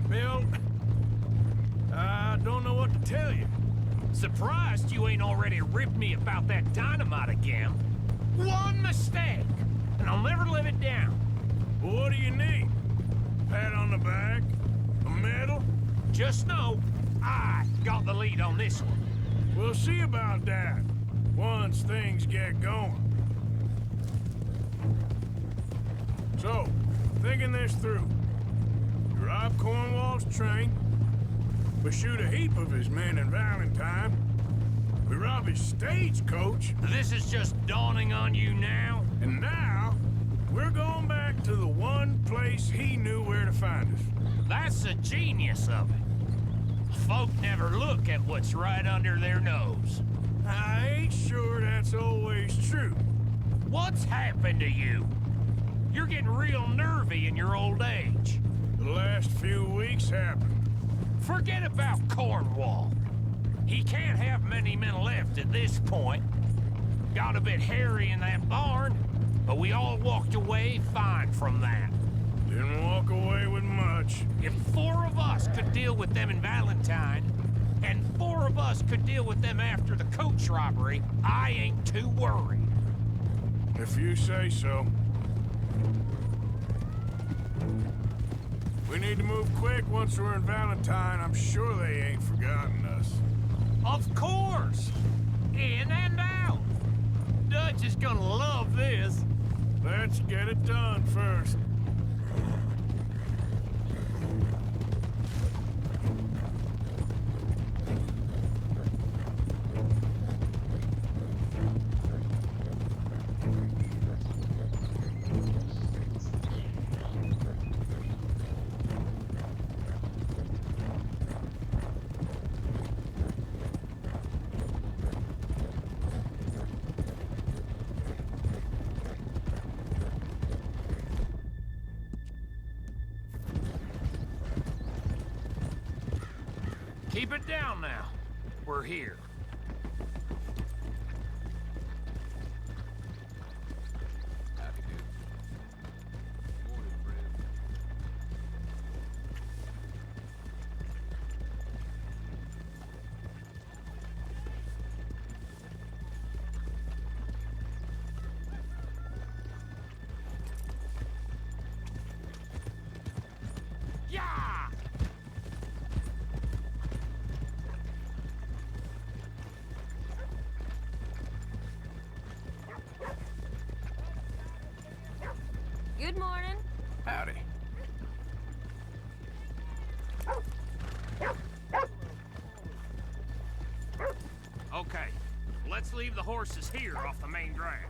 Bill, I don't know what to tell you. Surprised you ain't already ripped me about that dynamite again. One mistake, and I'll never live it down. Well, what do you need? Pat on the back? A medal? Just know, I got the lead on this one. We'll see about that, once things get going. So, thinking this through. We rob Cornwall's train. We shoot a heap of his men in Valentine. We rob his stagecoach. This is just dawning on you now? And now, we're going back to the one place he knew where to find us. That's the genius of it. Folk never look at what's right under their nose. I ain't sure that's always true. What's happened to you? You're getting real nervy in your old age. The last few weeks happened. Forget about Cornwall. He can't have many men left at this point. Got a bit hairy in that barn, but we all walked away fine from that. Didn't walk away with much. If 4 of us could deal with them in Valentine, and 4 of us could deal with them after the coach robbery, I ain't too worried. If you say so. We need to move quick once we're in Valentine. I'm sure they ain't forgotten us. Of course! In and out! Dutch is gonna love this. Let's get it done first. Keep it down now. We're here. Yeah! Good morning. Howdy. Okay, let's leave the horses here off the main drag.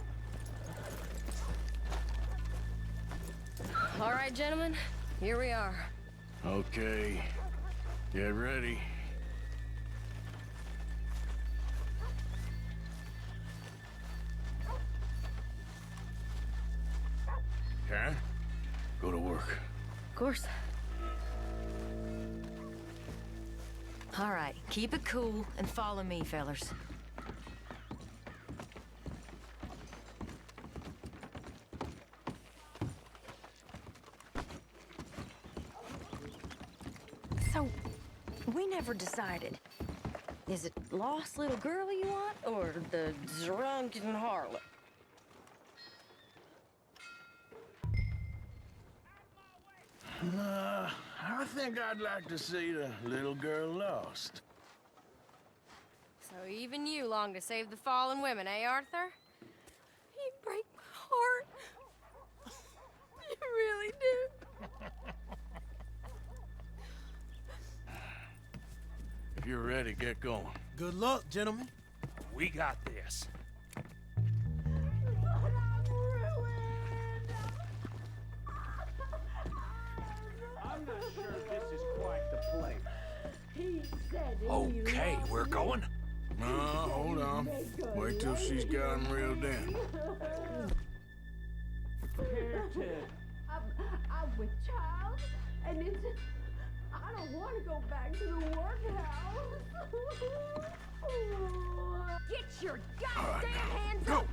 All right, gentlemen, here we are. Okay. Get ready. Karen, go to work. Of course. All right, keep it cool and follow me, fellers. So, we never decided. Is it lost little girl you want, or the drunken harlot? I think I'd like to see the little girl lost. So even you long to save the fallen women, eh, Arthur? You break my heart. You really do. If you're ready, get going. Good luck, gentlemen. We got this. I'm not sure this is quite the place. He said Okay, we're going. No, hold on. Wait till she's got him reeled in. I'm with child, and it's. I don't want to go back to the workhouse. Get your goddamn hands up!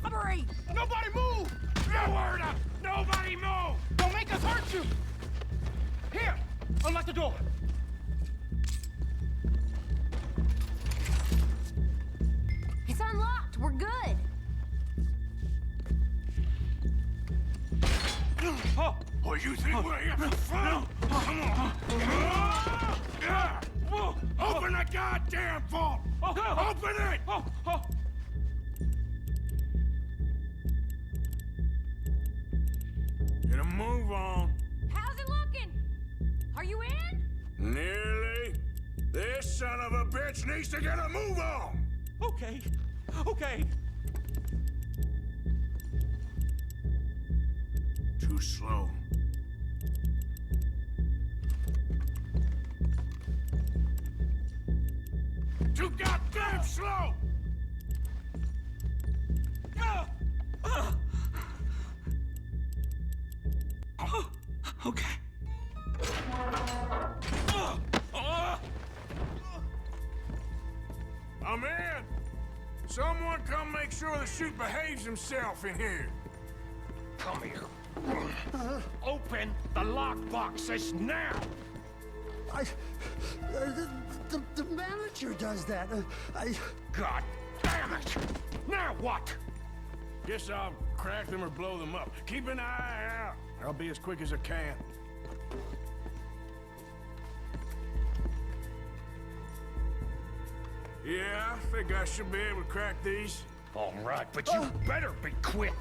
Hurry! Nobody move! No word up! Nobody move! Don't make us hurt you! Here! Unlock the door! It's unlocked. We're good. Oh, you think we're here for fun? Come on. Open the goddamn vault! Open it! Get a move on. How's it looking? Are you in? Nearly. This son of a bitch needs to get a move on. Okay. Okay. Too slow. Too goddamn slow! Okay. I'm in. Someone come make sure the chute behaves himself in here. Come here. Open the lockboxes now! The manager does that. God damn it! Now what? Guess I'll crack them or blow them up. Keep an eye out. I'll be as quick as I can. Yeah, I think I should be able to crack these. All right, but you better be quick.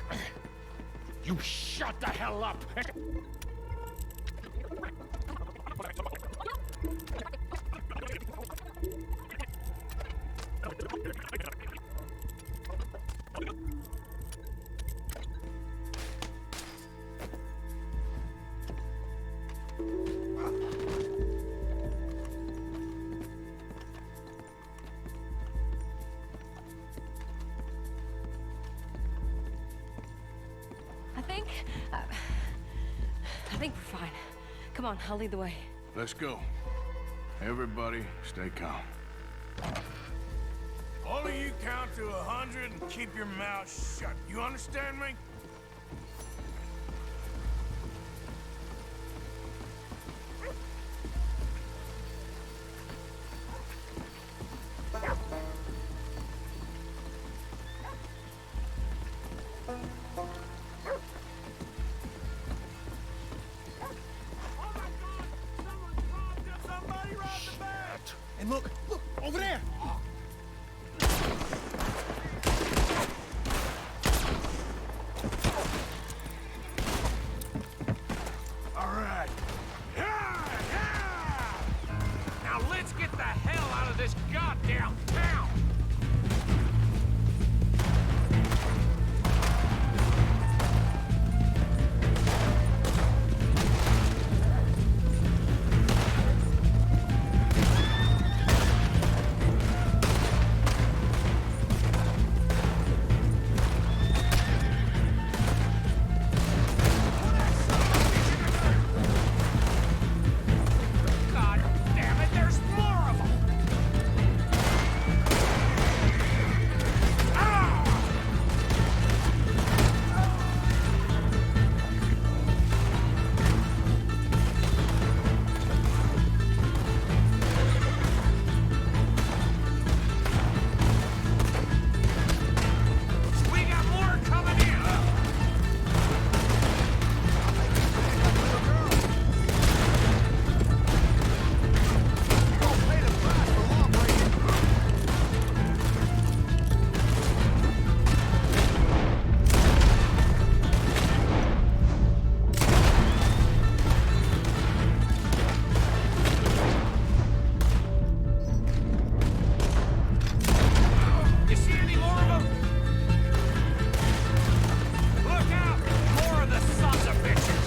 You shut the hell up. I think we're fine. Come on, I'll lead the way. Let's go. Everybody, stay calm. All of you count to 100 and keep your mouth shut. You understand me? And look, over there! All right. Now let's get the hell out of this goddamn town! God damn it, there's more of them! We got more coming in! You see any more of them? Look out! More of the sons of bitches!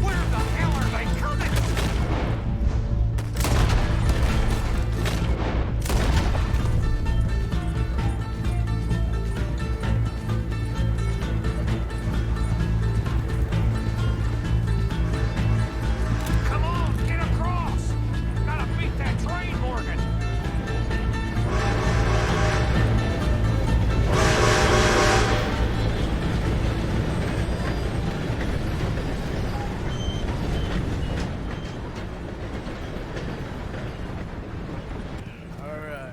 Where the hell are they coming? Come on, get across! Gotta beat that train, Morgan! All right.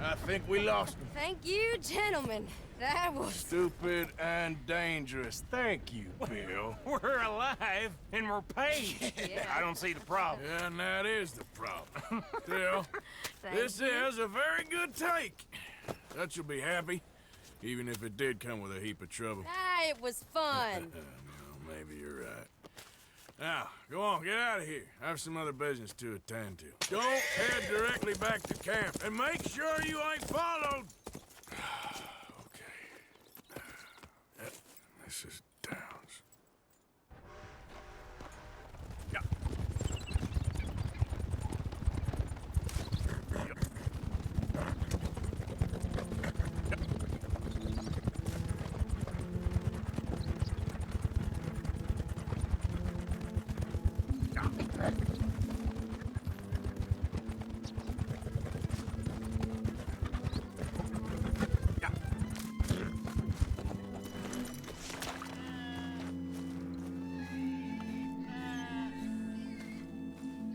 I think we lost them. Thank you, gentlemen. That was... Stupid and dangerous. Thank you, Bill. We're alive, and we're paid. I don't see the problem. Yeah, and that is the problem. Still, Thank this you. is a very good take. That you'll be happy, even if it did come with a heap of trouble. Ah, it was fun. Well, maybe you're right. Now, go on, get out of here. I have some other business to attend to. Don't head directly back to camp, and make sure you ain't followed. Okay. This is Downs.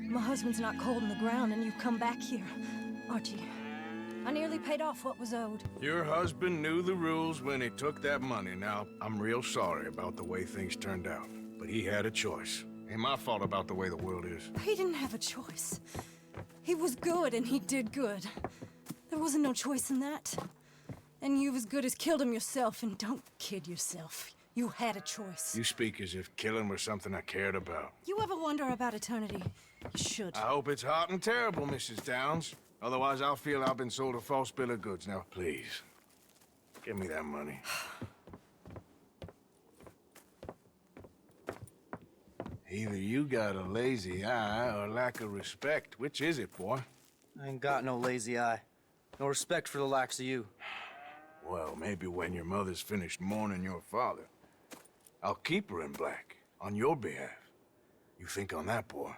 My husband's not cold in the ground, and you've come back here. Archie, I nearly paid off what was owed. Your husband knew the rules when he took that money. Now, I'm real sorry about the way things turned out. But he had a choice. Ain't my fault about the way the world is. He didn't have a choice. He was good and he did good. There wasn't no choice in that. And you've as good as killed him yourself, and don't kid yourself. You had a choice. You speak as if killing was something I cared about. You ever wonder about eternity? You should. I hope it's hot and terrible, Mrs. Downs. Otherwise, I'll feel I've been sold a false bill of goods. Now, please, give me that money. Either you got a lazy eye or lack of respect. Which is it, boy? I ain't got no lazy eye. No respect for the likes of you. Well, maybe when your mother's finished mourning your father, I'll keep her in black on your behalf. You think on that, boy?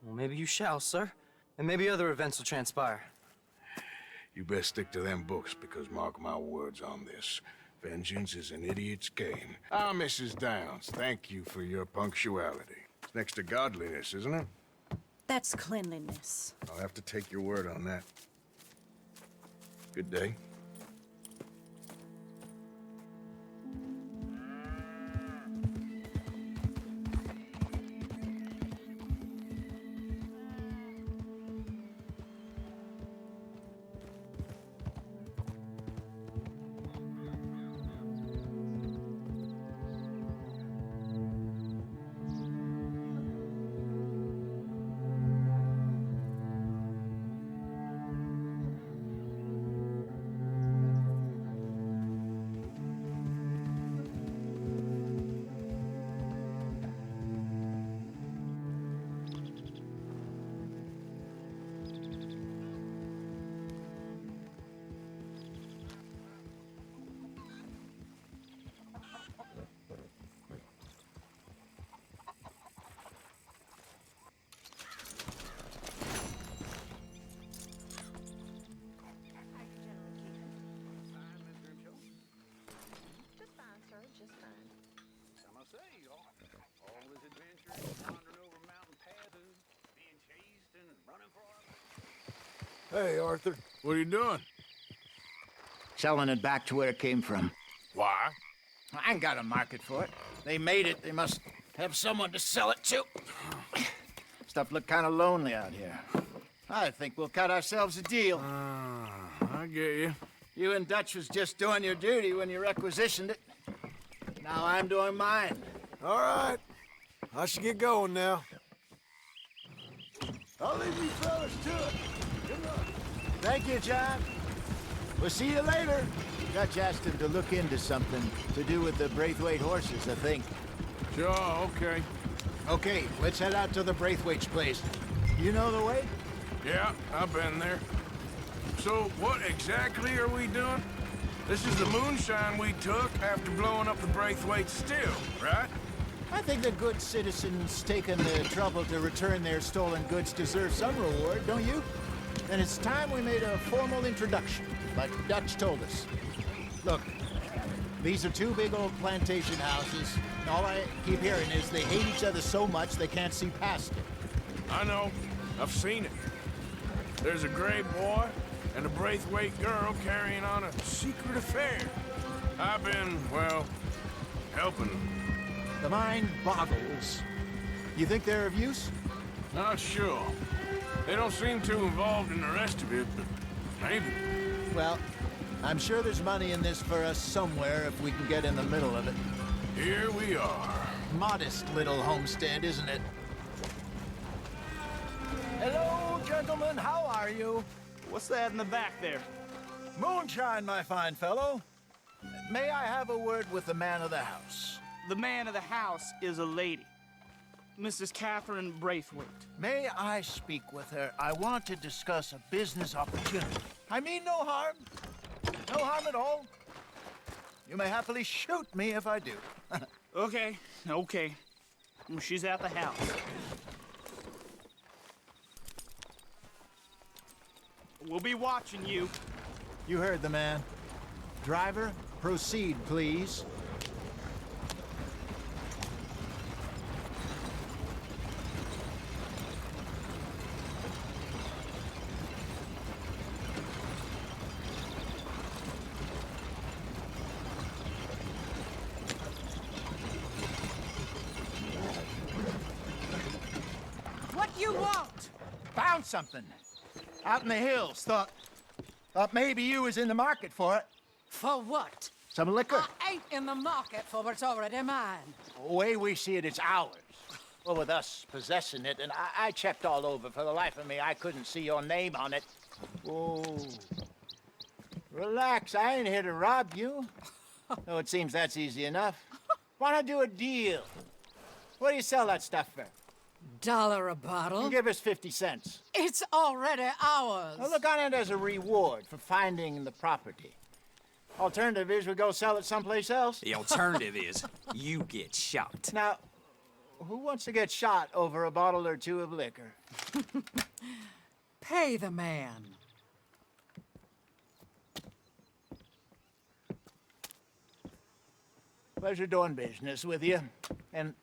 Well, maybe you shall, sir. And maybe other events will transpire. You best stick to them books, because mark my words on this. Vengeance is an idiot's game. Ah, Mrs. Downs, thank you for your punctuality. It's next to godliness, isn't it? That's cleanliness. I'll have to take your word on that. Good day. Hey, Arthur. What are you doing? Selling it back to where it came from. Why? I ain't got a market for it. They made it. They must have someone to sell it to. Stuff look kind of lonely out here. I think we'll cut ourselves a deal. I get you. You and Dutch was just doing your duty when you requisitioned it. Now I'm doing mine. All right. I should get going now. I'll leave you fellas to it. Good luck. Thank you, John. We'll see you later. Dutch asked him to look into something to do with the Braithwaite horses, I think. Sure, okay. Okay, let's head out to the Braithwaite's place. You know the way? Yeah, I've been there. So, what exactly are we doing? This is the moonshine we took after blowing up the Braithwaite still, right? I think the good citizens taking the trouble to return their stolen goods deserve some reward, don't you? And it's time we made a formal introduction, like Dutch told us. Look, these are two big old plantation houses, and all I keep hearing is they hate each other so much they can't see past it. I know. I've seen it. There's a Gray boy and a Braithwaite girl carrying on a secret affair. I've been, well, helping them. The mind boggles. You think they're of use? Not sure. They don't seem too involved in the rest of it, but maybe. Well, I'm sure there's money in this for us somewhere if we can get in the middle of it. Here we are. Modest little homestead, isn't it? Hello, gentlemen. How are you? What's that in the back there? Moonshine, my fine fellow. May I have a word with the man of the house? The man of the house is a lady. Mrs. Catherine Braithwaite. May I speak with her? I want to discuss a business opportunity. I mean no harm. No harm at all. You may happily shoot me if I do. Okay. She's at the house. We'll be watching you. You heard the man. Driver, proceed, please. you want? Found something. Out in the hills. Thought maybe you was in the market for it. For what? Some liquor. I ain't in the market for what's already mine. The way we see it, it's ours. Well, with us possessing it, and I checked all over. For the life of me, I couldn't see your name on it. Oh. Relax, I ain't here to rob you. Though it seems that's easy enough. Wanna do a deal? What do you sell that stuff for? $1 a bottle? Give us 50 cents. It's already ours. Well, look on it as a reward for finding the property. Alternative is we go sell it someplace else. The alternative is you get shot. Now, who wants to get shot over a bottle or two of liquor? Pay the man. Pleasure doing business with you. And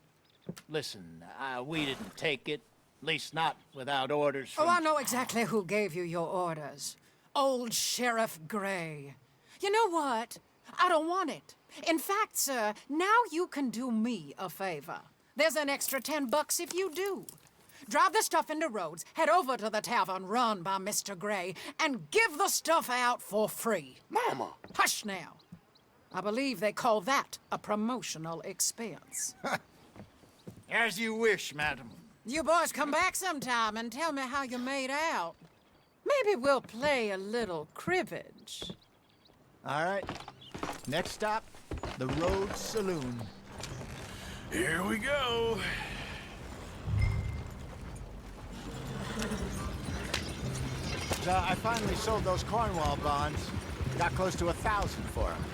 listen, we didn't take it. At least not without orders from... Oh, I know exactly who gave you your orders. Old Sheriff Gray. You know what? I don't want it. In fact, sir, now you can do me a favor. There's an extra $10 if you do. Drive the stuff into Rhodes, head over to the tavern run by Mr. Gray, and give the stuff out for free. Mama! Hush now. I believe they call that a promotional expense. As you wish, madam. You boys come back sometime and tell me how you made out. Maybe we'll play a little cribbage. All right. Next stop, the Rhodes Saloon. Here we go. I finally sold those Cornwall bonds. Got close to 1,000 for them.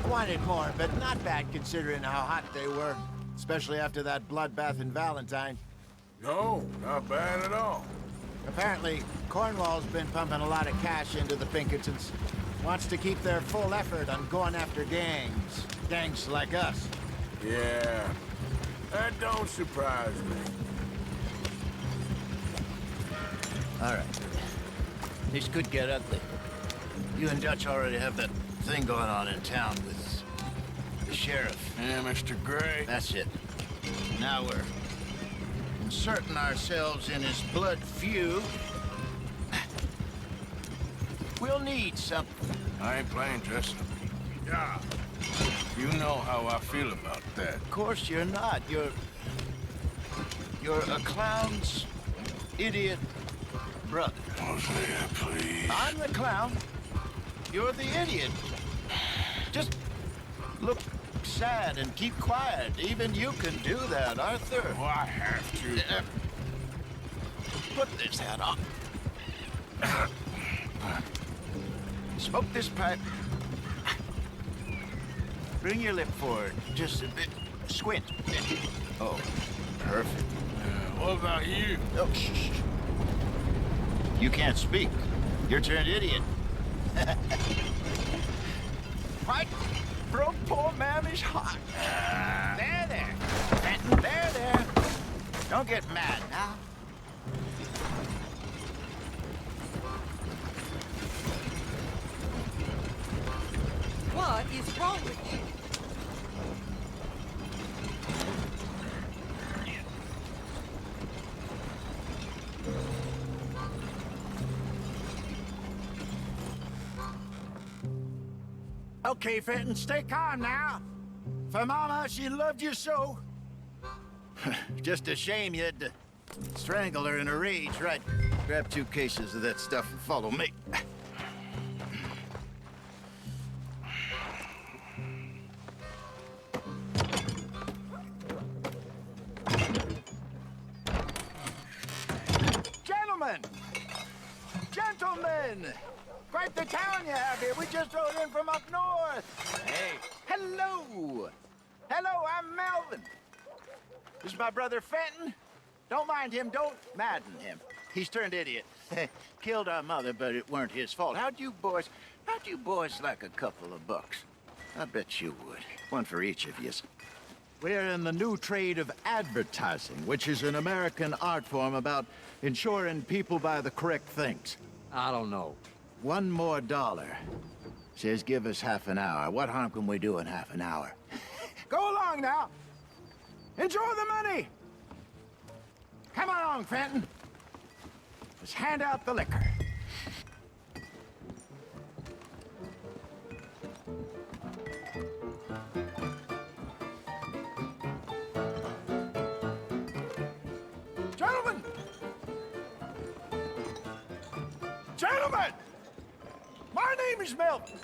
I wanted more, but not bad considering how hot they were. Especially after that bloodbath in Valentine. No, not bad at all. Apparently, Cornwall's been pumping a lot of cash into the Pinkertons. Wants to keep their full effort on going after gangs. Gangs like us. Yeah, that don't surprise me. All right. This could get ugly. You and Dutch already have that thing going on in town with the sheriff. Yeah, Mr. Gray. That's it. Now we're inserting ourselves in his blood feud. We'll need something. I ain't playing dress up. Yeah. You know how I feel about that. Of course you're not. You're a clown's idiot brother. Hosea, please. I'm the clown. You're the idiot. Just look sad and keep quiet. Even you can do that, Arthur. Oh, I have to. Put this hat on. Smoke this pipe. Bring your lip forward just a bit. Squint. Oh, perfect. What about you? Oh, shh. You can't speak. You're turned idiot. Right from poor Mammy's heart. There. Fenton, there. Don't get mad now. What is wrong with you? Okay, Fenton, stay calm now. For Mama, she loved you so. Just a shame you had to strangle her in a rage, right? Grab 2 cases of that stuff and follow me. Gentlemen! Quite the town you have here. We just rode in from up north. Hey. Hello. Hello, I'm Melvin. This is my brother Fenton. Don't mind him. Don't madden him. He's turned idiot. Killed our mother, but it weren't his fault. How'd you boys like a couple of bucks? I bet you would. One for each of yous. We're in the new trade of advertising, which is an American art form about ensuring people buy the correct things. I don't know. $1 more. Says give us half an hour. What harm can we do in half an hour? Go along now. Enjoy the money. Come along, Fenton. Just hand out the liquor. Gentlemen! Gentlemen! My name is Melvin.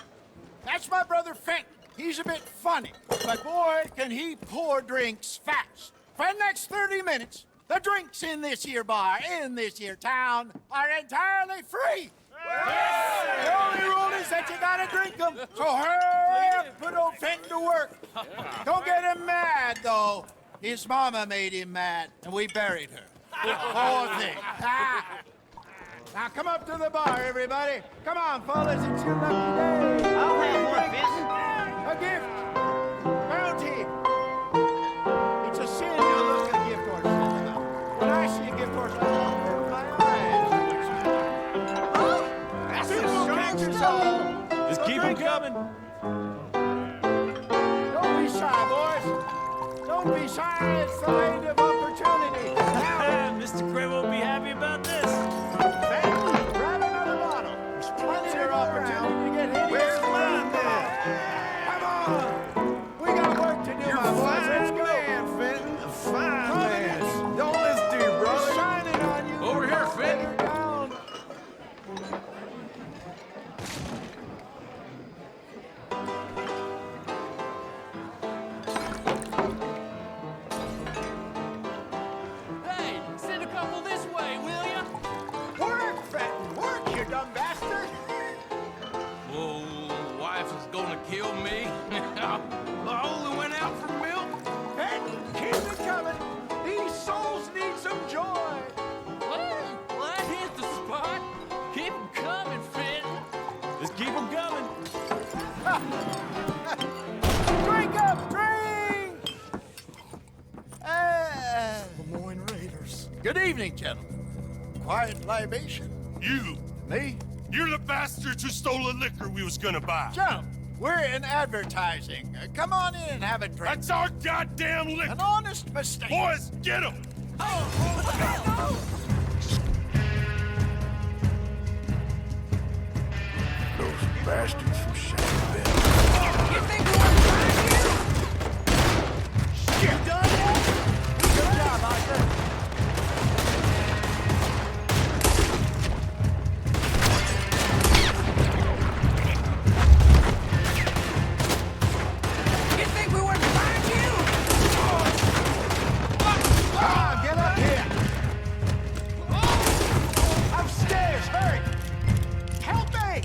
That's my brother Fenton. He's a bit funny, but boy, can he pour drinks fast. For the next 30 minutes, the drinks in this here bar, in this here town, are entirely free. The only rule is that you gotta drink them. So hurry up, put old Fenton to work. Don't get him mad, though. His mama made him mad, and we buried her. Poor thing. Now come up to the bar, everybody. Come on, fellas, it's your lucky day. I'll have one, Fist. A gift. Bounty. It's a sin to look a gift horse in the mouth. When I see a gift horse, I open my eyes. Oh, that's a strong soul. Just keep them coming. Don't be shy, boys. Don't be shy. It's the land of opportunity. Mr. Gray won't be happy about this. Grab another bottle. There's plenty of opportunity to get hit. Where's mine, then? Come on. We got work to do, my boys. Let's go. Man, Fenton. A fine man. Don't listen to your brother. Shining on you. Over here, Fenton. Down. Hey, send a couple this way, will ya? Work, Fenton. Work, you dumb bastard. Whoa, wife is gonna kill me. I only went out for milk. Fenton, keep it coming. These souls need some joy. Well, I hit the spot. Keep them coming, Fenton. Just keep them coming. Drink up, drink! Lemoyne Raiders. Good evening, gentlemen. Quiet libation. You! Me? You're the bastards who stole the liquor we was gonna buy. Jump! We're in advertising. Come on in and have a drink. That's our goddamn liquor! An honest mistake. Boys, get him! Those bastards from Shantyville. You think we want to find you? You done that? Good job, Arthur. You think we want to find you? Come on, get up here. Upstairs, hurry. Help me.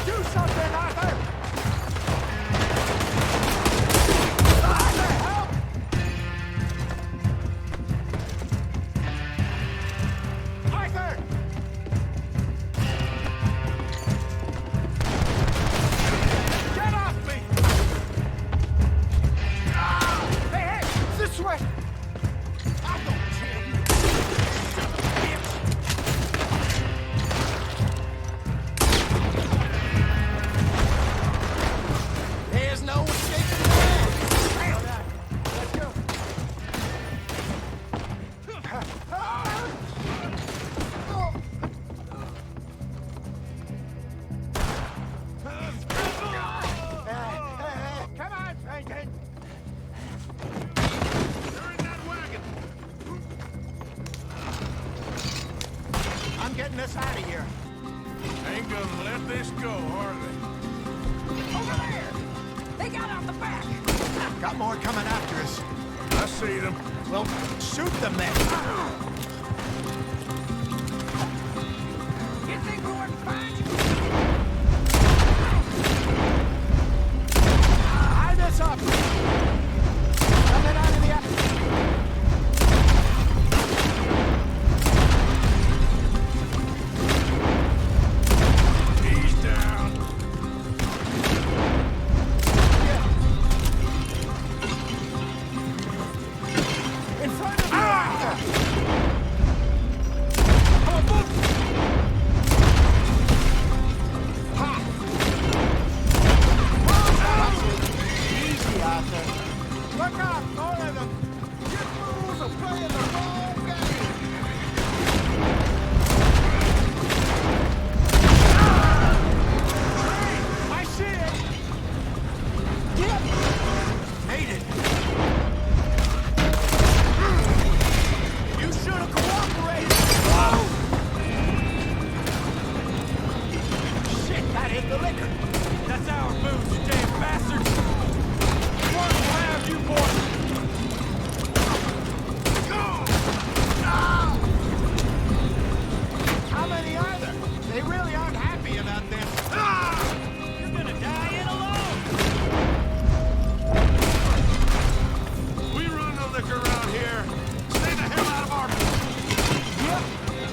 Do something, Arthur. Arthur, help. Arthur. Get off me! Hey, hey! This way! I don't tell you! Son of a bitch! There's no escaping that. Let's go! Come on, Franklin! They're in that wagon! I'm getting us out of here. Ain't gonna let this go, are they? Over there! They got out the back! Got more coming after us. I see them. Well, shoot them then. You think we want to find you? Hide us up! Coming out of the He's down. in front of you, Arthur! Ha! Easy, Arthur.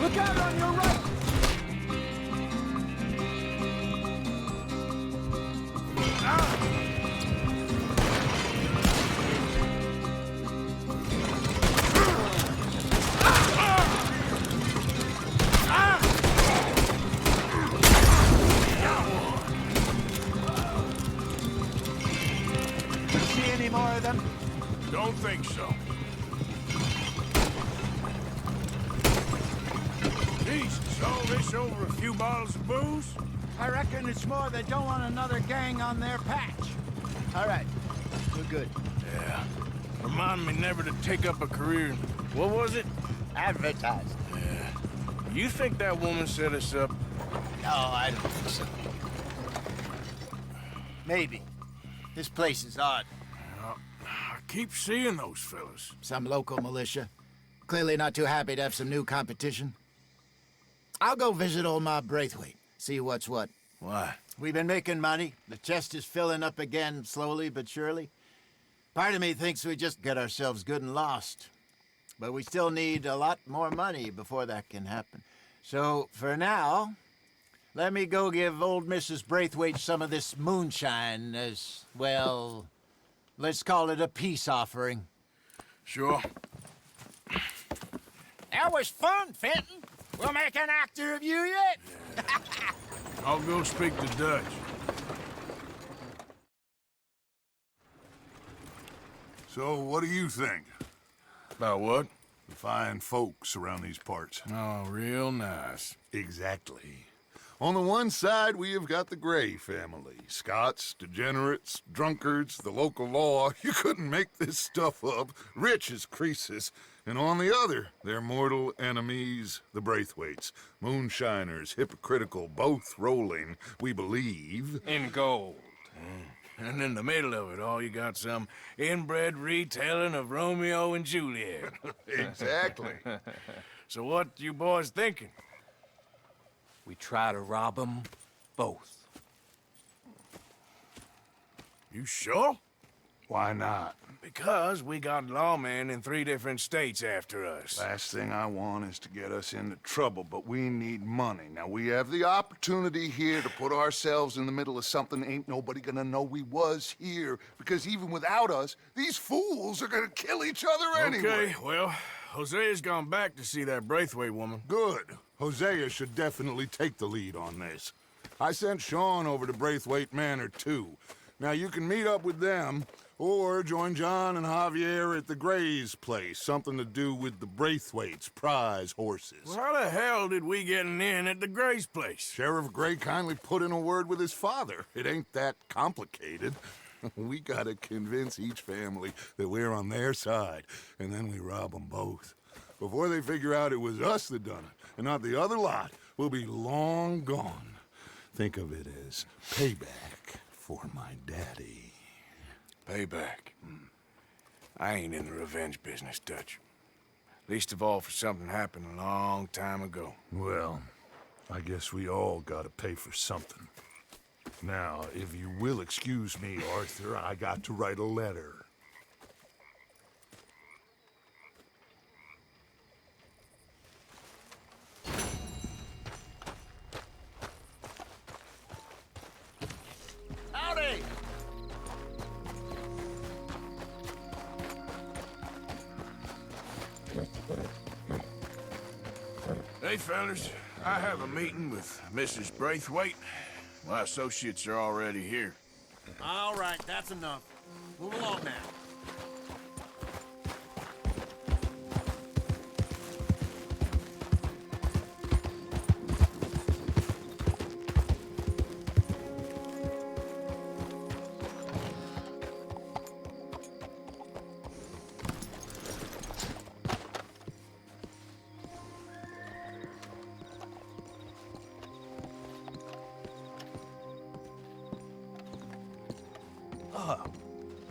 Look out on your right! See any more of them? Don't think so. Jesus, all this over a few bottles of booze? I reckon it's more they don't want another gang on their patch. All right, we're good. Yeah. Remind me never to take up a career in, what was it? Advertising. Yeah. You think that woman set us up? No, I don't think so. Maybe. This place is odd. I keep seeing those fellas. Some local militia. Clearly not too happy to have some new competition. I'll go visit old Ma Braithwaite, see what's what. Why? We've been making money. The chest is filling up again, slowly but surely. Part of me thinks we just get ourselves good and lost. But we still need a lot more money before that can happen. So, for now, let me go give old Mrs. Braithwaite some of this moonshine as, well, let's call it a peace offering. Sure. That was fun, Fenton. We'll make an actor of you yet. I'll go speak to Dutch. So, what do you think? About what? The fine folks around these parts. Oh, real nice. Exactly. On the one side, we have got the Gray family. Scots, degenerates, drunkards, the local law. You couldn't make this stuff up. Rich as Croesus. And on the other, their mortal enemies, the Braithwaites. Moonshiners, hypocritical, both rolling, we believe. In gold. And in the middle of it all, you got some inbred retelling of Romeo and Juliet. Exactly. So what you boys thinking? We try to rob them both. You sure? Why not? Because we got lawmen in 3 different states after us. Last thing I want is to get us into trouble, but we need money. Now, we have the opportunity here to put ourselves in the middle of something ain't nobody gonna know we was here, because even without us, these fools are gonna kill each other anyway. Okay, well, Hosea's gone back to see that Braithwaite woman. Good. Hosea should definitely take the lead on this. I sent Sean over to Braithwaite Manor, too. Now, you can meet up with them, or join John and Javier at the Gray's place. Something to do with the Braithwaite's prize horses. Well, how the hell did we get in at the Gray's place? Sheriff Gray kindly put in a word with his father. It ain't that complicated. We gotta convince each family that we're on their side, and then we rob them both. Before they figure out it was us that done it, and not the other lot, we'll be long gone. Think of it as payback for my daddy. Payback. I ain't in the revenge business, Dutch. Least of all for something happened a long time ago. Well, I guess we all gotta pay for something. Now, if you will excuse me, Arthur, I got to write a letter. Howdy! Hey, fellas. I have a meeting with Mrs. Braithwaite. My associates are already here. All right, that's enough. Move along now.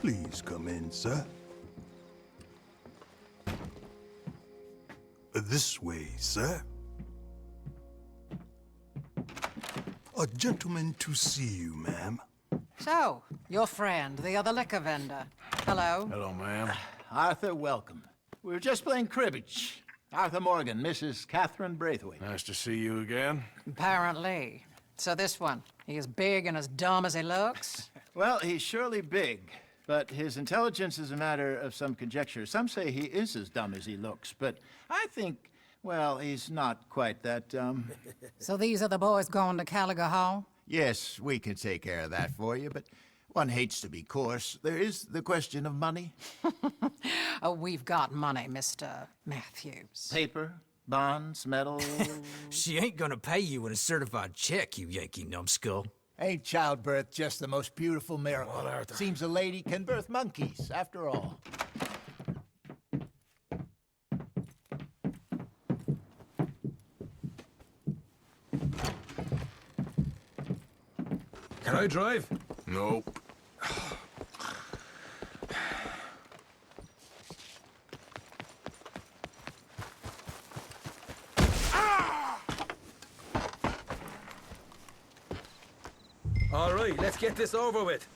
Please come in, sir. This way, sir. A gentleman to see you, ma'am. So, your friend, the other liquor vendor. Hello. Hello, ma'am. Arthur, welcome. We were just playing cribbage. Arthur Morgan, Mrs. Catherine Braithwaite. Nice to see you again. Apparently. So this one, he is big and as dumb as he looks? Well, he's surely big, but his intelligence is a matter of some conjecture. Some say he is as dumb as he looks, but I think, well, he's not quite that dumb. So these are the boys going to Caliga Hall? Yes, we can take care of that for you, but one hates to be coarse. There is the question of money. Oh, we've got money, Mr. Matthews. Paper, bonds, metal. She ain't gonna pay you in a certified check, you Yankee numbskull. Ain't childbirth just the most beautiful miracle? Well, Arthur. Seems a lady can birth monkeys, after all. Can I drive? Nope. All right, let's get this over with.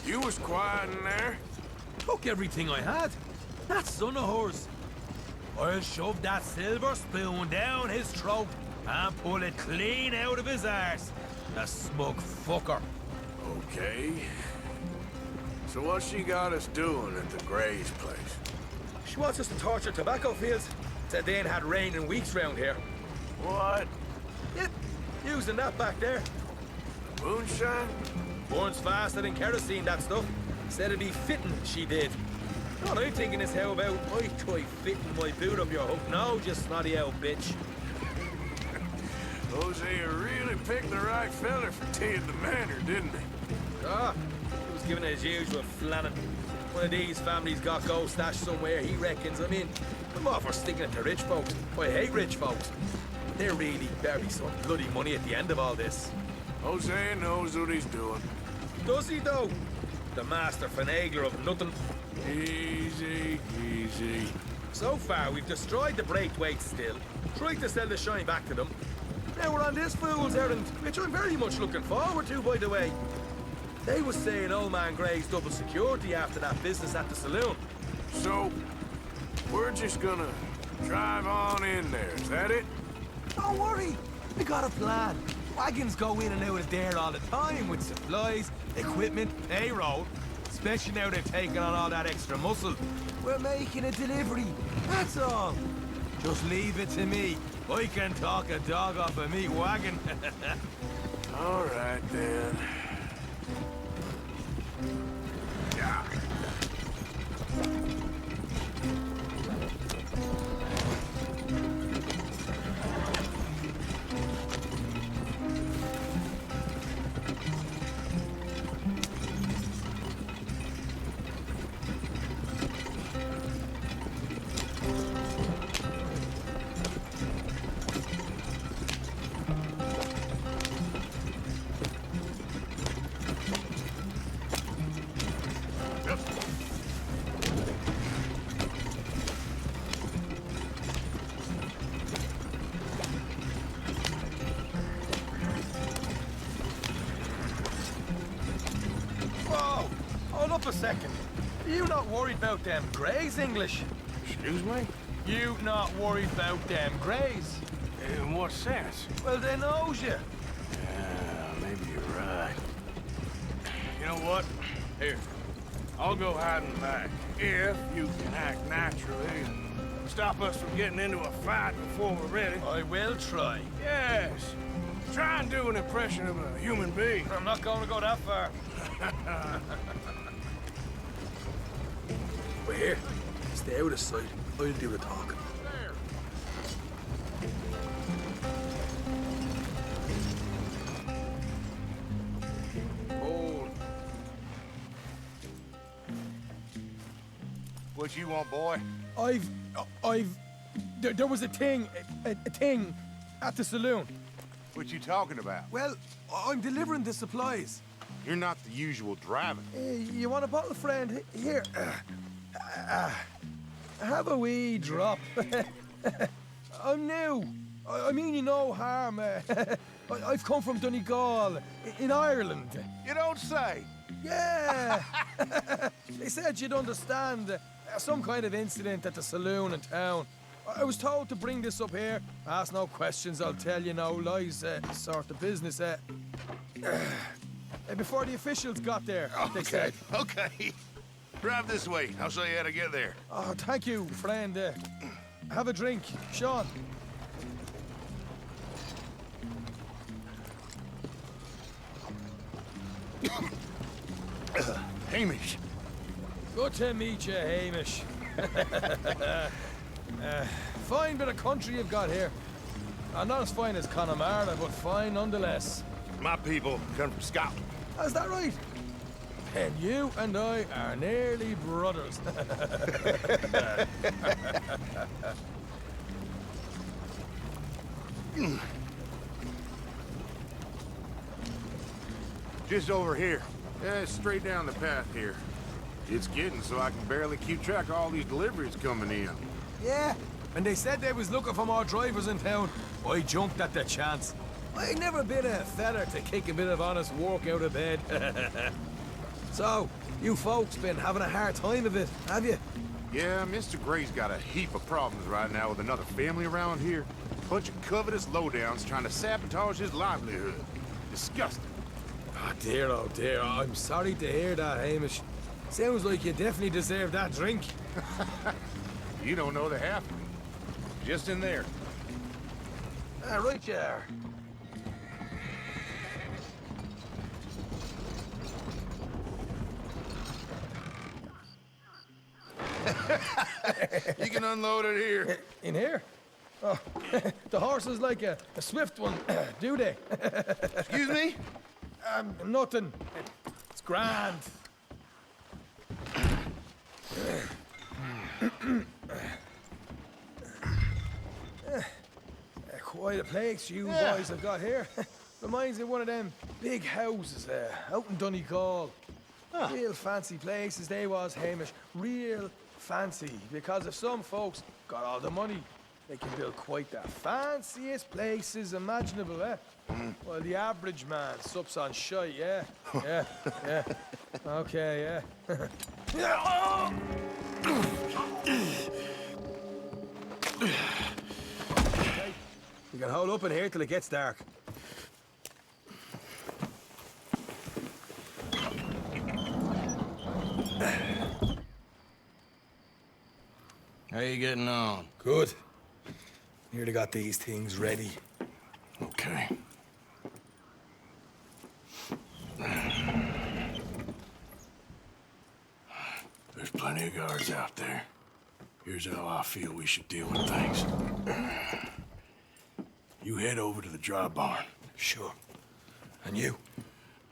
You was quiet in there. Took everything I had. That son of hers. I'll shove that silver spoon down his throat and pull it clean out of his arse. The smug fucker. Okay. So what she got us doing at the Gray's place? She wants us to torture tobacco fields. Said they ain't had rain in weeks round here. What? Yep, using that back there. Moonshine? Burns faster than kerosene, that stuff. Said it'd be fitting, she did. All I'm thinking is how about I try fitting my boot up your hook now, you snotty old bitch. Hosea really picked the right feller for teeing the manor, didn't he? Ah, he was giving it his usual flannin'. One of these families got gold stashed somewhere, he reckons. I mean, I'm all for sticking it to rich folks. I hate rich folks. But they're really bury some bloody money at the end of all this. Hosea knows what he's doing. Does he, though? The master finagler of nothing. Easy, easy. So far, we've destroyed the Braithwaites still, tried to sell the shine back to them. Now we're on this fool's errand, which I'm very much looking forward to, by the way. They was saying old man Gray's double security after that business at the saloon. So, we're just gonna drive on in there, is that it? Don't worry, we got a plan. Wagons go in and out of there all the time with supplies, equipment, payroll. Especially now they've taken on all that extra muscle. We're making a delivery, that's all. Just leave it to me. I can talk a dog off a meat wagon. All right, then. Yeah. Whoa! Hold up a second. You not worried about them Greys, English? Excuse me? You not worried about them Greys? In what sense? Well, they knows you. Yeah, maybe you're right. You know what? Here, I'll go hiding back. If you can act naturally and stop us from getting into a fight before we're ready. I will try. Yes. Try and do an impression of a human being. I'm not going to go that far. We're here. Stay out of sight. I'll do the talking. Hold. What you want, boy? There was a thing at the saloon. What you talking about? Well, I'm delivering the supplies. You're not the usual driver. You want a bottle, friend? Here. Have a wee drop. I'm new. I mean you no harm. I've come from Donegal, in Ireland. You don't say. Yeah. They said you'd understand some kind of incident at the saloon in town. I was told to bring this up here. Ask no questions, I'll tell you no lies, sort of business. Before the officials got there, they said. Okay. Drive this way. I'll show you how to get there. Oh, thank you, friend. Have a drink, Sean. Hamish. Good to meet you, Hamish. Fine bit of country you've got here. Not as fine as Connemara, but fine nonetheless. My people come from Scotland. Is that right? And you and I are nearly brothers. Just over here. Straight down the path here. It's getting so I can barely keep track of all these deliveries coming in. Yeah, and they said they was looking for more drivers in town. I jumped at the chance. I ain't never been a feather to kick a bit of honest work out of bed. So, you folks been having a hard time of it, have you? Yeah, Mr. Gray's got a heap of problems right now with another family around here. Bunch of covetous lowdowns trying to sabotage his livelihood. Disgusting. Oh dear, I'm sorry to hear that, Hamish. Sounds like you definitely deserve that drink. You don't know the half of it. Just in there. Right you are. You can unload it here. In here? Oh, the horse is like a swift one, do they? Excuse me? Nothing. It's grand. Quite a place you boys have got here. Reminds me of one of them big houses out in Donegal. Real fancy places they was, Hamish. Real fancy. Because if some folks got all the money, they can build quite the fanciest places imaginable, Well, the average man sups on shite, yeah? Yeah. Okay, yeah. You can hold up in here till it gets dark. How you getting on? Good. Nearly got these things ready. Okay. There's plenty of guards out there. Here's how I feel we should deal with things. You head over to the dry barn. Sure. And you?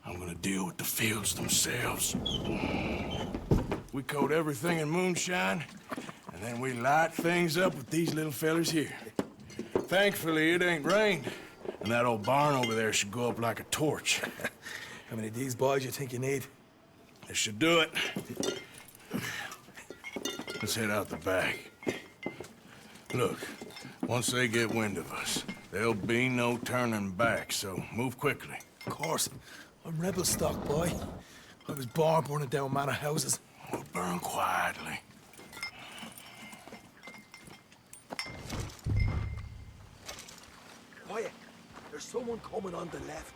I'm gonna deal with the fields themselves. We coat everything in moonshine, and then we light things up with these little fellers here. Thankfully, it ain't rained, and that old barn over there should go up like a torch. How many of these boys you think you need? This should do it. Let's head out the back. Look, once they get wind of us, there'll be no turning back, so move quickly. Of course. I'm rebel stock, boy. I was born burning down manor houses. We'll burn quietly. Quiet. There's someone coming on the left.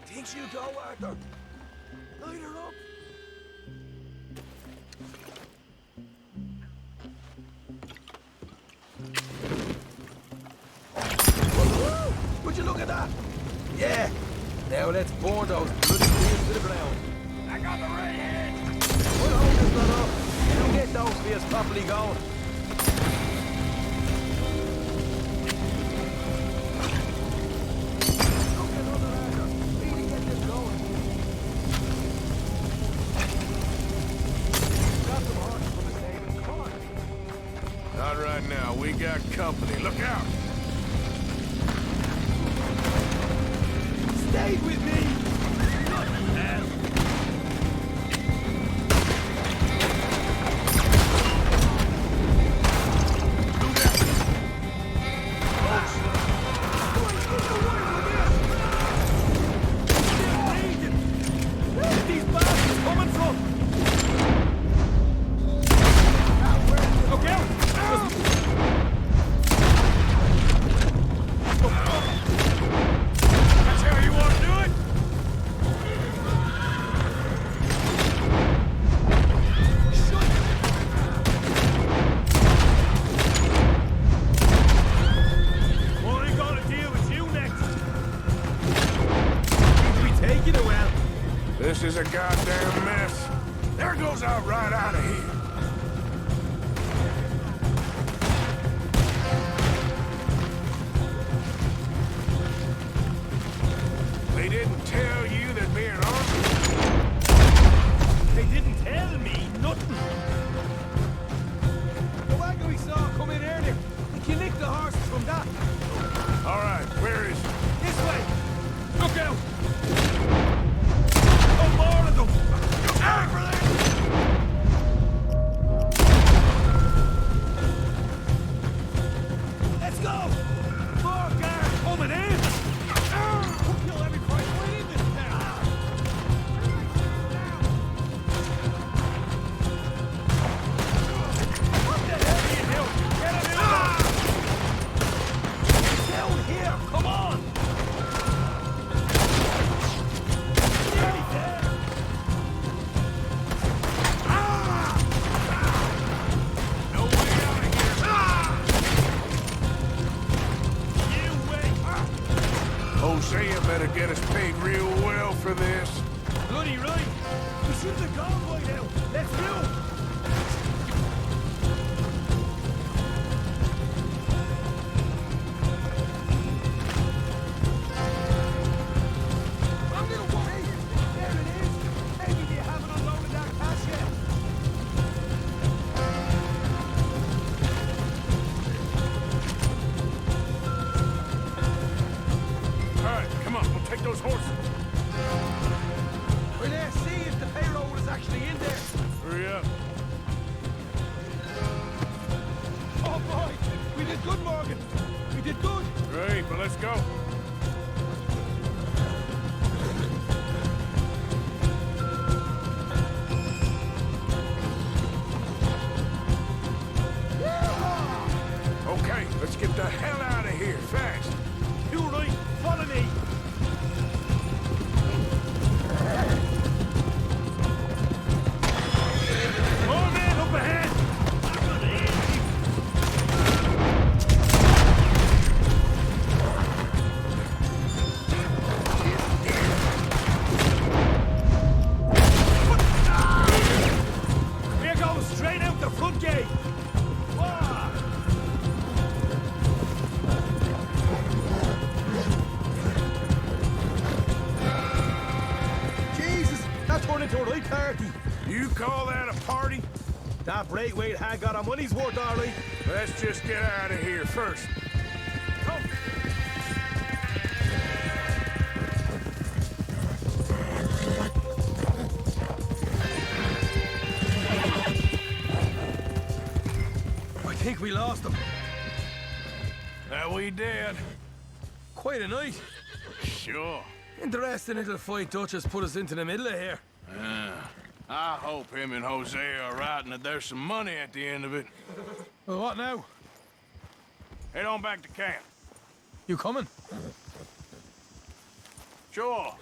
Thinks you go, Arthur. Light her up. Yeah. Now let's burn those bloody wheels to the ground. I got the redhead! We'll hold this lot up. You get those wheels properly going. Not right now. We got company. Look out! Stay with me! These bastards coming from! Look out! That's how you want to do it? Well, I ain't gonna deal with you next. We take it around. This is a goddamn mess. There goes out right out of here. They didn't tell you there'd be an army? They didn't tell me nothing. The wagon we saw come in earlier. We can nick the horses from that. All right, where is it? This way. Look out! No more of them! Let's go! More guards coming in! We'll kill every price way in this town! What the hell are you doing? Get him in! Down here! Come on! Nearly there! No way out of here! You wait! Hosea better get us paid real well for this. Bloody right! We should have gone by now! Let's move! I'm gonna wait! There it is! Maybe they haven't unloaded that cash yet! All right, come on, we'll take those horses. We're there, see if the payroll is actually in there! Hurry up. Oh boy! We did good, Morgan! We did good! Great, but let's go. Okay, let's get the hell out of here, fast. You right! Follow me! More men up ahead! We're going straight out the front gate! Wah! Jesus! That turned into a right party! You call that a party? That Braithwaite had got our money's worth, all right. Let's just get out of here first. Come. I think we lost them. That we did. Quite a night. Sure. Interesting little fight Duchess put us into the middle of here. I hope him and Hosea are right and that there's some money at the end of it. Well, what now? Head on back to camp. You coming? Sure.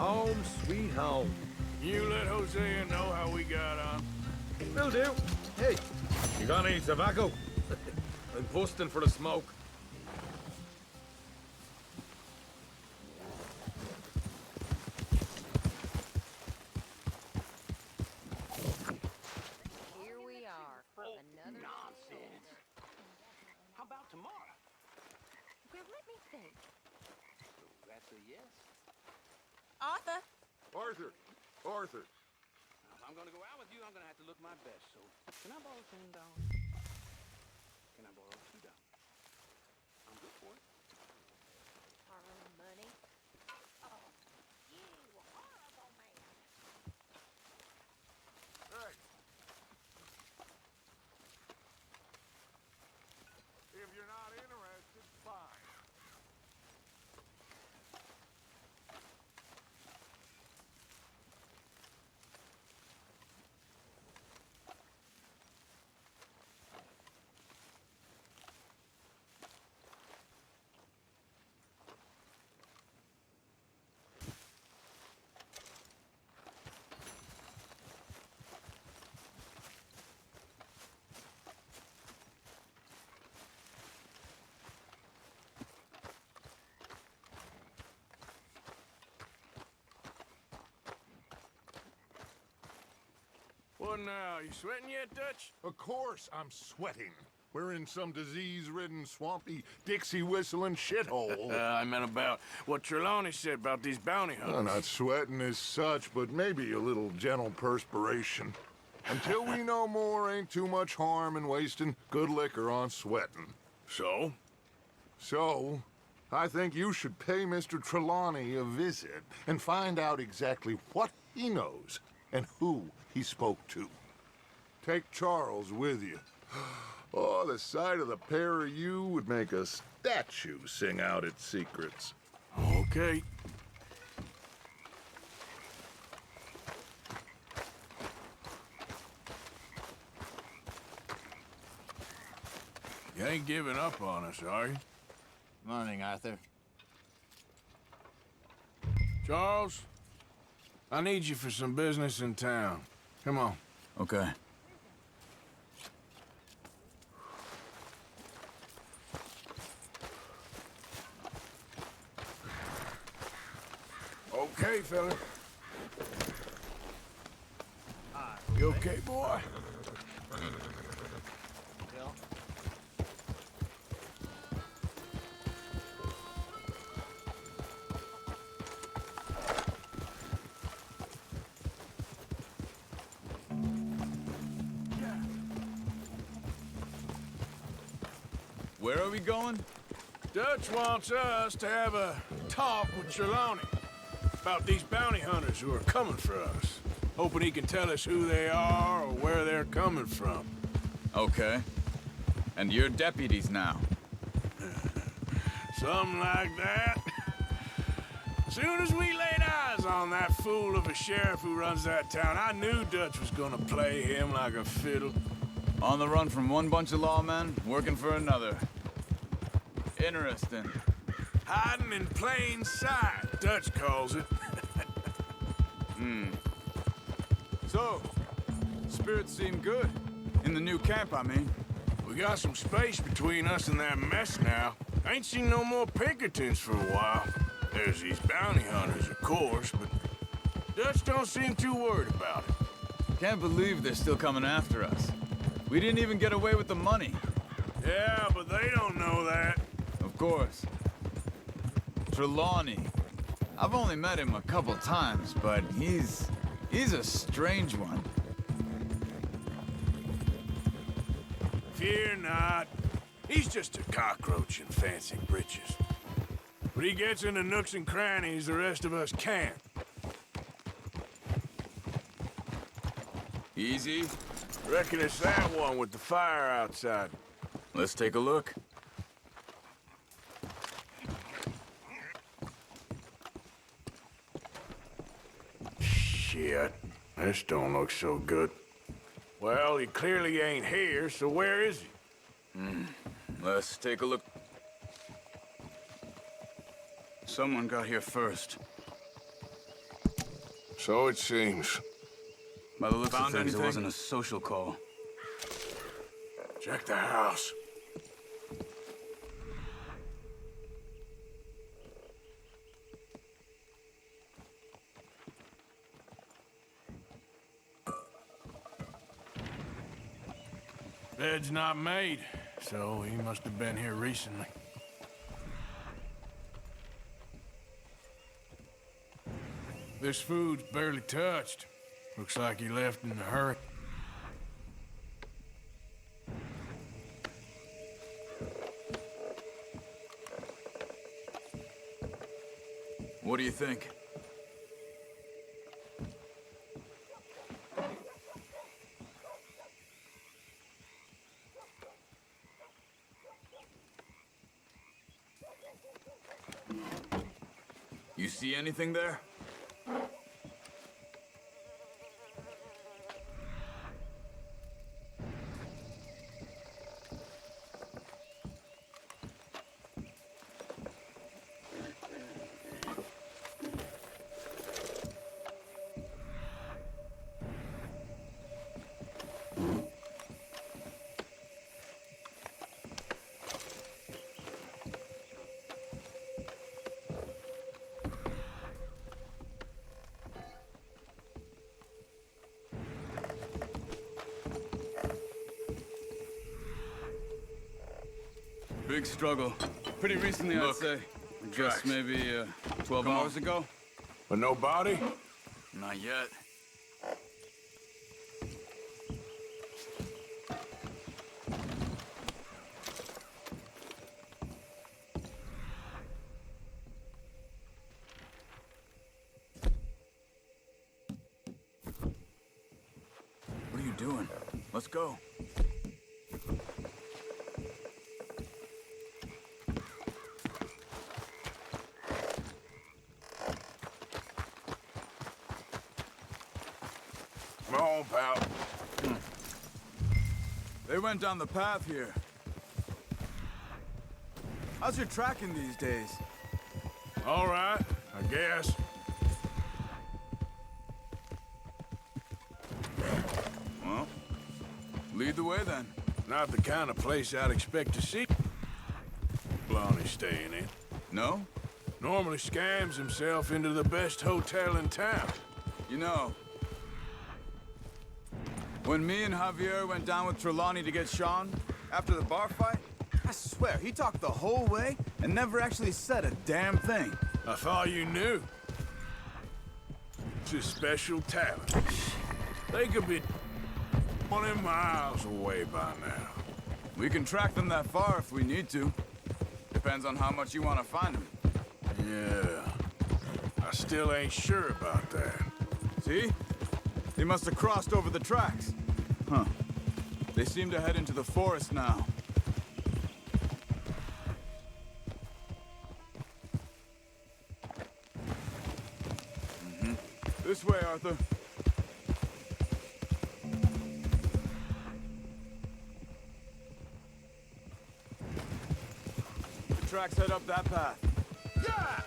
Home sweet home. You let Hosea know how we got on. Will do. Hey, you got any tobacco? I'm posting for the smoke. Here we are. Another nonsense. How about tomorrow? Well, let me think. That's a yes. Arthur. Arthur! Arthur! If I'm gonna go out with you, I'm gonna have to look my best. So, can I borrow $10? Can I borrow $2? I'm good for it. Borrow money. Oh, you horrible man. Hey! If you're not interested, fine. What now? You sweating yet, Dutch? Of course I'm sweating. We're in some disease-ridden, swampy, Dixie-whistling shithole. I meant about what Trelawney said about these bounty hunters. Well, not sweating as such, but maybe a little gentle perspiration. Until we know more, ain't too much harm in wasting good liquor on sweating. So? So, I think you should pay Mr. Trelawney a visit and find out exactly what he knows and who he spoke to. Take Charles with you. Oh, the sight of the pair of you would make a statue sing out its secrets. Okay. You ain't giving up on us, are you? Morning, Arthur. Charles, I need you for some business in town. Come on. Okay. Okay, fella. You okay, boy? Bill? Where are we going? Dutch wants us to have a talk with Trelawney about these bounty hunters who are coming for us. Hoping he can tell us who they are or where they're coming from. Okay. And you're deputies now. Something like that. Soon as we laid eyes on that fool of a sheriff who runs that town, I knew Dutch was gonna play him like a fiddle. On the run from one bunch of lawmen, working for another. Interesting. Hiding in plain sight, Dutch calls it. So, spirits seem good. In the new camp, I mean. We got some space between us and that mess now. Ain't seen no more Pinkertons for a while. There's these bounty hunters, of course, but Dutch don't seem too worried about it. Can't believe they're still coming after us. We didn't even get away with the money. Yeah, but they don't know that. Of course. Trelawney. I've only met him a couple times, but he's a strange one. Fear not. He's just a cockroach in fancy breeches. But he gets into nooks and crannies the rest of us can't. Easy. Reckon it's that one with the fire outside. Let's take a look. Shit. This don't look so good. Well, he clearly ain't here, so where is he? Let's take a look. Someone got here first. So it seems. By the looks Found of things, anything? it wasn't a social call. Check the house. Bed's not made, so he must have been here recently. This food's barely touched. Looks like he left in a hurry. What do you think? You see anything there? Big struggle. Pretty recently, I'd say. Just maybe 12 hours ago. But no body? Not yet. What are you doing? Let's go. Come on, pal. They went down the path here. How's your tracking these days? All right, I guess. Well, lead the way then. Not the kind of place I'd expect to see Lonnie staying in. No? Normally scams himself into the best hotel in town. You know, when me and Javier went down with Trelawney to get Sean, after the bar fight, I swear, he talked the whole way and never actually said a damn thing. I thought you knew. It's a special talent. They could be 20 miles away by now. We can track them that far if we need to. Depends on how much you want to find them. Yeah. I still ain't sure about that. See? They must have crossed over the tracks. Huh. They seem to head into the forest now. This way, Arthur. The tracks head up that path. Yeah!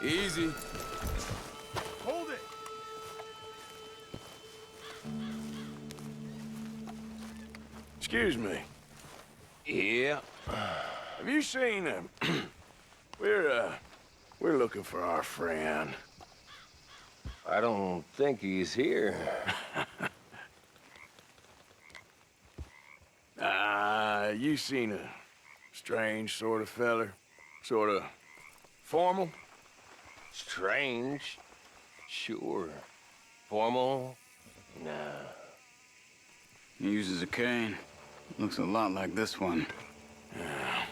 Easy. Hold it! Excuse me. Yeah? Have you seen him? We're looking for our friend. I don't think he's here. You seen a strange sort of feller? Sort of formal? Strange? Sure. Formal? Nah. He uses a cane. Looks a lot like this one. Yeah.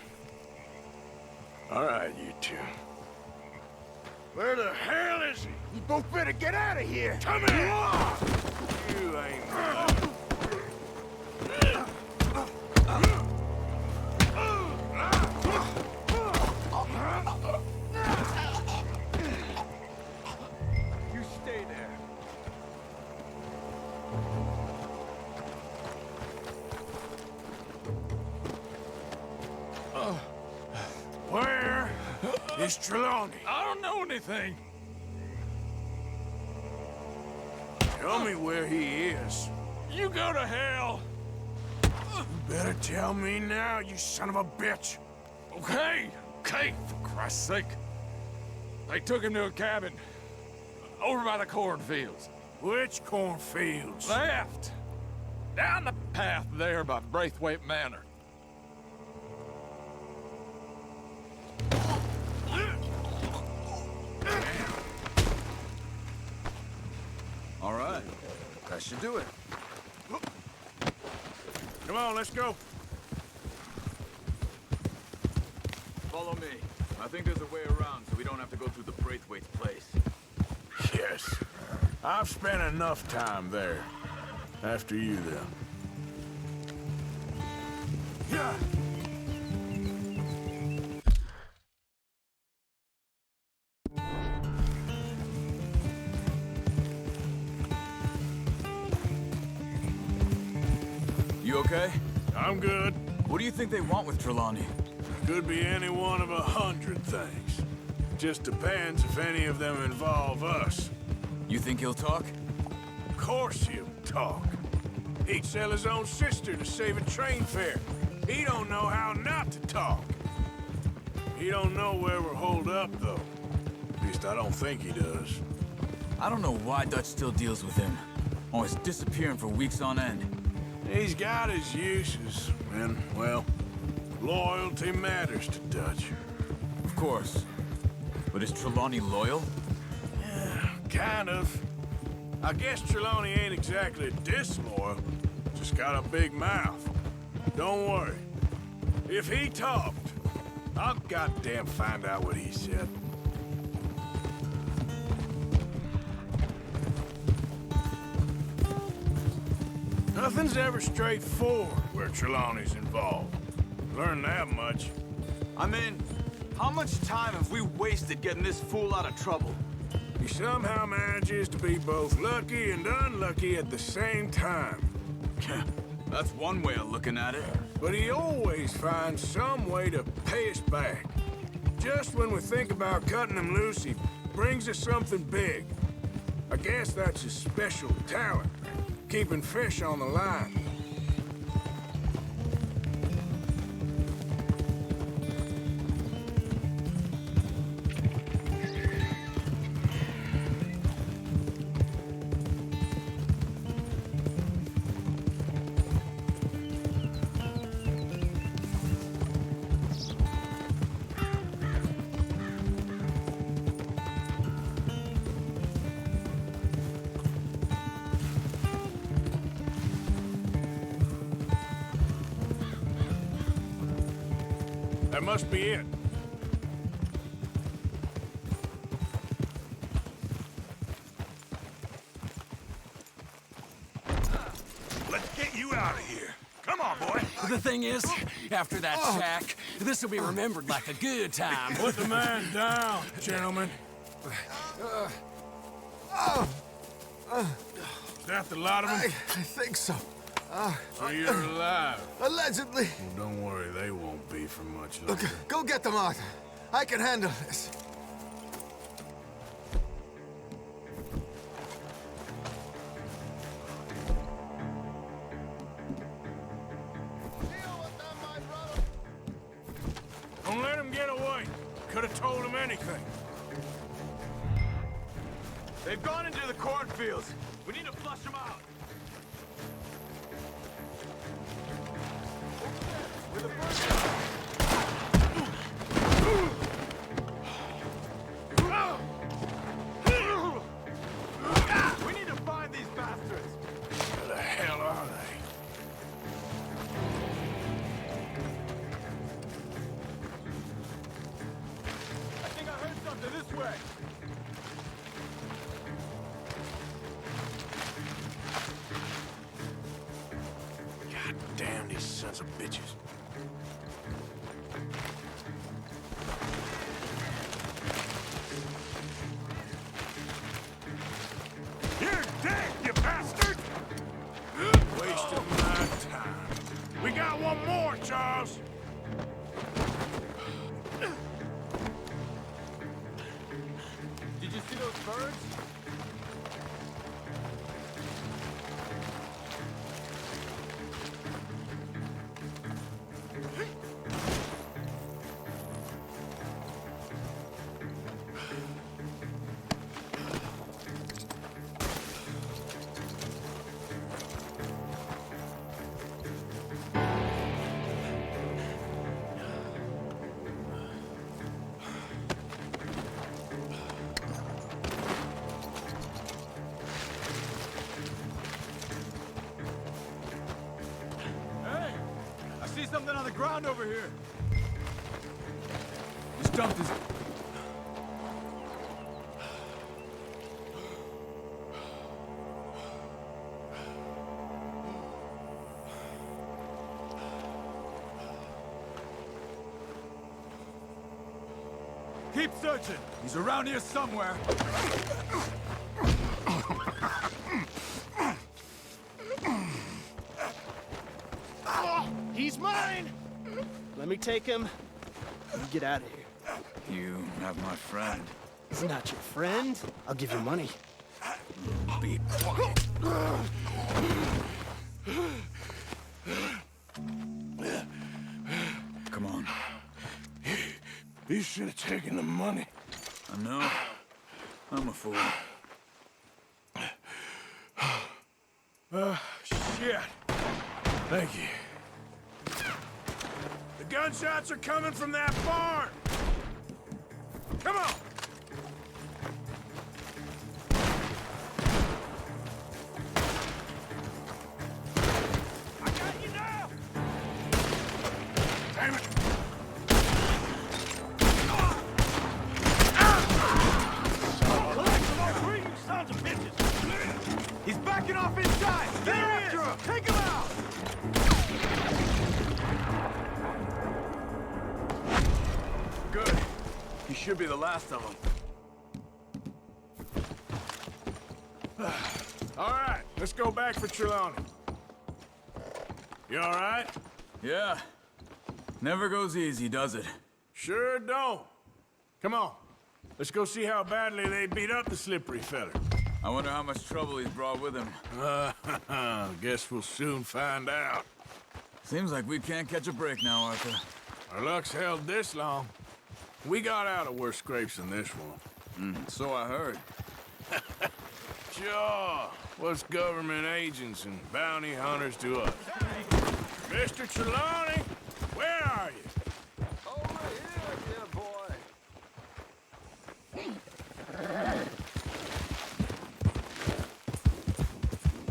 All right, you two. Where the hell is he? You both better get out of here! Come here! You ain't You stay there. Where is Trelawney? I don't know anything. Tell me where he is. You go to hell! You better tell me now, you son of a bitch. Okay, for Christ's sake. They took him to a cabin over by the cornfields. Which cornfields? Left. Down the path there by Braithwaite Manor. All right. That should do it. Come on, let's go. Follow me. I think there's a way around so we don't have to go through the Braithwaite's place. Yes. I've spent enough time there. After you, then. Yeah. You okay? I'm good. What do you think they want with Trelawney? Could be any one of 100 things. Just depends if any of them involve us. You think he'll talk? Of course he'll talk. He'd sell his own sister to save a train fare. He don't know how not to talk. He don't know where we're holed up, though. At least I don't think he does. I don't know why Dutch still deals with him. Always disappearing for weeks on end. He's got his uses, and, well, loyalty matters to Dutch. Of course. But is Trelawney loyal? Yeah, kind of. I guess Trelawney ain't exactly disloyal. Just got a big mouth. Don't worry. If he talked, I'll goddamn find out what he said. Nothing's ever straightforward where Trelawney's involved. Learned that much. I mean, how much time have we wasted getting this fool out of trouble? He somehow manages to be both lucky and unlucky at the same time. That's one way of looking at it. But he always finds some way to pay us back. Just when we think about cutting him loose, he brings us something big. I guess that's his special talent, keeping fish on the line. That must be it. Let's get you out of here. Come on, boy. The thing is, after that shack, this will be remembered like a good time. Put the man down, gentlemen. Is that the lot of them? I think so. So you're alive? Allegedly. Well, don't worry, they won't be for much longer. Look, go get them, Arthur. I can handle this. Don't let him get away. Could have told him anything. They've gone into the cornfields. We need to flush them out. We need to find these bastards. Where the hell are they? I think I heard something this way. God damn these sons of bitches. You're dead, you bastard! Wasting my time. We got one more, Charles. Did you see those birds? something on the ground over here. He's dumped his... Keep searching. He's around here somewhere. He's mine! Let me take him. You get out of here. You have my friend. He's not your friend. I'll give you money. Be quiet. Come on. You should have taken the money. I know. I'm a fool. Shit. Thank you. The gunshots are coming from that barn. Come on. I got you now. Damn it. Sons of bitches! He's backing off inside! Get after him! Take him out! Good. He should be the last of them. All right, let's go back for Trelawney. You all right? Yeah. Never goes easy, does it? Sure don't. Come on. Let's go see how badly they beat up the slippery feller. I wonder how much trouble he's brought with him. Guess we'll soon find out. Seems like we can't catch a break now, Arthur. Our luck's held this long. We got out of worse scrapes than this one. So I heard. Sure. What's government agents and bounty hunters to us? Mr. Trelawney, where are you? Over here, dear boy.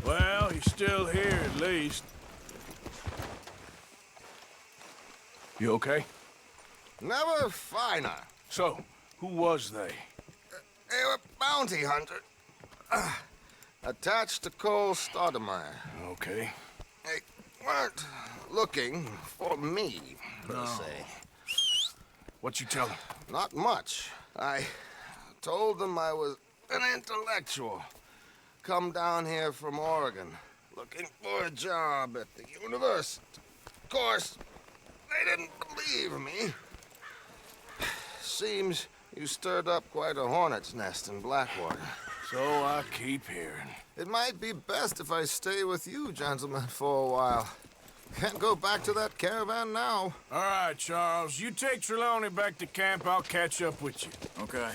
Well, he's still here at least. You okay? Never finer. So, who was they? They were bounty hunter. Attached to Cole Stoudemire. Okay. They weren't looking for me, per se. What you tell them? Not much. I told them I was an intellectual. Come down here from Oregon, looking for a job at the university. Of course, they didn't believe me. Seems you stirred up quite a hornet's nest in Blackwater. So I keep hearing. It might be best if I stay with you, gentlemen, for a while. Can't go back to that caravan now. All right, Charles. You take Trelawney back to camp. I'll catch up with you. Okay.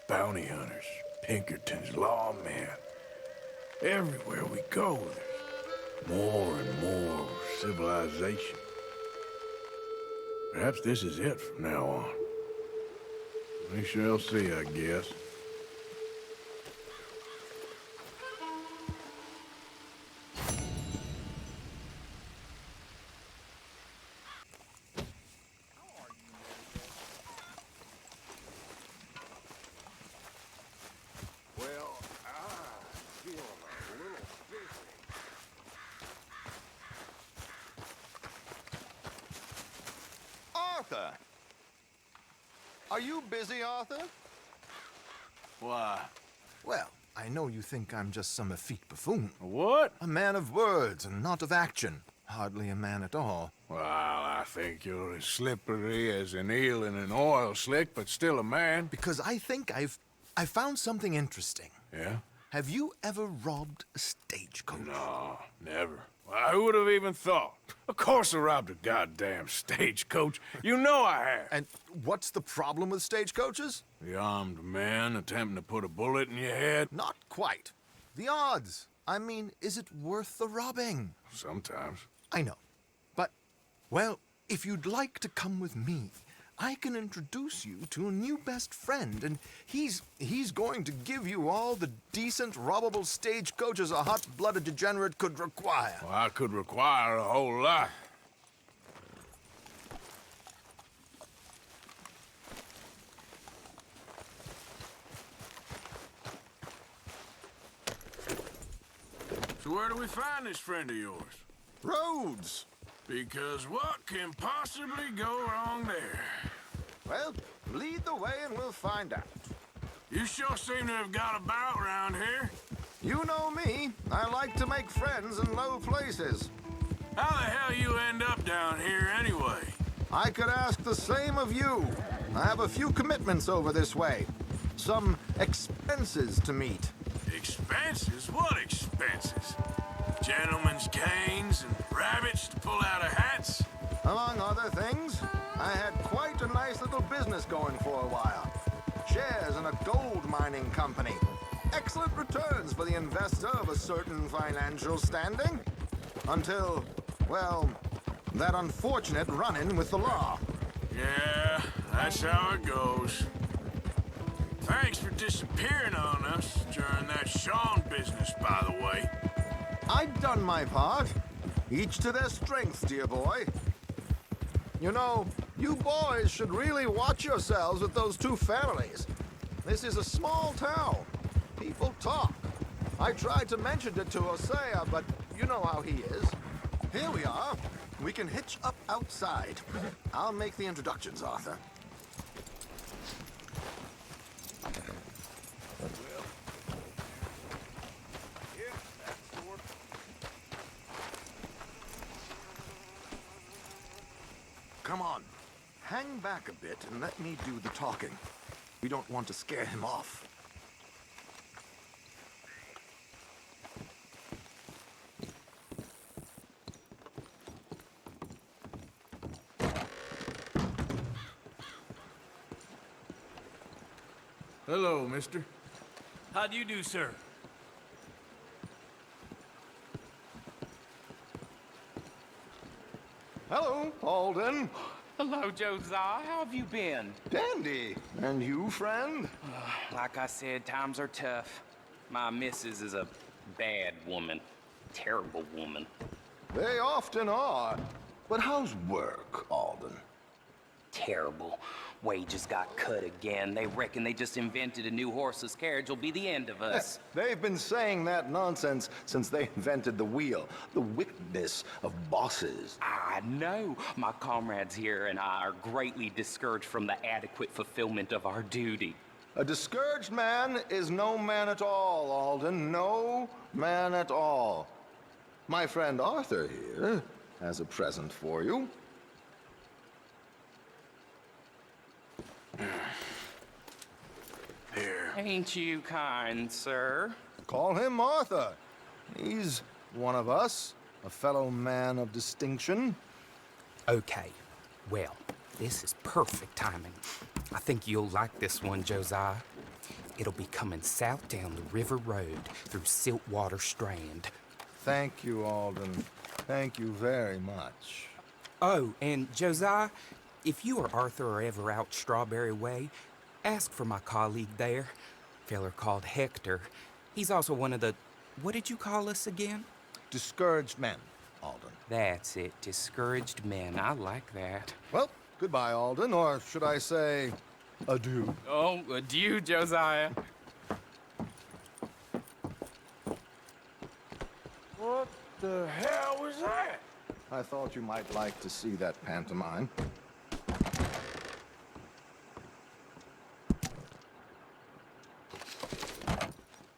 Bounty hunters, Pinkertons, lawmen. Everywhere we go, there's more and more civilization. Perhaps this is it from now on. We shall see, I guess. Well, I feel a little busy. Arthur! Are you busy, Arthur? Why? Well, I know you think I'm just some effete buffoon. What? A man of words and not of action. Hardly a man at all. Well, I think you're as slippery as an eel in an oil slick, but still a man. Because I think I found something interesting. Yeah? Have you ever robbed a stagecoach? No, never. Well, who would have even thought? Of course I robbed a goddamn stagecoach. You know I have. And what's the problem with stagecoaches? The armed man attempting to put a bullet in your head? Not quite. The odds. I mean, is it worth the robbing? Sometimes. I know. But, well, if you'd like to come with me, I can introduce you to a new best friend, and he's going to give you all the decent, robbable stagecoaches a hot-blooded degenerate could require. Well, I could require a whole lot. So where do we find this friend of yours? Rhodes. Because what can possibly go wrong there? Well, lead the way and we'll find out. You sure seem to have got about around here. You know me. I like to make friends in low places. How the hell you end up down here anyway? I could ask the same of you. I have a few commitments over this way. Some expenses to meet. Expenses? What expenses? Gentlemen's canes and rabbits to pull out of hats? Among other things, I had quite a nice little business going for a while. Shares in a gold mining company. Excellent returns for the investor of a certain financial standing. Until, well, that unfortunate run-in with the law. Yeah, that's how it goes. Thanks for disappearing on us during that Sean business, by the way. I'd done my part. Each to their strengths, dear boy. You know, you boys should really watch yourselves with those two families. This is a small town. People talk. I tried to mention it to Hosea, but you know how he is. Here we are. We can hitch up outside. I'll make the introductions, Arthur. Come on. Hang back a bit and let me do the talking. We don't want to scare him off. Hello, mister. How do you do, sir? Hello, Alden. Hello, Josiah. How have you been? Dandy. And you, friend? Like I said, times are tough. My missus is a bad woman. Terrible woman. They often are. But how's work, Alden? Terrible. Wages got cut again. They reckon they just invented a new horseless carriage will be the end of us. They've been saying that nonsense since they invented the wheel. The wickedness of bosses. I know. My comrades here and I are greatly discouraged from the adequate fulfillment of our duty. A discouraged man is no man at all, Alden. No man at all. My friend Arthur here has a present for you. Here. Ain't you kind, sir? Call him Arthur. He's one of us, a fellow man of distinction. Okay. Well, this is perfect timing. I think you'll like this one, Josiah. It'll be coming south down the River Road through Siltwater Strand. Thank you, Alden. Thank you very much. Oh, and Josiah, if you or Arthur are ever out Strawberry Way, ask for my colleague there, feller called Hector. He's also one of the, what did you call us again? Discouraged men, Alden. That's it, discouraged men. I like that. Well, goodbye, Alden, or should I say, adieu. Oh, adieu, Josiah. What the hell was that? I thought you might like to see that pantomime.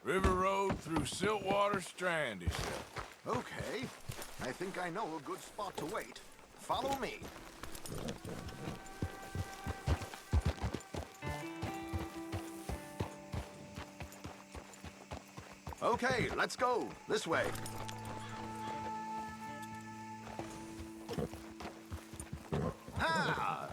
River Road through Siltwater Strand, he said. Okay. I think I know a good spot to wait. Follow me. Okay, let's go. This way. Ha!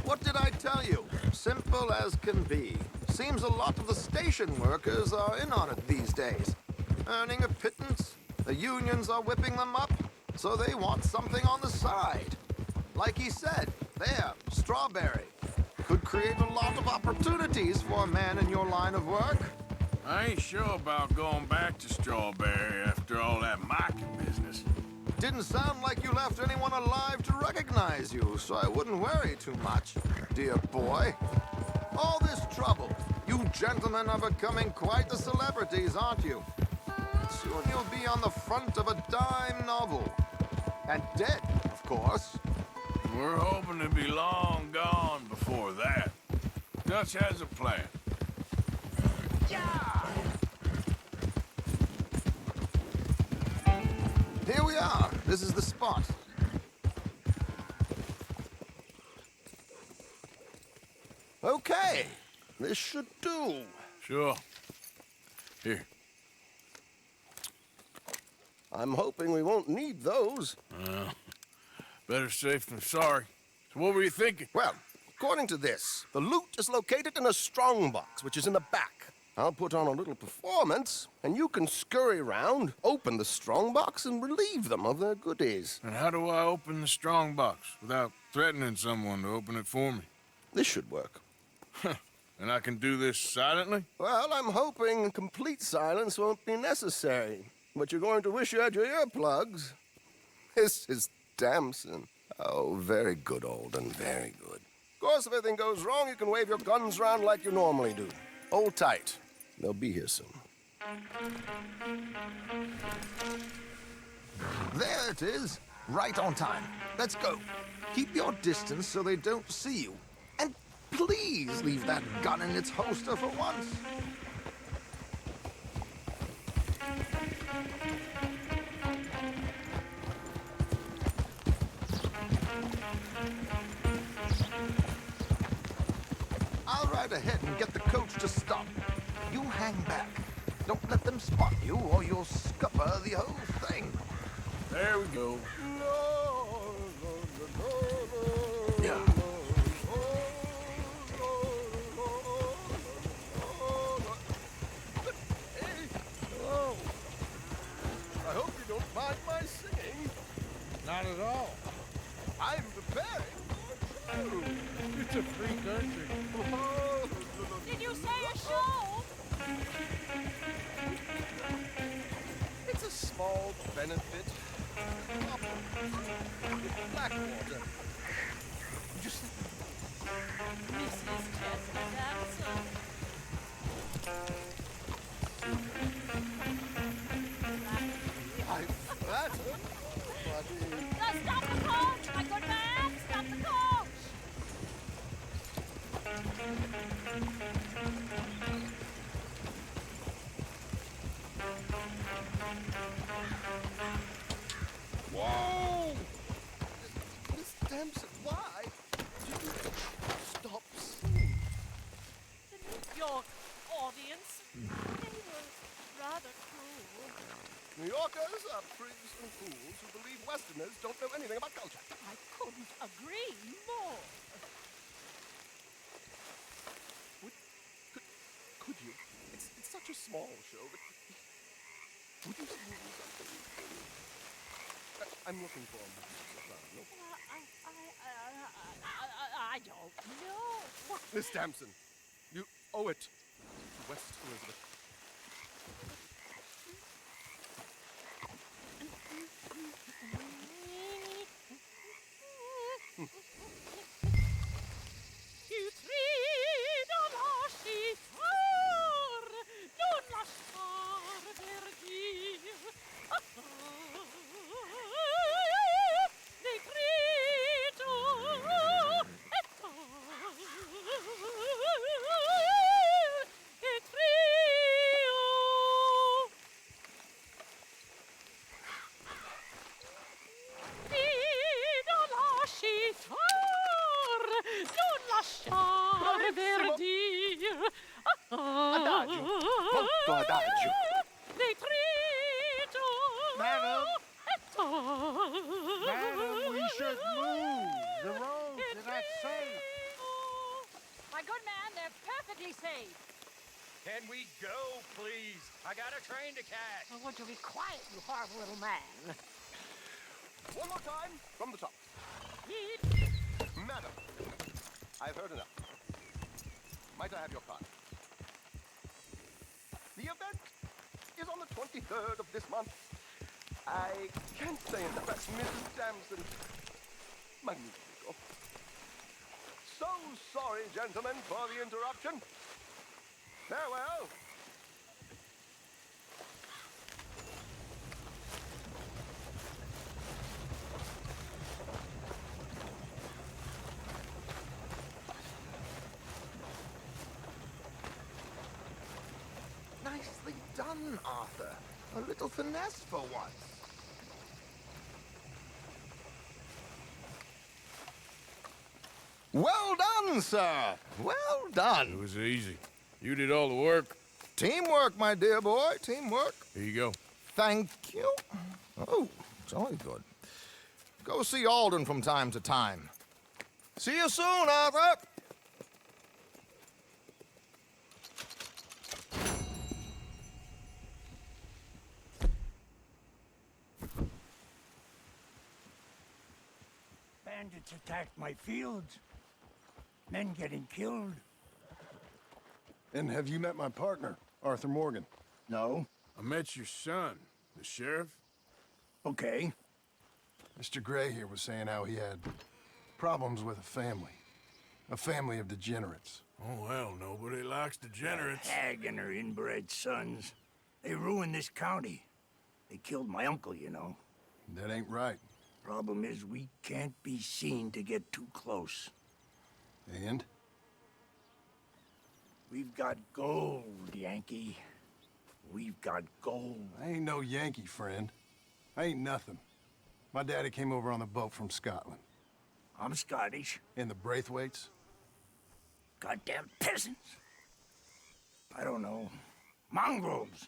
What did I tell you? Simple as can be. Seems a lot of the station workers are in on it these days. Earning a pittance. The unions are whipping them up, so they want something on the side. Like he said, there, Strawberry. Could create a lot of opportunities for a man in your line of work. I ain't sure about going back to Strawberry after all that mocking business. Didn't sound like you left anyone alive to recognize you, so I wouldn't worry too much, dear boy. All this trouble. You gentlemen are becoming quite the celebrities, aren't you? Soon you'll be on the front of a dime novel. And dead, of course. We're hoping to be long gone before that. Dutch has a plan. Here we are. This is the spot. Okay. This should do. Sure. Here. I'm hoping we won't need those. Better safe than sorry. So what were you thinking? Well, according to this, the loot is located in a strongbox, which is in the back. I'll put on a little performance, and you can scurry around, open the strongbox, and relieve them of their goodies. And how do I open the strongbox without threatening someone to open it for me? This should work. And I can do this silently? Well, I'm hoping complete silence won't be necessary. But you're going to wish you had your earplugs. This is Damson. Oh, very good, Alden, very good. Of course, if anything goes wrong, you can wave your guns around like you normally do. Hold tight. They'll be here soon. There it is. Right on time. Let's go. Keep your distance so they don't see you. And please leave that gun in its holster for once. I'll ride ahead and get the coach to stop. You hang back. Don't let them spot you or you'll scupper the whole thing. There we go. Yeah. Hello. I hope you don't mind my singing. Not at all. I'm preparing. It's a free country. Did you say a show? It's a small benefit. Blackwater. Just Mrs. Chester Damson. I'm flattered, buddy. Stop the coach, my good man! Stop the coach! Whoa! Miss Damson, why did you stop singing? The New York audience, they were rather cruel. New Yorkers are prigs and fools who believe Westerners don't know anything about culture. I couldn't agree more. Could you? It's such a small show, but would you sing me something? I'm looking for a soprano. I don't know. Miss Damson, you owe it to West Elizabeth. Tu trido lasci far, non lasciar perdir. Decreto et trio. Trido lasci far, non lasciar perdir. Adagio, molto adagio. Decreto. Madam, we should move. The roads are not safe. My good man, they're perfectly safe. a train to catch. Oh, would you be quiet, you horrible little man? One more time from the top. Madam, I've heard enough. Might I have your card? The event is on the 23rd of this month. I can't say enough. That's Mrs. Damson. Magnifico. So sorry, gentlemen, for the interruption. Farewell. Nicely done, Arthur. A little finesse for once. Well done, sir. Well done. It was easy. You did all the work. Teamwork, my dear boy. Teamwork. Here you go. Thank you. Oh, jolly good. Go see Alden from time to time. See you soon, Arthur. Bandits attacked my fields. Men getting killed. And have you met my partner, Arthur Morgan? No. I met your son, the sheriff. Okay. Mr. Gray here was saying how he had problems with a family of degenerates. Oh, well, nobody likes degenerates. Hag and her inbred sons. They ruined this county. They killed my uncle, you know. That ain't right. Problem is, we can't be seen to get too close. And? We've got gold, Yankee. We've got gold. I ain't no Yankee, friend. I ain't nothing. My daddy came over on the boat from Scotland. I'm Scottish. And the Braithwaites? Goddamn peasants. I don't know. Mongrels.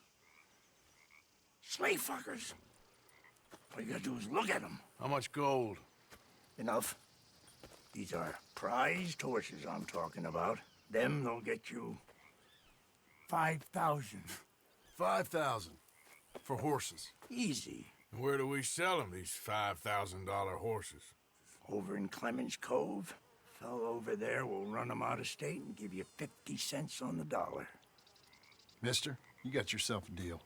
Slave fuckers. All you gotta do is look at them. How much gold? Enough. These are prized horses I'm talking about. Them, they'll get you 5,000. 5,000 for horses. Easy. And where do we sell them, these $5,000 horses? Over in Clemens Cove. Fellow over there will run them out of state and give you 50 cents on the dollar. Mister, you got yourself a deal.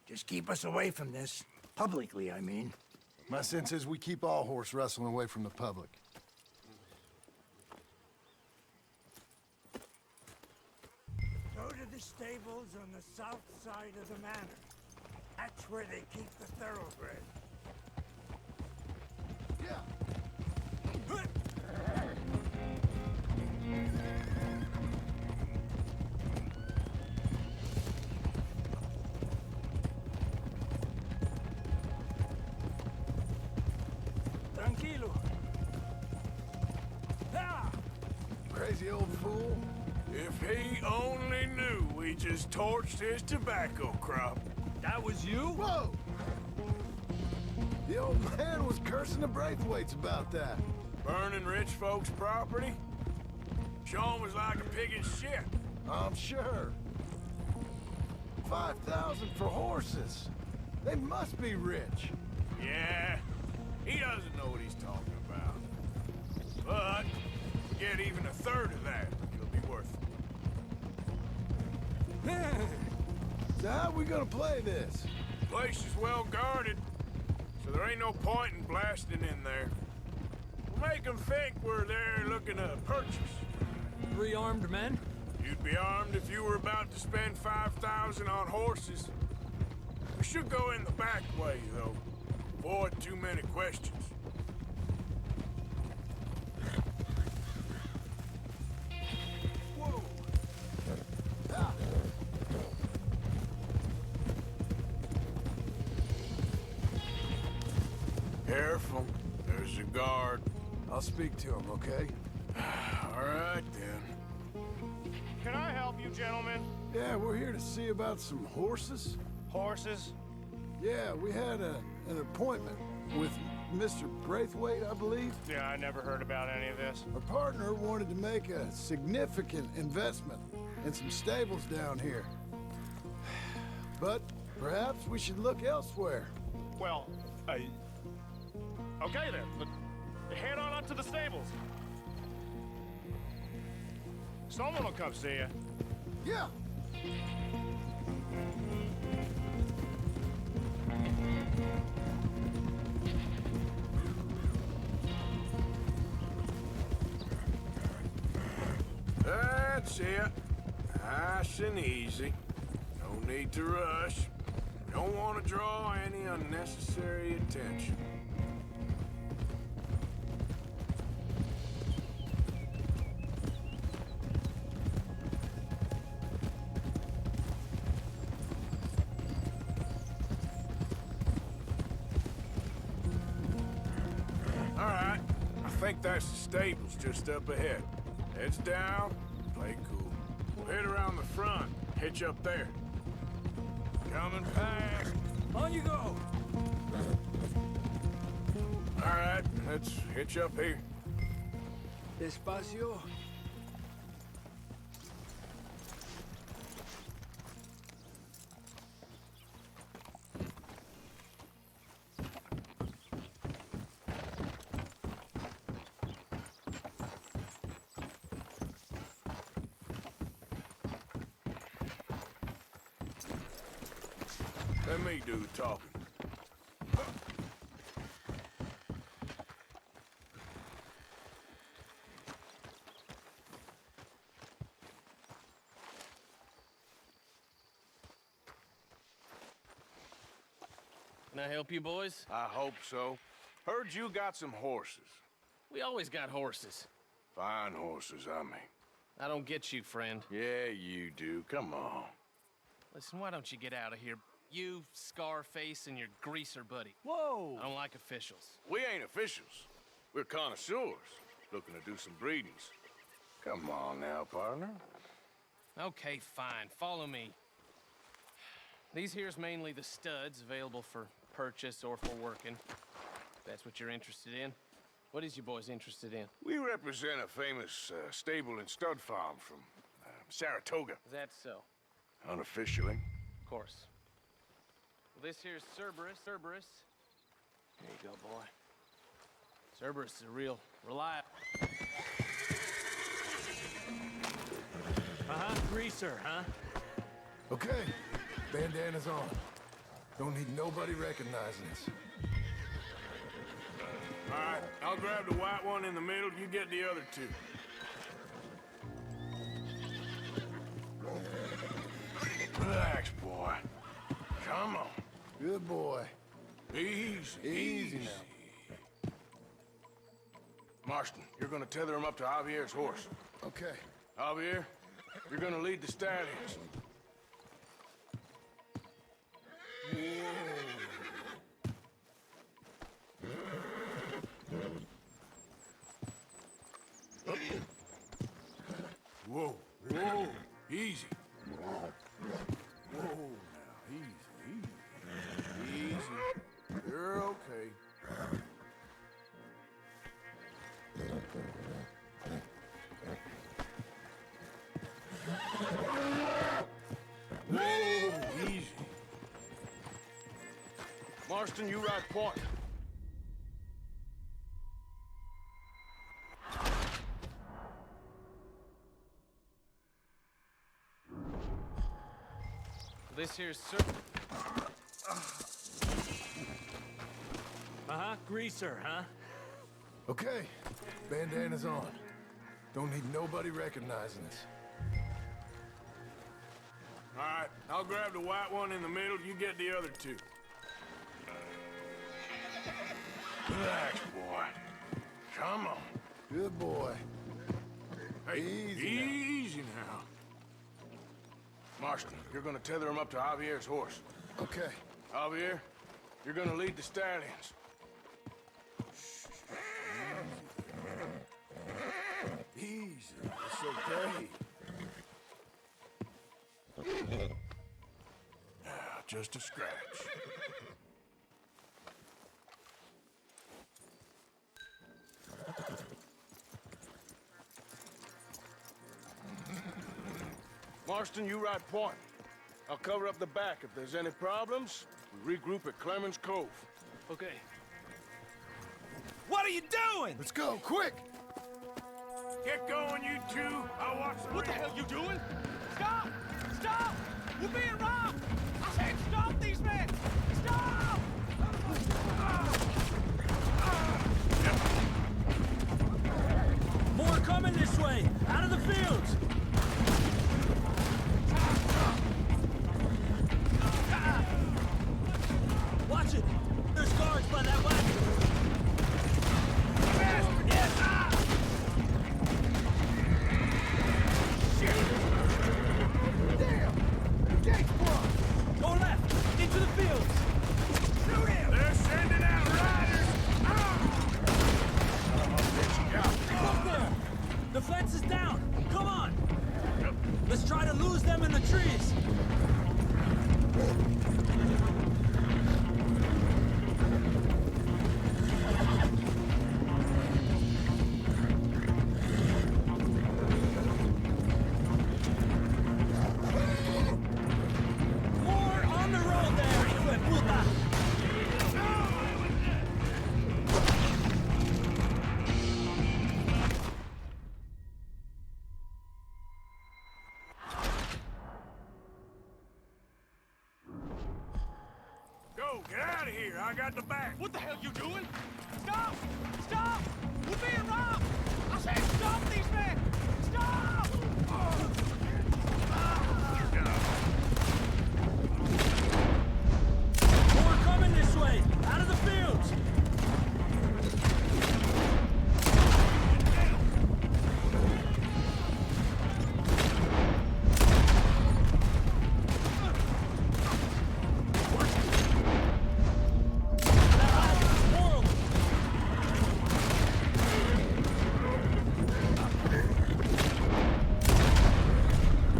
Just keep us away from this. Publicly, I mean. My sense is we keep all horse wrestling away from the public. Go to the stables on the south side of the manor. That's where they keep the thoroughbred. Yeah. Tranquilo. Ah! Crazy old fool. If he only knew we just torched his tobacco crop. That was you? Whoa! The old man was cursing the Braithwaites about that. Burning rich folks' property? Sean was like a pig in shit. I'm sure. 5,000 for horses. They must be rich. Yeah, he doesn't know what he's talking about. But, get even a third of that, it'll be worth it. So how we gonna play this? The place is well guarded, so there ain't no point in blasting in there. We'll make them think we're there looking to purchase. 3 armed men? You'd be armed if you were about to spend 5,000 on horses. We should go in the back way, though. Avoid too many questions. Whoa! Ah. Careful. There's a guard. I'll speak to him, okay? All right, then. Can I help you, gentlemen? Yeah, we're here to see about some horses. Horses? Yeah, we had an appointment with Mr. Braithwaite, I believe. Yeah, I never heard about any of this. Our partner wanted to make a significant investment and some stables down here. But perhaps we should look elsewhere. Well, okay then. Head on up to the stables. Someone will come see you. Yeah. That's it. Nice and easy. No need to rush. Don't want to draw any unnecessary attention. All right. I think that's the stables just up ahead. Heads down, play cool. We'll head around the front, hitch up there. Coming fast. On you go. All right, let's hitch up here. Despacio. Let me do the talking. Can I help you, boys? I hope so. Heard you got some horses. We always got horses. Fine horses, I mean. I don't get you, friend. Yeah, you do. Come on. Listen, why don't you get out of here? You, Scarface, and your greaser buddy. Whoa! I don't like officials. We ain't officials. We're connoisseurs, looking to do some breedings. Come on now, partner. Okay, fine. Follow me. These here's mainly the studs available for purchase or for working. If that's what you're interested in. What is you boys interested in? We represent a famous stable and stud farm from Saratoga. Is that so? Unofficially. Of course. Well, this here's Cerberus. Cerberus. Here you go, boy. Cerberus is a real reliable. Greaser, huh? Okay, bandana's on. Don't need nobody recognizing us. All right, I'll grab the white one in the middle. You get the other two. Relax, boy. Come on. Good boy. Easy, Easy now. Marston, you're gonna tether him up to Javier's horse. Okay. Javier, you're gonna lead the stallions. Whoa, whoa, easy. Whoa, now, easy. Easy. You're okay. Whoa, easy. Marston, you ride point. This here's Greaser, huh? Okay, bandana's on. Don't need nobody recognizing us. All right, I'll grab the white one in the middle. You get the other two. Relax, boy. Come on. Good boy. Hey, Easy easy now. Marston, you're gonna tether him up to Javier's horse. Okay. Javier, you're gonna lead the stallions. Easy. It's okay. Just a scratch. Marston, you ride point. I'll cover up the back. If there's any problems, we regroup at Clemens Cove. Okay. What are you doing? Let's go, quick! Get going, you two. I'll watch the What the hell you doing? Stop! Stop! We're being robbed! I said stop these men! Stop! More coming this way! Out of the fields! Watch it! There's guards by that wagon! Go left! Into the fields! Shoot him! They're sending out riders! Look there! The fence is down! Come on! Let's try to lose them in the trees! More on the road there, hijo de puta! Go, get out of here. I got the back. What the hell you doing? Stop! Stop! We're being robbed! I said stop these men! Stop! More coming this way! Out of the fields!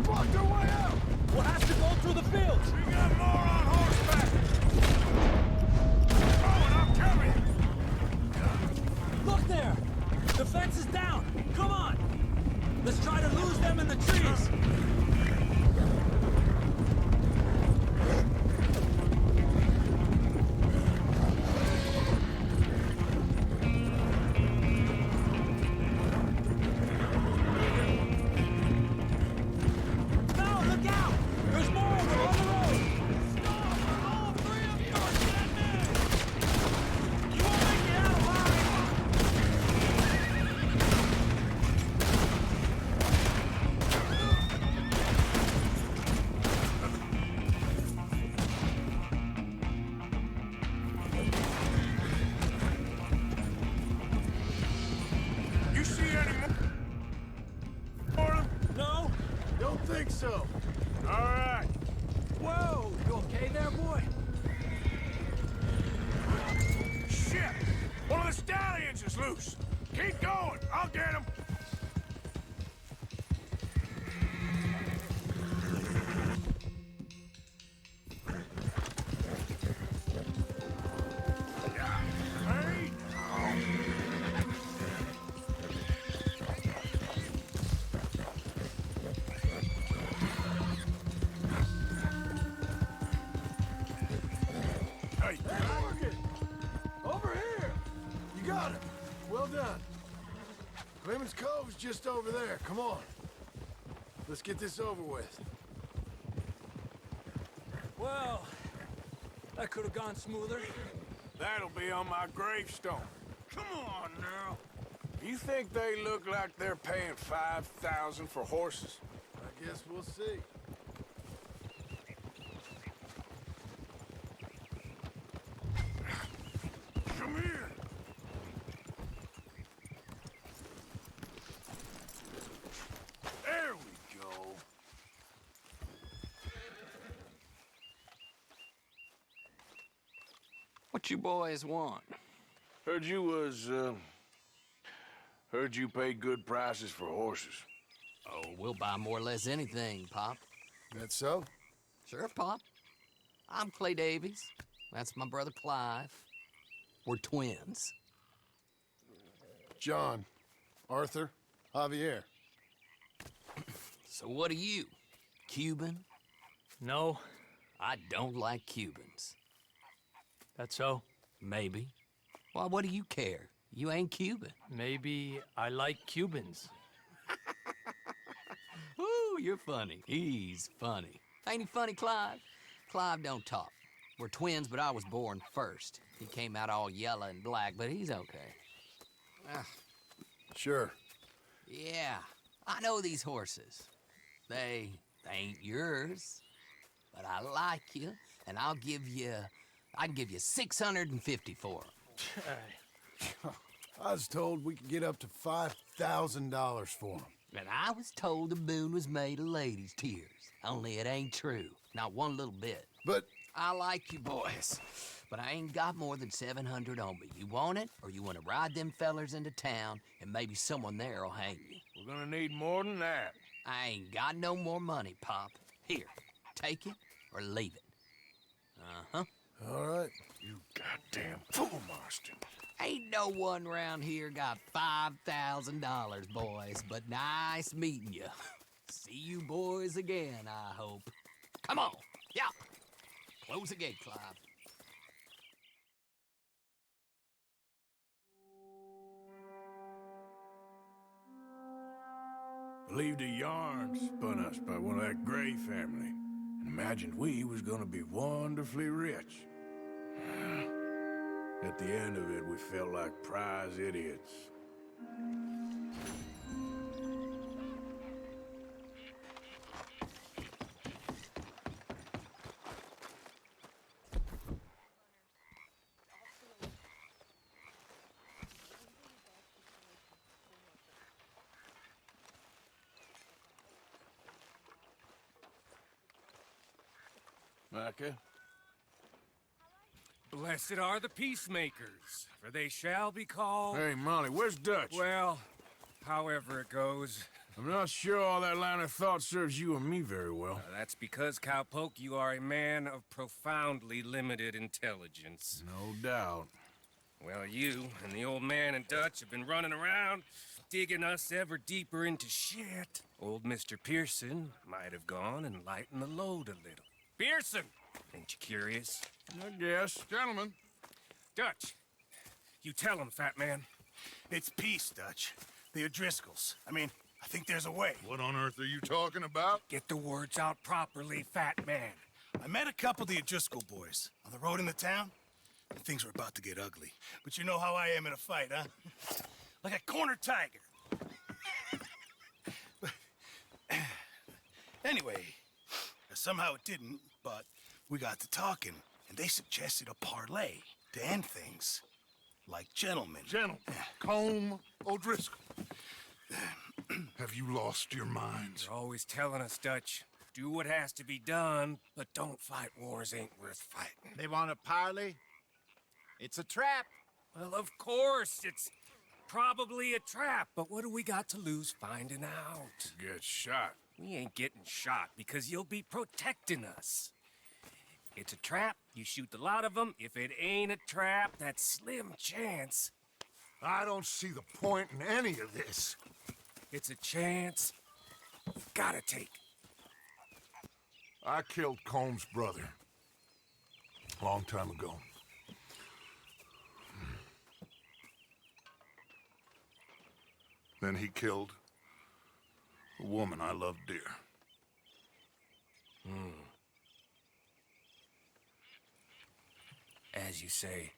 Blocked our way out. We'll have to go through the fields! We got more on horseback. Oh, and I'm coming. Look there! The fence is down! Come on! Let's try to lose them in the trees! No, look out! There's more of them on the road! All three of you are dead men! You won't make it out alive! You see any more? No? Don't think so. All right. Whoa! You okay there, boy? Shit! One of the stallions is loose. Keep going. I'll get him. Hey! Hey! Morgan! Over here! You got it. Well done. Clemens Cove's just over there. Come on. Let's get this over with. Well, that could have gone smoother. That'll be on my gravestone. Come on now. You think they look like they're paying $5,000 for horses? I guess we'll see. Come here. There we go. What you boys want? Heard you pay good prices for horses. Oh, we'll buy more or less anything, Pop. That so? Sure, Pop. I'm Clay Davies. That's my brother Clive. We're twins. John, Arthur, Javier. So what are you? Cuban? No. I don't like Cubans. That's so? Maybe. Well, what do you care? You ain't Cuban. Maybe I like Cubans. Ooh, you're funny. He's funny. Ain't he funny, Clive? Clive don't talk. We're twins, but I was born first. He came out all yellow and black, but he's okay. Sure. Yeah, I know these horses. They ain't yours, but I like you, and I can give you 650 for them. I was told we could get up to $5,000 for them. And I was told the moon was made of ladies' tears. Only it ain't true. Not one little bit. But I like you boys, but I ain't got more than 700 on me. You want it, or you want to ride them fellers into town, and maybe someone there'll hang you? We're gonna need more than that. I ain't got no more money, Pop. Here, take it or leave it. Uh-huh. All right. You goddamn fool, Marston. Ain't no one round here got $5,000, boys, but nice meeting you. See you boys again, I hope. Come on, yeah. Close the gate, Clive. Believed a yarn spun us by one of that Gray family, and imagined we was gonna be wonderfully rich. At the end of it, we felt like prize idiots. Micah? Blessed are the peacemakers, for they shall be called... Hey, Molly, where's Dutch? Well, however it goes. I'm not sure all that line of thought serves you and me very well. That's because, Cowpoke, you are a man of profoundly limited intelligence. No doubt. Well, you and the old man and Dutch have been running around, digging us ever deeper into shit. Old Mr. Pearson might have gone and lightened the load a little. Pearson! Ain't you curious? I guess. Gentlemen. Dutch, you tell him, fat man. It's peace, Dutch. The O'Driscolls. I mean, I think there's a way. What on earth are you talking about? Get the words out properly, fat man. I met a couple of the O'Driscoll boys on the road into town, and things were about to get ugly. But you know how I am in a fight, huh? Like a corner tiger. Anyway, somehow it didn't, but we got to talking, and they suggested a parlay to end things. Like gentlemen. Gentlemen. Combe O'Driscoll. Have you lost your minds? You're always telling us, Dutch, do what has to be done, but don't fight wars ain't worth fighting. They want a parley? It's a trap. Well, of course, it's probably a trap, but what do we got to lose finding out? Get shot. We ain't getting shot because you'll be protecting us. It's a trap, you shoot the lot of them. If it ain't a trap, that's slim chance. I don't see the point in any of this. It's a chance you've gotta take. I killed Combs' brother. A long time ago. Then he killed a woman I loved dear. As you say,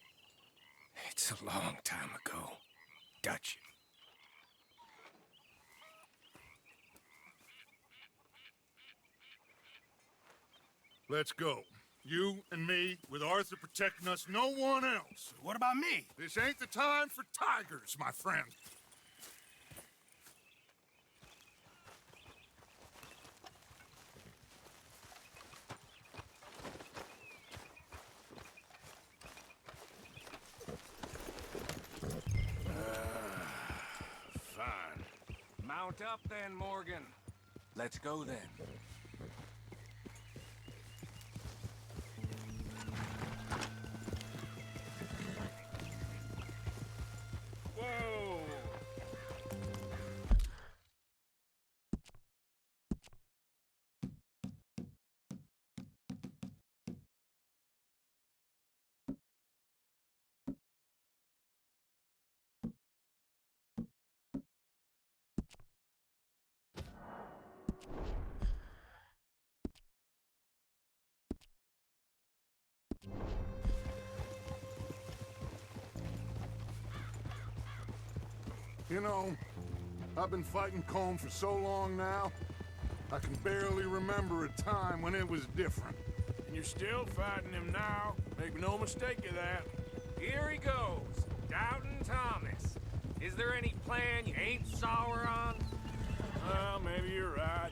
it's a long time ago, Dutch. Let's go. You and me, with Arthur protecting us, no one else. What about me? This ain't the time for tigers, my friend. Fine. Mount up then, Morgan. Let's go then. You know, I've been fighting Colm for so long now, I can barely remember a time when it was different. And you're still fighting him now. Make no mistake of that. Here he goes, Doubting Thomas. Is there any plan you ain't sour on? Well, maybe you're right.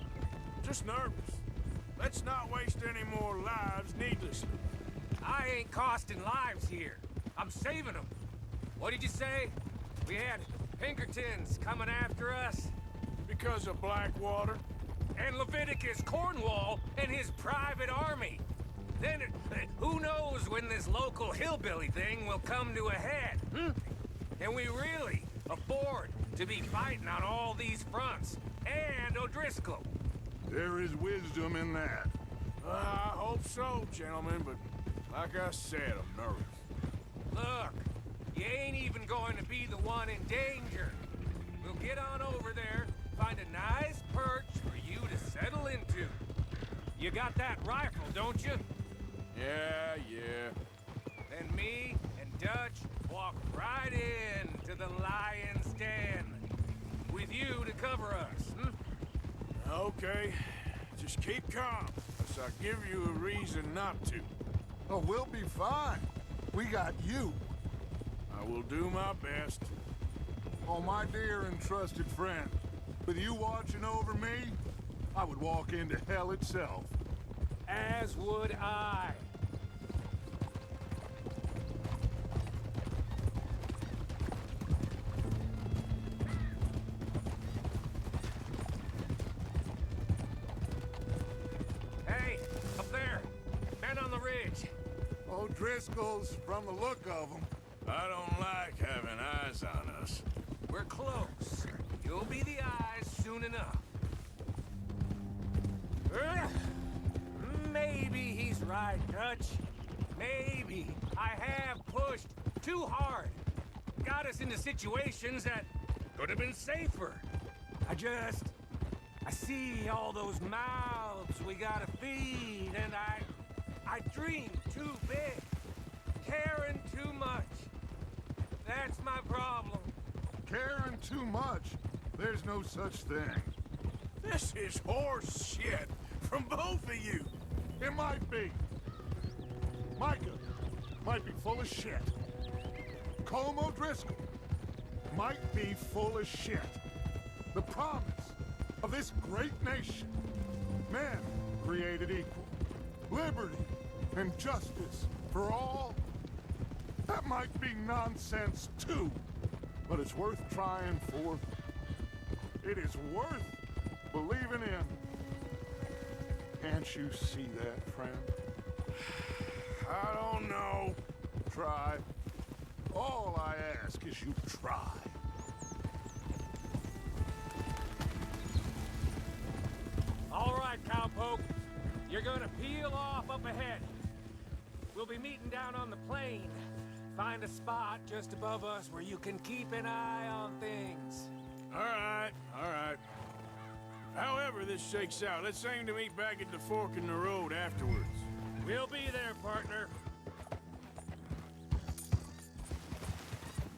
Just nervous. Let's not waste any more lives needlessly. I ain't costing lives here. I'm saving them. What did you say? We had Pinkertons coming after us? Because of Blackwater? And Leviticus Cornwall and his private army. Then, who knows when this local hillbilly thing will come to a head, Can we really afford to be fighting on all these fronts? And O'Driscoll? There is wisdom in that. I hope so, gentlemen, but like I said, I'm nervous. Look, you ain't even going to be the one in danger. We'll get on over there, find a nice perch for you to settle into. You got that rifle, don't you? Yeah. Then me and Dutch walk right in to the lion's den. With you to cover us, Okay. Just keep calm, unless I give you a reason not to. Oh, we'll be fine. We got you. I will do my best. Oh, my dear and trusted friend, with you watching over me, I would walk into hell itself. As would I. Hey, up there. Men on the ridge. O'Driscoll's, from the look of them. I don't like having eyes on us. We're close. You'll be the eyes soon enough. Maybe he's right, Dutch. Maybe I have pushed too hard. Got us into situations that could have been safer. I see all those mouths we gotta feed, and I dream too big, caring too much. That's my problem. Caring too much? There's no such thing. This is horse shit from both of you. It might be. Micah might be full of shit. Colm O'Driscoll might be full of shit. The promise of this great nation. Men created equal. Liberty and justice for all. That might be nonsense too, but it's worth trying for. It is worth believing in. Can't you see that, friend? I don't know. Try. All I ask is you try. All right, cowpoke. You're gonna peel off up ahead. We'll be meeting down on the plain. Find a spot just above us where you can keep an eye on things. All right. However this shakes out, let's aim to meet back at the fork in the road afterwards. We'll be there, partner.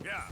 Yeah.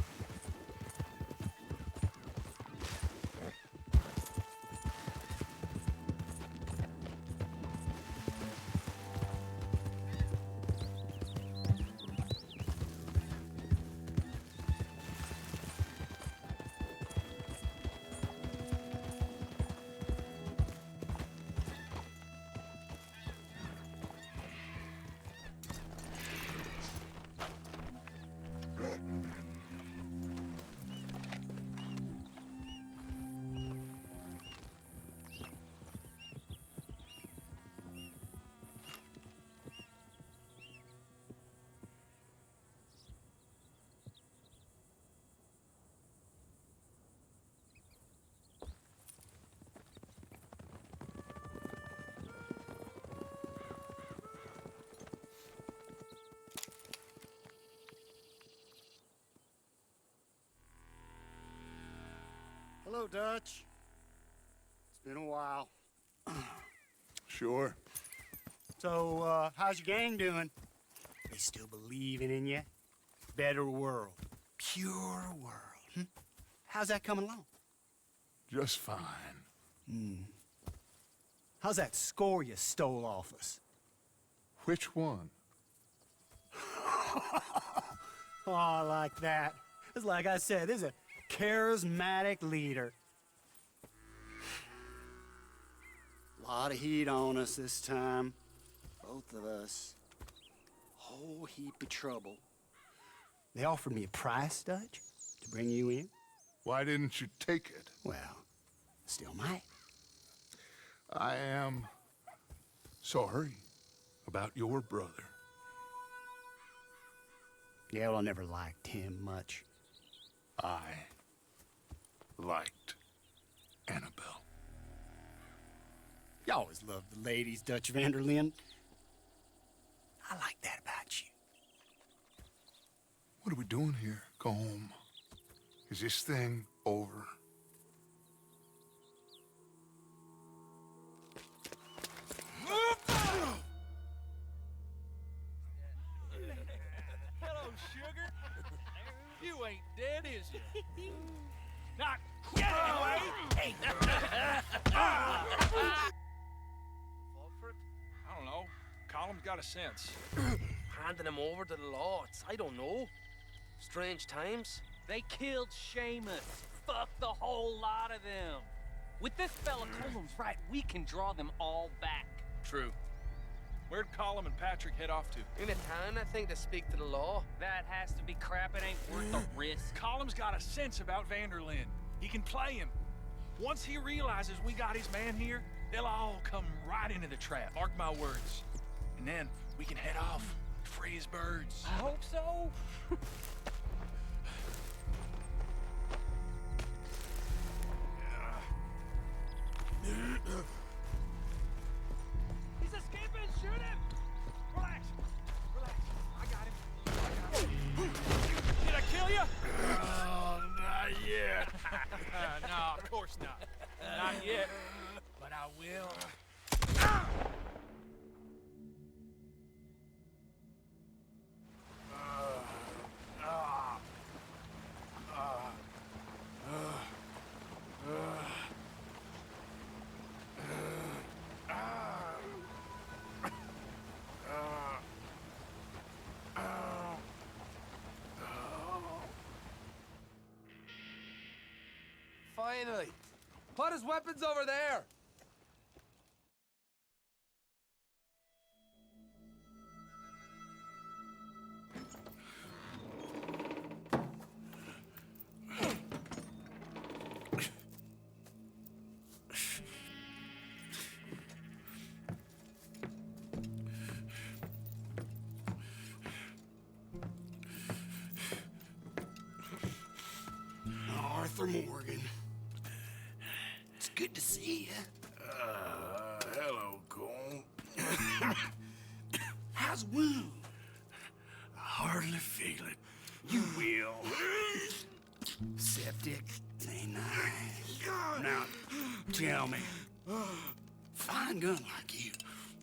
Hello, Dutch. It's been a while. Sure. So, how's your gang doing? They still believing in you? Better world. Pure world. Hmm? How's that coming along? Just fine. How's that score you stole off us? Which one? Oh, I like that. It's like I said, this is a charismatic leader. Lot of heat on us this time. Both of us. Whole heap of trouble. They offered me a price, Dutch, to bring you in. Why didn't you take it? Well, still might. I am sorry about your brother. Yeah, well, I never liked him much. I liked Annabelle. You always loved the ladies, Dutch van der Linde. I like that about you. What are we doing here? Go home. Is this thing over? Hello, sugar. You ain't dead, is you? Not yet, anyway. Fall for it? I don't know. Colum's got a sense. Handing him over to the law, I don't know. Strange times. They killed Seamus. Fuck the whole lot of them. With this fella Colum's right, we can draw them all back. True. Where'd Colum and Patrick head off to? In a town, I think, to speak to the law. That has to be crap. It ain't worth the risk. Colum's got a sense about van der Linde. He can play him. Once he realizes we got his man here, they'll all come right into the trap. Mark my words. And then we can head off, free as birds. I hope so. He's escaping! Shoot him! Relax. Relax. I got him. Did I kill you? Oh, not yet. No, of course not. Not yet. But I will. Finally! Put his weapons over there! Arthur Morgan. It's good to see you. Hello, Cole. How's the wound? I hardly feel it. You will. Septic. Ain't nice. Now, tell me. Fine gun like you.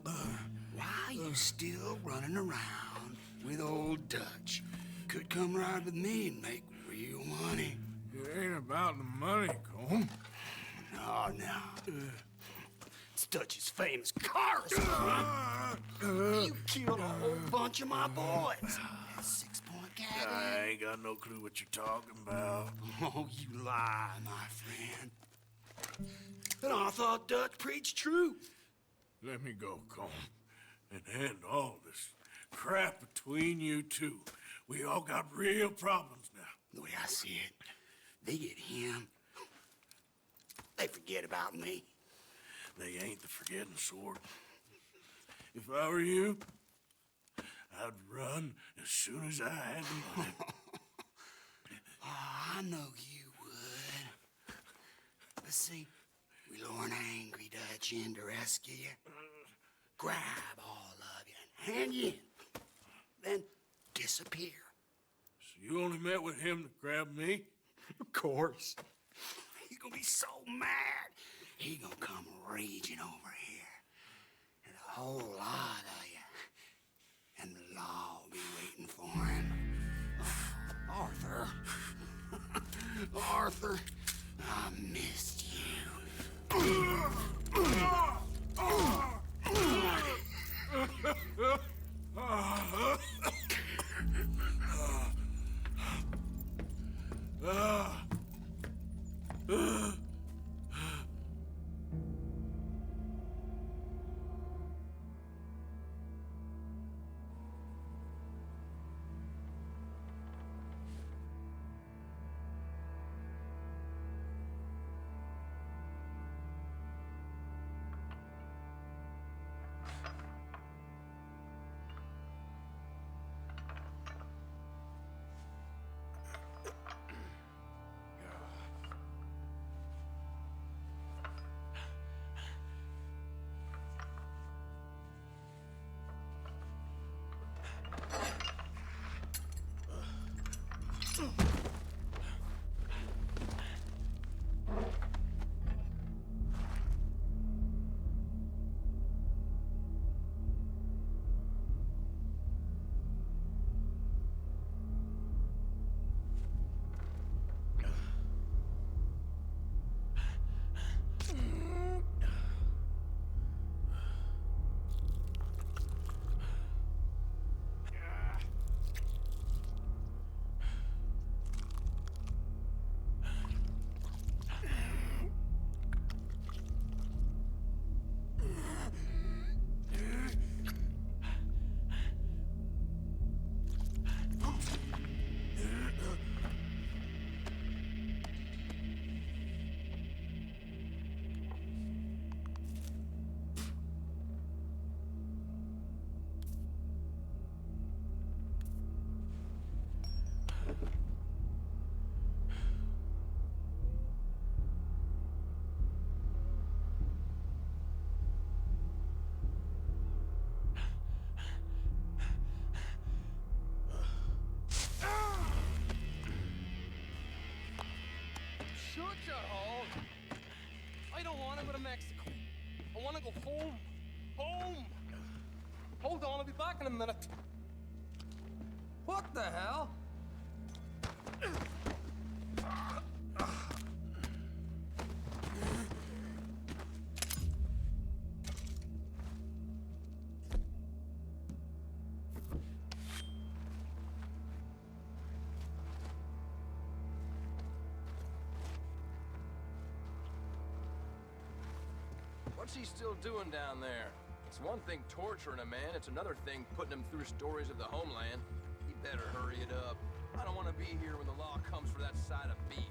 Why you still running around with old Dutch? Could come ride with me and make real money. It ain't about the money, Cole. No. It's Dutch's famous car restaurant. You killed a whole bunch of my boys. That 6-point gag. I ain't got no clue what you're talking about. Oh, you lie, my friend. And I thought Dutch preached truth. Let me go, Cole, and end all this crap between you two. We all got real problems now. The way I see it, they get him. They forget about me. They ain't the forgetting sort. If I were you, I'd run as soon as I had the money. I know you would. But see, we lure an angry Dutch in to rescue you. Grab all of you and hand you in. Then disappear. So you only met with him to grab me? Of course. He's gonna be so mad. He gonna come raging over here. And a whole lot of you. And the law will be Arthur. I missed you. Shut your hole. I don't want to go to Mexico. I want to go home. Home! Hold on, I'll be back in a minute. What the hell? What's he still doing down there? It's one thing torturing a man, it's another thing putting him through stories of the homeland. He better hurry it up. I don't want to be here when the law comes for that side of beef.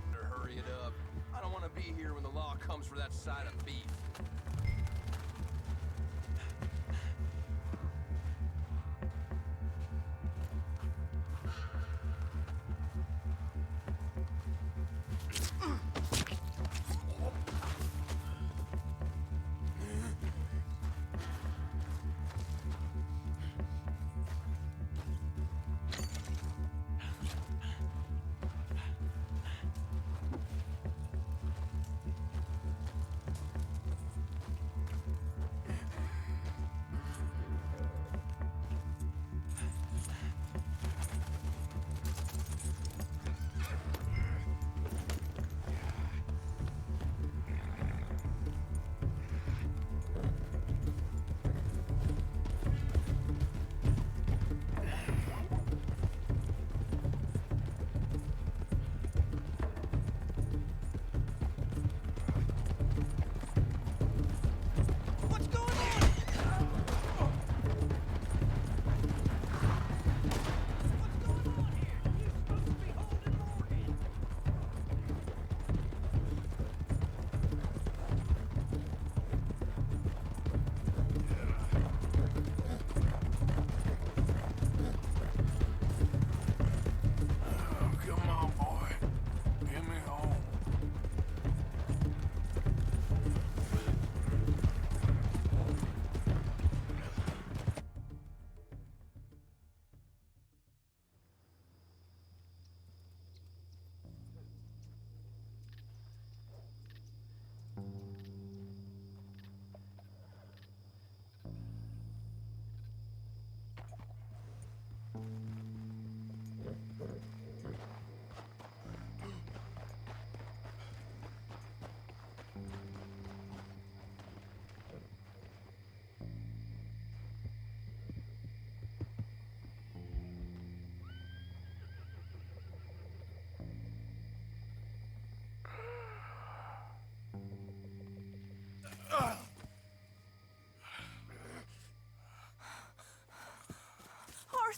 Better hurry it up. I don't want to be here when the law comes for that side of beef.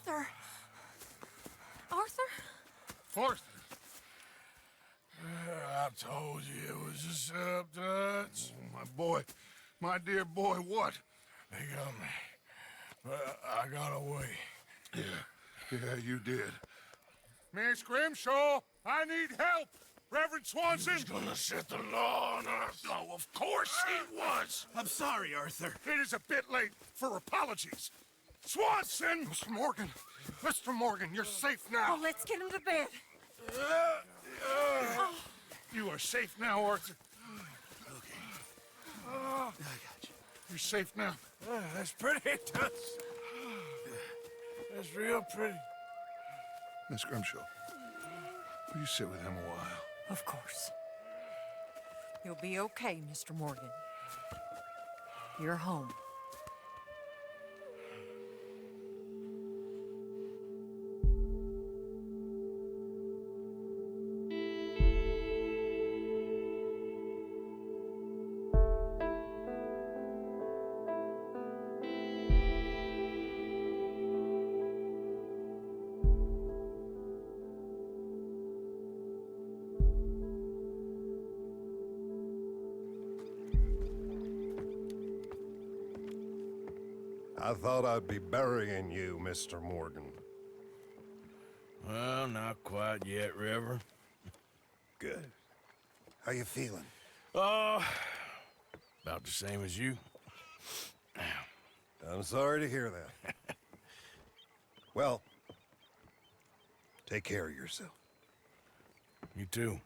Arthur. Arthur? Arthur. I told you it was a setup, Dutch. My boy, my dear boy, what? They got me. But I got away. Yeah, you did. Miss Grimshaw, I need help. Reverend Swanson. He's gonna set the law on us. Oh, of course he was. I'm sorry, Arthur. It is a bit late for apologies. Swanson! Mr. Morgan, you're safe now. Oh, let's get him to bed. You are safe now, Arthur. Okay. I got you. You're safe now. That's pretty, Dutch. That's real pretty. Miss Grimshaw, will you sit with him a while? Of course. You'll be okay, Mr. Morgan. You're home. I thought I'd be burying you, Mr. Morgan. Well, not quite yet, Reverend. Good. How you feeling? About the same as you. I'm sorry to hear that. Well, take care of yourself. You too.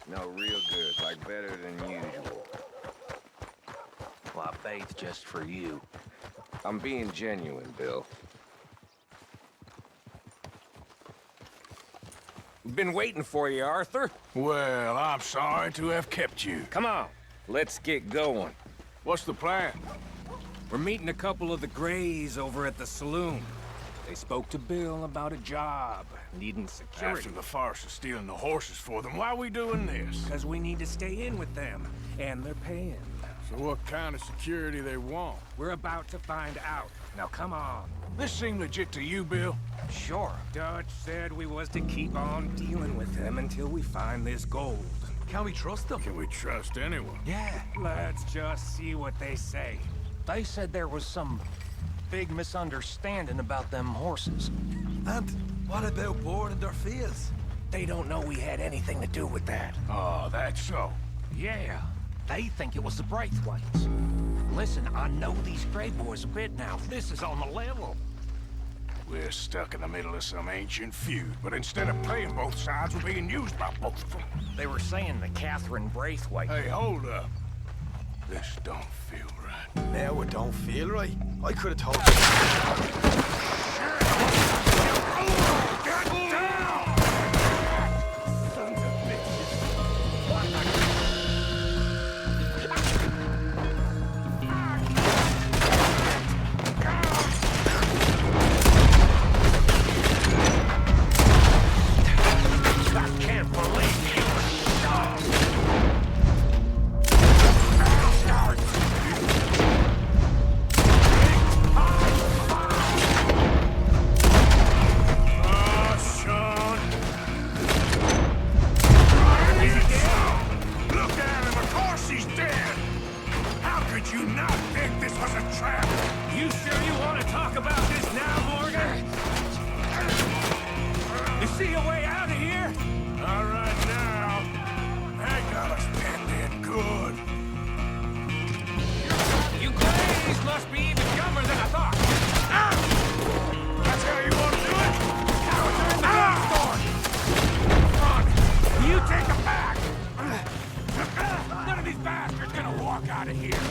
No, real good, like better than usual. Well, I bathed just for you. I'm being genuine, Bill. Been waiting for you, Arthur. Well, I'm sorry to have kept you. Come on, let's get going. What's the plan? We're meeting a couple of the Grays over at the saloon. They spoke to Bill about a job, needing security. After the farce of stealing the horses for them, why are we doing this? Because we need to stay in with them, and they're paying. So what kind of security they want? We're about to find out. Now come on. This seem legit to you, Bill? Sure. Dutch said we was to keep on dealing with them until we find this gold. Can we trust them? Can we trust anyone? Yeah. Let's just see what they say. They said there was some big misunderstanding about them horses. And what about boarding their fields? They don't know we had anything to do with that. Oh, that's so. Yeah. They think it was the Braithwaites. Listen, I know these Grey boys a bit now. This is on the level. We're stuck in the middle of some ancient feud, but instead of playing both sides, we're being used by both of them. They were saying that Catherine Braithwaite... Hey, hold up. This don't feel right. Now it don't feel right. I could have told you. Get down! Sons of bitches. I can't believe you were so... You sure you want to talk about this now, Morgan? You see a way out of here? All right now. That got us pinned in good. You Grays must be even dumber than I thought. That's how you want to do it? Cowards are in the drugstore. You take them back. None of these bastards gonna walk out of here.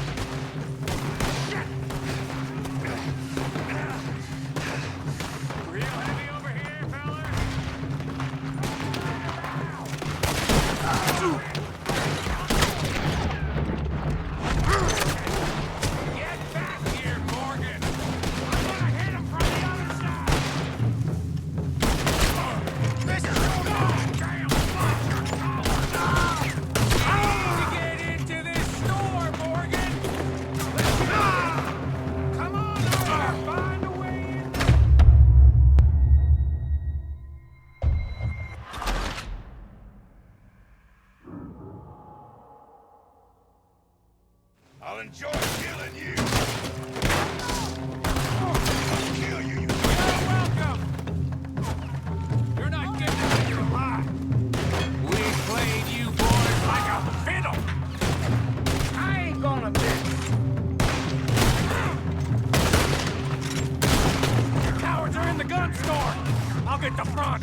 get the front.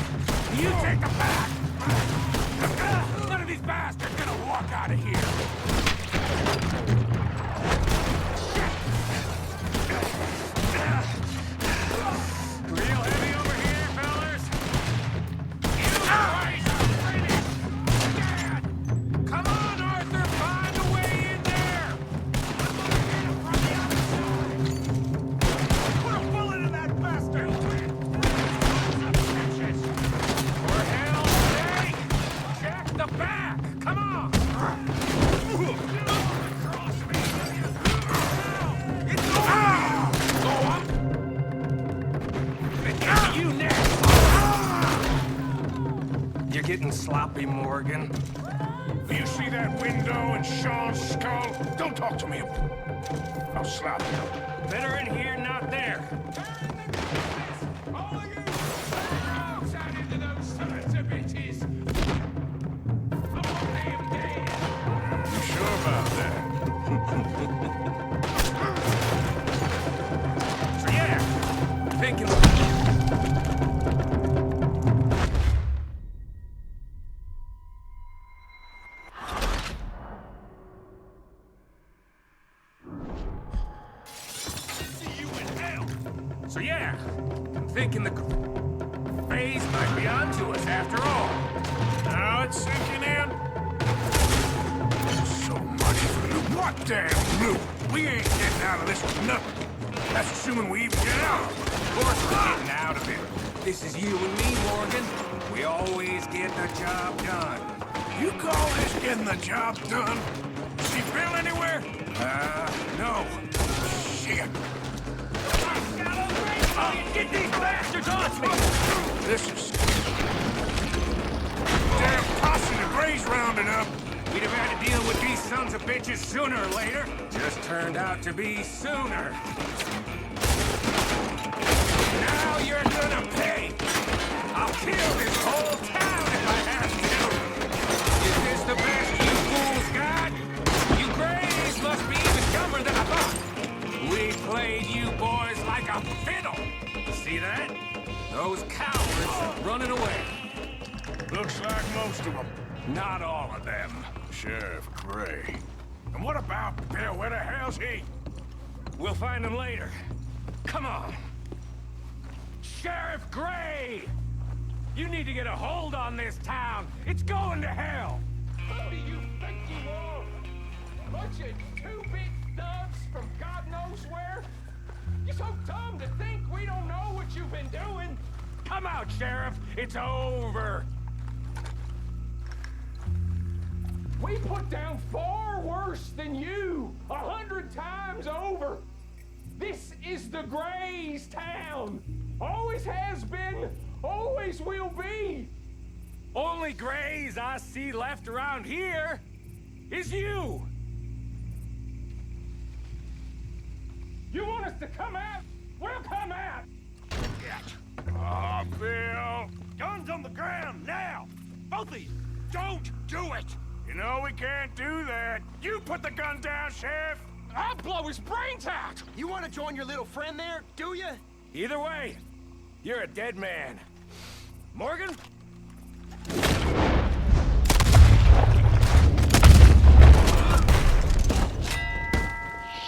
You take the back. None of these bastards gonna walk out of here. Real heavy over here, fellas. Come on, Arthur, find a way in there. Put a bullet in that bastard. For hell's sake, check the back. Come on. You next. You're getting sloppy, Morgan. You see that window and Sean's skull? Don't talk to me. I'll slap you. Better in here, not there. All of you, outside into those sons of bitches. I'm all damn dead. You sure about that? So yeah, thinking. So yeah, I'm thinking the phase might be onto us after all. Now it's sinking in. So much for loot. What damn loot? We ain't getting out of this with nothing. That's assuming we even get out. Of course we're getting out of it. This is you and me, Morgan. We always get the job done. You call this getting the job done? See Bill anywhere? No. Shit. Get these bastards off me! This is... Damn posse the Gray's rounding up. We'd have had to deal with these sons of bitches sooner or later. Just turned out to be sooner. Now you're gonna pay. I'll kill this whole town if I have to. Is this the best you fools got? You Grays must be even dumber than I thought. We played you boys like a fiddle. See that? Those cowards running away. Looks like most of them. Not all of them. Sheriff Gray. And what about Bill? Where the hell's he? We'll find him later. Come on. Sheriff Gray! You need to get a hold on this town. It's going to hell. Who do you think you are? Bunch of two-bit thugs from God knows where? You're so dumb to think we don't know what you've been doing. Come out, Sheriff. It's over. We put down far worse than you, 100 times over. This is the Grays' town. Always has been, always will be. Only Grays I see left around here is you. You want us to come out? We'll come out. Oh, Bill. Guns on the ground, now. Both of you, don't do it. You know we can't do that. You put the gun down, Sheriff. I'll blow his brains out. You want to join your little friend there, do you? Either way, you're a dead man. Morgan?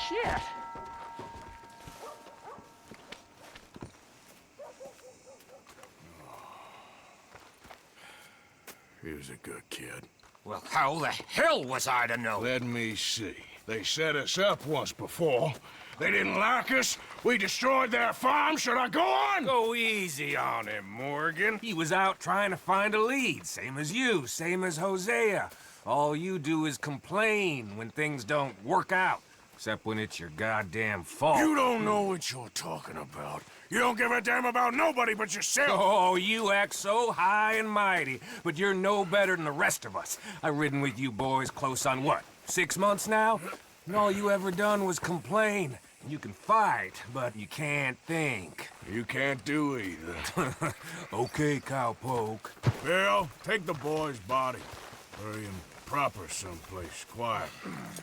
Shit. He was a good kid. Well, how the hell was I to know? Let me see. They set us up once before. They didn't like us. We destroyed their farm. Should I go on? Go easy on him, Morgan. He was out trying to find a lead. Same as you, same as Hosea. All you do is complain when things don't work out. Except when it's your goddamn fault. You don't know what you're talking about. You don't give a damn about nobody but yourself. Oh, you act so high and mighty, but you're no better than the rest of us. I've ridden with you boys close on what, 6 months now? And all you ever done was complain. You can fight, but you can't think. You can't do either. Okay, cowpoke. Bill, take the boy's body. Bury him proper someplace, quiet.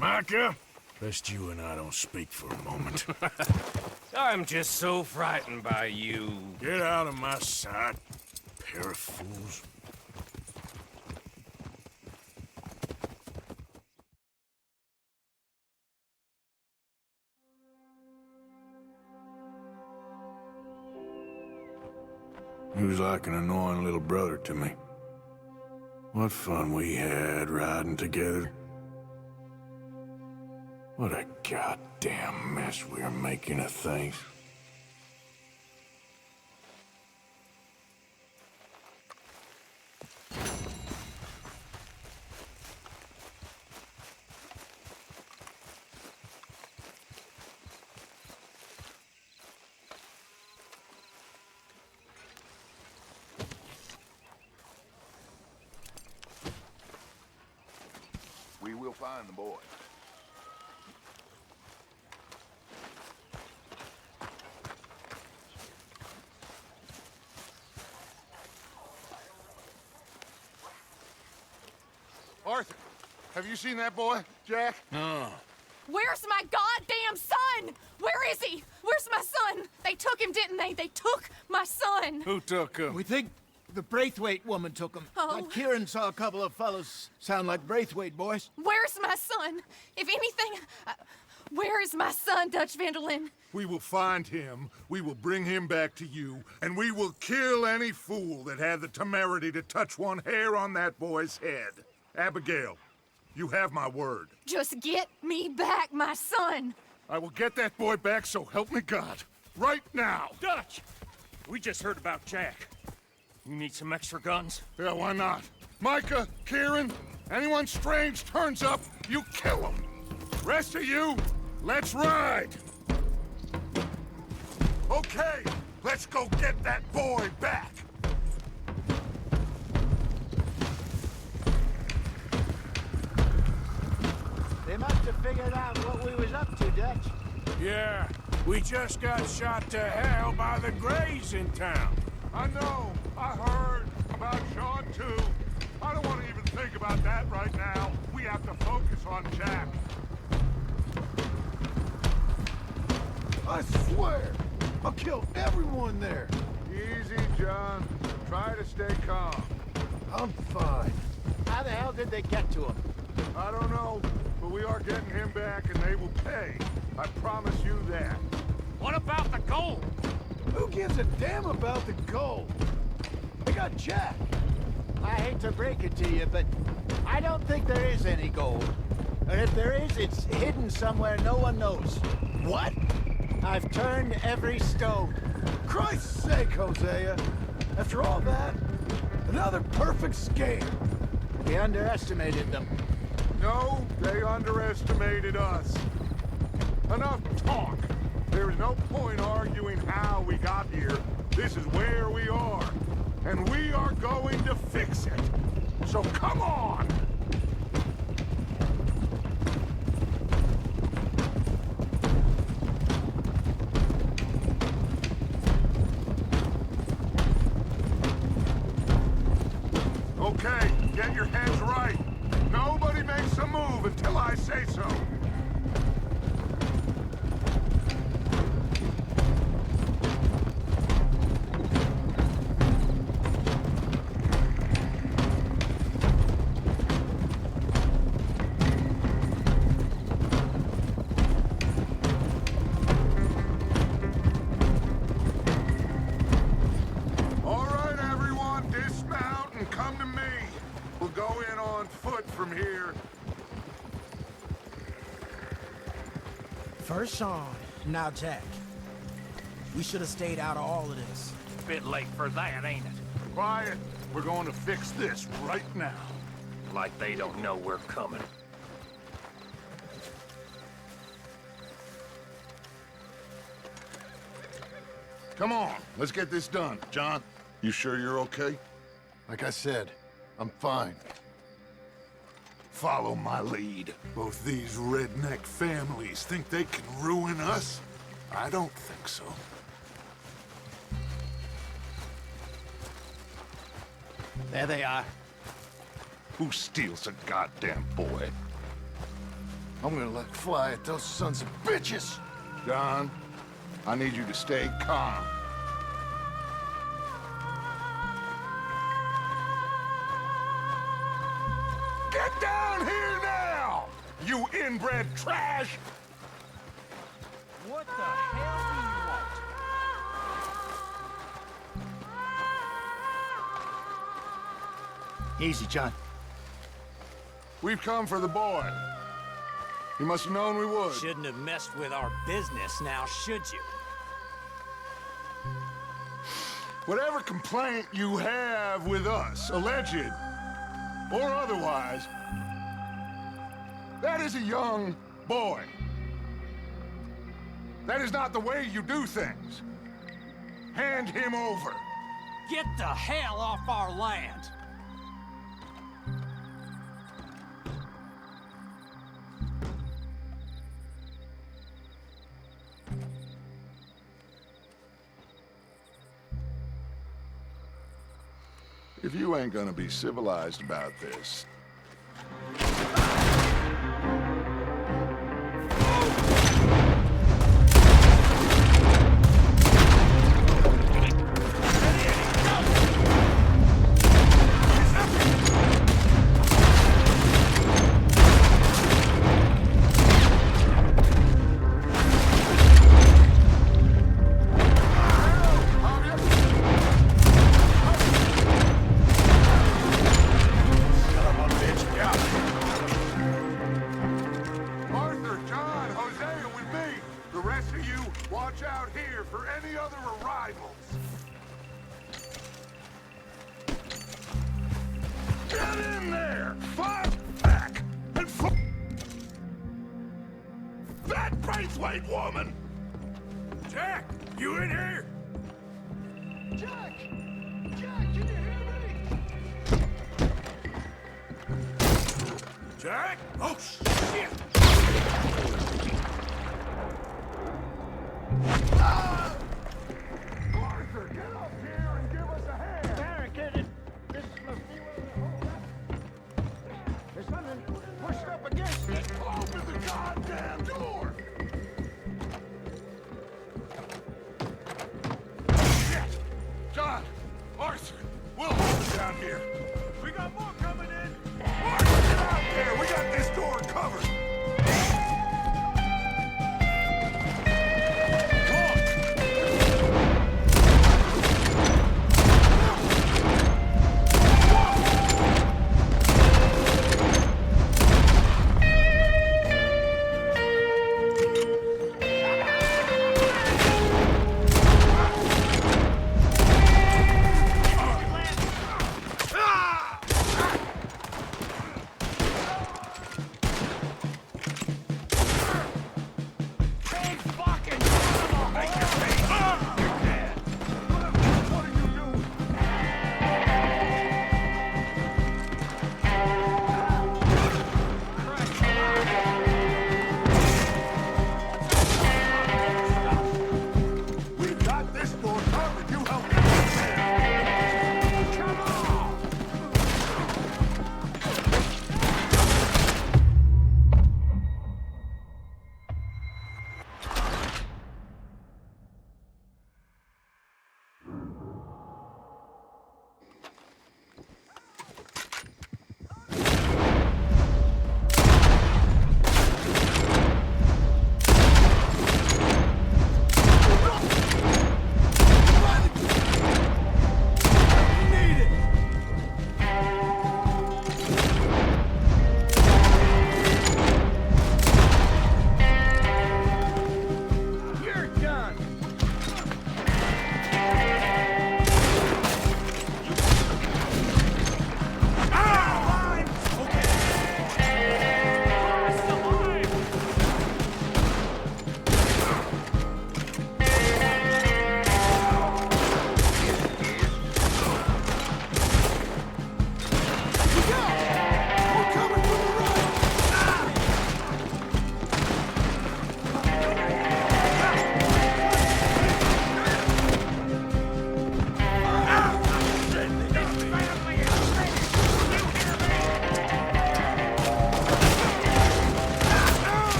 Micah, best you and I don't speak for a moment. I'm just so frightened by you. Get out of my sight. Pair of fools. He was like an annoying little brother to me. What fun we had riding together. What a goddamn mess we are making of things. We will find the boy. Arthur, have you seen that boy, Jack? No. Where's my goddamn son? Where is he? Where's my son? They took him, didn't they? They took my son. Who took him? We think the Braithwaite woman took him. Oh. But Kieran saw a couple of fellows sound like Braithwaite boys. Where's my son? If anything, where is my son, Dutch Van der Linde? We will find him, we will bring him back to you, and we will kill any fool that had the temerity to touch one hair on that boy's head. Abigail, you have my word. Just get me back, my son. I will get that boy back, so help me God. Right now. Dutch! We just heard about Jack. You need some extra guns? Yeah, why not? Micah, Kieran, anyone strange turns up, you kill him. Rest of you, let's ride. Okay, let's go get that boy back. They must have figured out what we was up to, Dutch. Yeah, we just got shot to hell by the Greys in town. I know. I heard about Sean, too. I don't want to even think about that right now. We have to focus on Jack. I swear, I'll kill everyone there. Easy, John. Try to stay calm. I'm fine. How the hell did they get to him? I don't know, but we are getting him back and they will pay. I promise you that. What about the gold? Who gives a damn about the gold? They got Jack. I hate to break it to you, but I don't think there is any gold. And if there is, it's hidden somewhere no one knows. What? I've turned every stone. Christ's sake, Hosea. After all that, another perfect scam. We underestimated them. No, they underestimated us. Enough talk. There is no point arguing how we got here. This is where we are. And we are going to fix it. So come on! Okay, get your heads right. Nobody makes a move until I say so. All right, everyone, dismount and come to me. We'll go in on foot from here. First Sean, now Jack. We should have stayed out of all of this. Bit late for that, ain't it? Quiet. We're going to fix this right now. Like they don't know we're coming. Come on, let's get this done. John, you sure you're okay? Like I said, I'm fine. Follow my lead. Both these redneck families think they can ruin us? I don't think so. There they are. Who steals a goddamn boy? I'm gonna let fly at those sons of bitches. John, I need you to stay calm. you inbred trash! What the hell do you want? Easy, John. We've come for the boy. You must have known we would. Shouldn't have messed with our business now, should you? Whatever complaint you have with us, alleged or otherwise, that is a young boy. That is not the way you do things. Hand him over. Get the hell off our land! If you ain't gonna be civilized about this, watch out here for any other arrivals. Get in there! Fight back! And that Braithwaite woman! Jack, you in here? Jack! Jack, can you hear me? Jack? Oh, shit! Arthur, get up here and give us a hand! Barricaded! This must be where the hole There's something pushed up against it! Open the goddamn door! Shit! John! Arthur! We'll hold it down here! We got more coming in! Arthur, get out there! We got this door covered!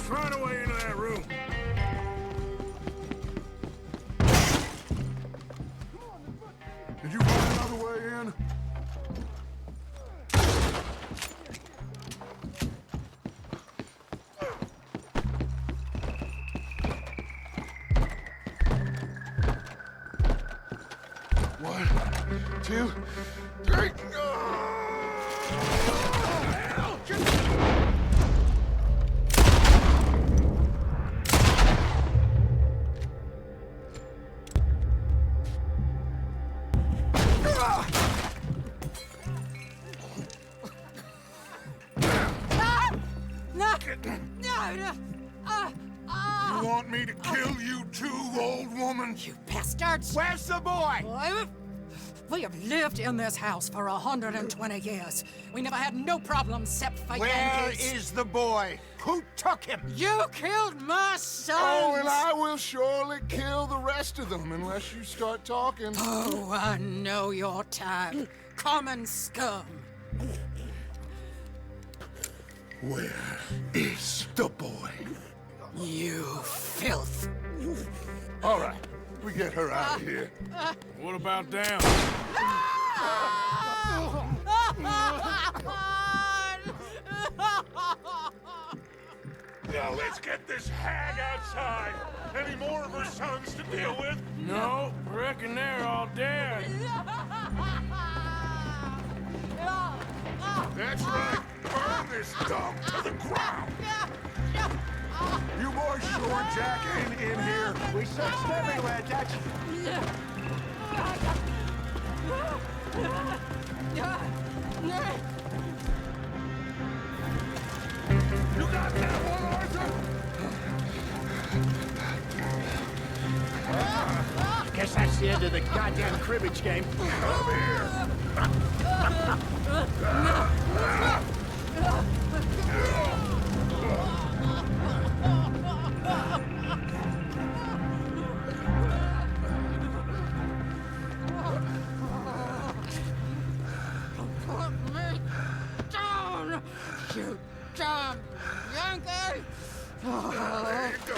find a way into that room. Did you find another way in? One, two, three. You want me to kill you too, old woman? You bastards! Where's the boy? We have lived in this house for 120 years. We never had no problems except for Where Yankees. is the boy? Who took him? You killed my son! Oh, and I will surely kill the rest of them unless you start talking. Oh, I know your type. Common scum. Where is the boy? You filth. All right, we get her out of here. What about down? Now let's get this hag outside. Any more of her sons to deal with? No, reckon they're all dead. That's right. Burn this dump to the ground. You boys sure Jack ain't in here. We searched everywhere, Dutch. You got that one, Arthur? Guess that's the end of the goddamn cribbage game. Come here. Put me down, you damn Yankee! There you go.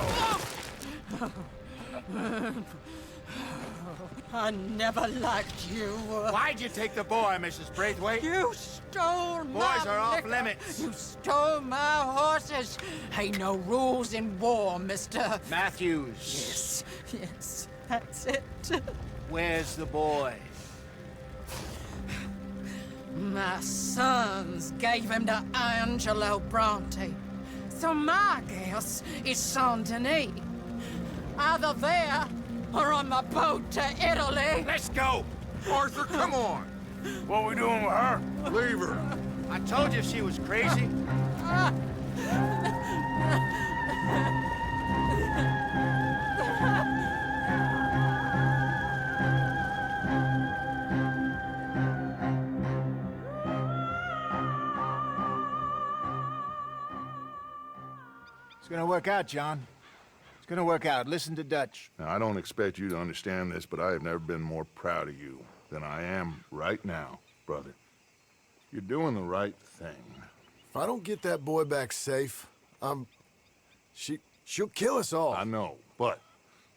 I never liked you. Why'd you take the boy, Mrs. Braithwaite? You stole my Boys are off liquor. limits. You stole my horses. Ain't no rules in war, Mr. Matthews. Yes, yes, that's it. Where's the boy? My sons gave him to Angelo Bronte. So my guess is Saint Denis. Either there or on the boat to Italy. Let's go. Arthur, come on. What we doing with her? Leave her. I told you she was crazy. It's gonna work out, John. It's gonna work out. Listen to Dutch. Now, I don't expect you to understand this, but I have never been more proud of you than I am right now, brother. You're doing the right thing. If I don't get that boy back safe, she'll kill us all. I know, but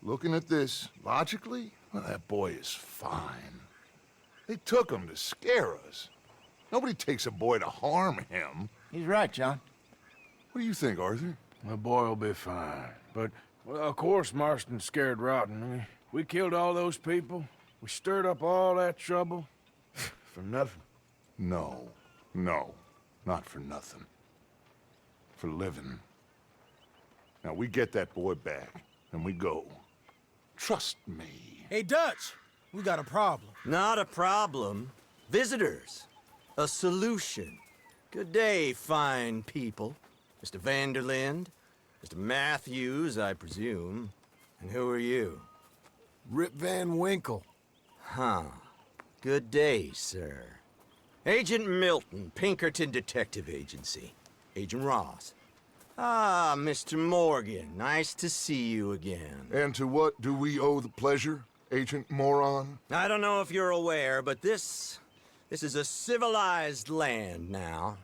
looking at this logically, well, that boy is fine. They took him to scare us. Nobody takes a boy to harm him. He's right, John. What do you think, Arthur? The boy will be fine. But, well, of course Marston's scared rotten. I mean, we killed all those people. We stirred up all that trouble. For nothing. No, not for nothing. For living. Now, we get that boy back, and we go. Trust me. Hey, Dutch, we got a problem. Not a problem. Visitors. A solution. Good day, fine people. Mr. Vanderlind, Mr. Matthews, I presume. And who are you? Rip Van Winkle. Huh. Good day, sir. Agent Milton, Pinkerton Detective Agency. Agent Ross. Ah, Mr. Morgan, nice to see you again. And to what do we owe the pleasure, Agent Moron? I don't know if you're aware, but this is a civilized land now.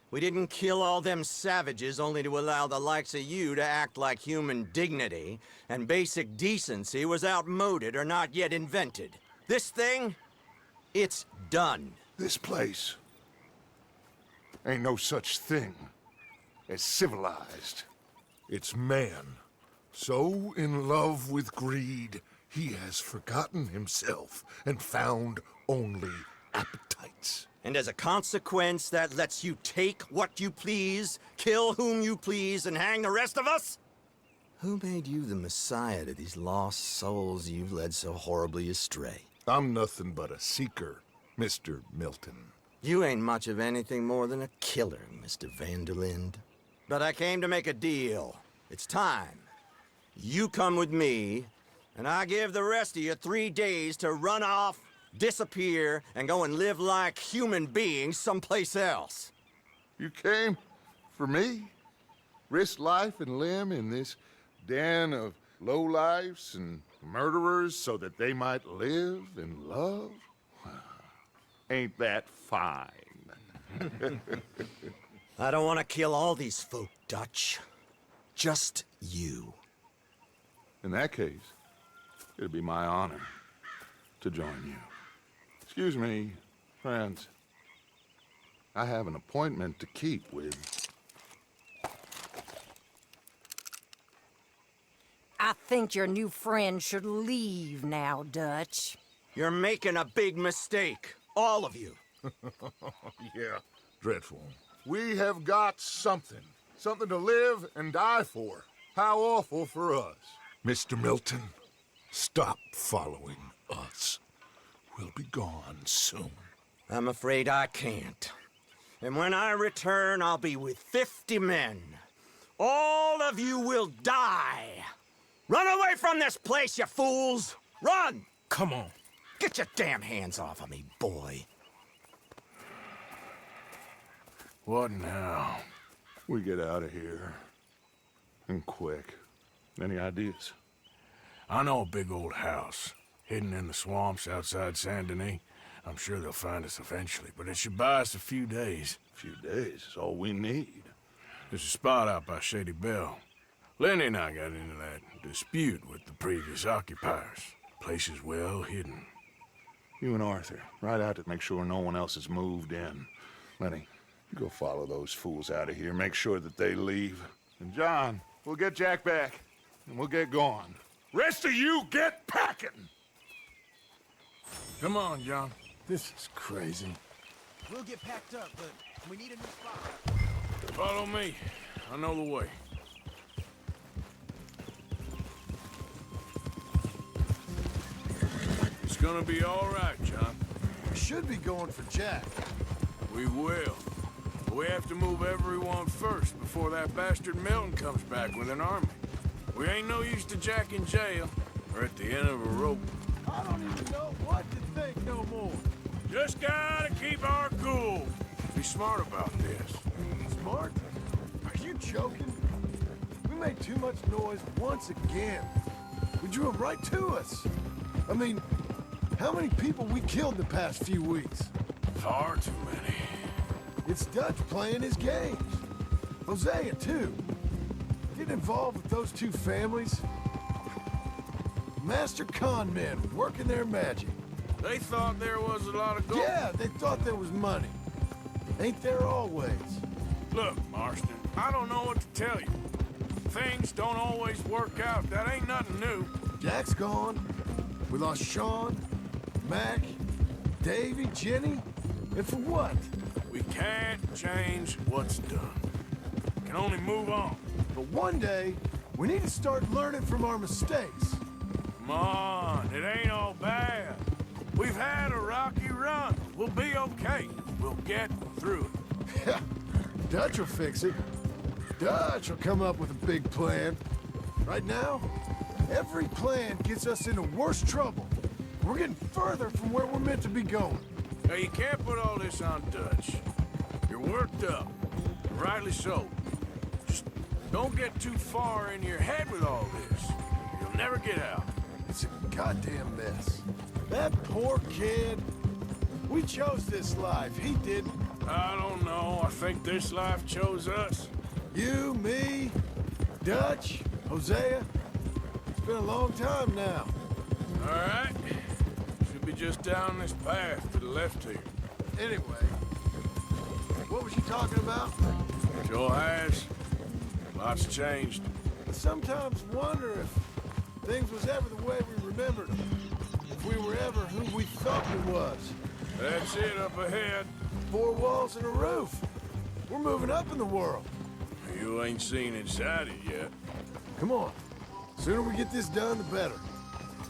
We didn't kill all them savages only to allow the likes of you to act like human dignity and basic decency was outmoded or not yet invented. This thing, it's done. This place ain't no such thing as civilized. It's man, so in love with greed, he has forgotten himself and found only appetites. And as a consequence, that lets you take what you please, kill whom you please, and hang the rest of us? Who made you the messiah to these lost souls you've led so horribly astray? I'm nothing but a seeker, Mr. Milton. You ain't much of anything more than a killer, Mr. Van der Linde. But I came to make a deal. It's time. You come with me, and I give the rest of you 3 days to run off, disappear, and go and live like human beings someplace else. You came for me? Risk life and limb in this den of lowlifes and murderers so that they might live and love? Ain't that fine? I don't want to kill all these folk, Dutch. Just you. In that case, it'd be my honor to join you. Excuse me, friends. I have an appointment to keep with... I think your new friend should leave now, Dutch. You're making a big mistake. All of you. Yeah, dreadful. We have got something. Something to live and die for. How awful for us. Mr. Milton, stop following us. We'll be gone soon. I'm afraid I can't. And when I return, I'll be with 50 men. All of you will die. Run away from this place, you fools! Run! Come on. Get your damn hands off of me, boy. What now? We get out of here. And quick. Any ideas? I know a big old house, hidden in the swamps outside Saint Denis. I'm sure they'll find us eventually, but it should buy us a few days. A few days is all we need. There's a spot out by Shady Bell. Lenny and I got into that dispute with the previous occupiers. Place is well hidden. You and Arthur, ride out to make sure no one else has moved in. Lenny, you go follow those fools out of here. Make sure that they leave. And John, we'll get Jack back, and we'll get going. Rest of you, get packing! Come on, John. This is crazy. We'll get packed up, but we need a new spot. Follow me. I know the way. It's gonna be all right, John. We should be going for Jack. We will. But we have to move everyone first before that bastard Milton comes back with an army. We ain't no use to Jack in jail or at the end of a rope. I don't even know what to think no more. Just gotta keep our cool. Be smart about this. Smart? Are you joking? We made too much noise once again. We drew them right to us. I mean, how many people we killed the past few weeks? Far too many. It's Dutch playing his games. Hosea, too. Getting involved with those two families. Master con men working their magic. They thought there was a lot of gold. Yeah, they thought there was money. Ain't there always? Look, Marston, I don't know what to tell you. Things don't always work out. That ain't nothing new. Jack's gone. We lost Sean, Mac, Davy, Jenny. And for what? We can't change what's done. Can only move on. But one day, we need to start learning from our mistakes. Come on, it ain't all bad. We've had a rocky run. We'll be okay. We'll get through it. Dutch will fix it. Dutch will come up with a big plan. Right now, every plan gets us into worse trouble. We're getting further from where we're meant to be going. Now, you can't put all this on Dutch. You're worked up. Rightly so. Just don't get too far in your head with all this. You'll never get out. It's a goddamn mess. That poor kid. We chose this life. He didn't. I don't know. I think this life chose us. You, me, Dutch, Hosea. It's been a long time now. All right. Should be just down this path to the left here. Anyway, what was you talking about? Sure has. Lots changed. I sometimes wonder if things was ever the way we remembered them. If we were ever who we thought we was. That's it up ahead. 4 walls and a roof. We're moving up in the world. You ain't seen inside it yet. Come on. Sooner we get this done, the better.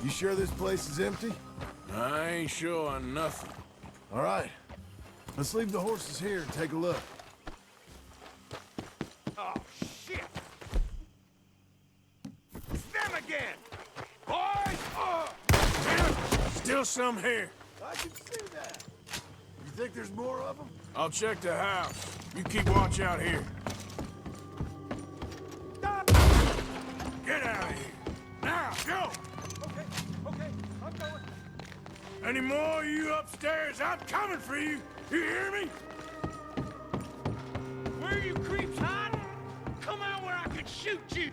You sure this place is empty? I ain't sure on nothing. All right. Let's leave the horses here and take a look. Oh, shit! It's them again! Boys! Still some here. I can see that. You think there's more of them? I'll check the house. You keep watch out here. Get out of here. Now, go! Okay, I'm going. Any more of you upstairs? I'm coming for you. You hear me? Where are you creeps hiding? Come out where I can shoot you!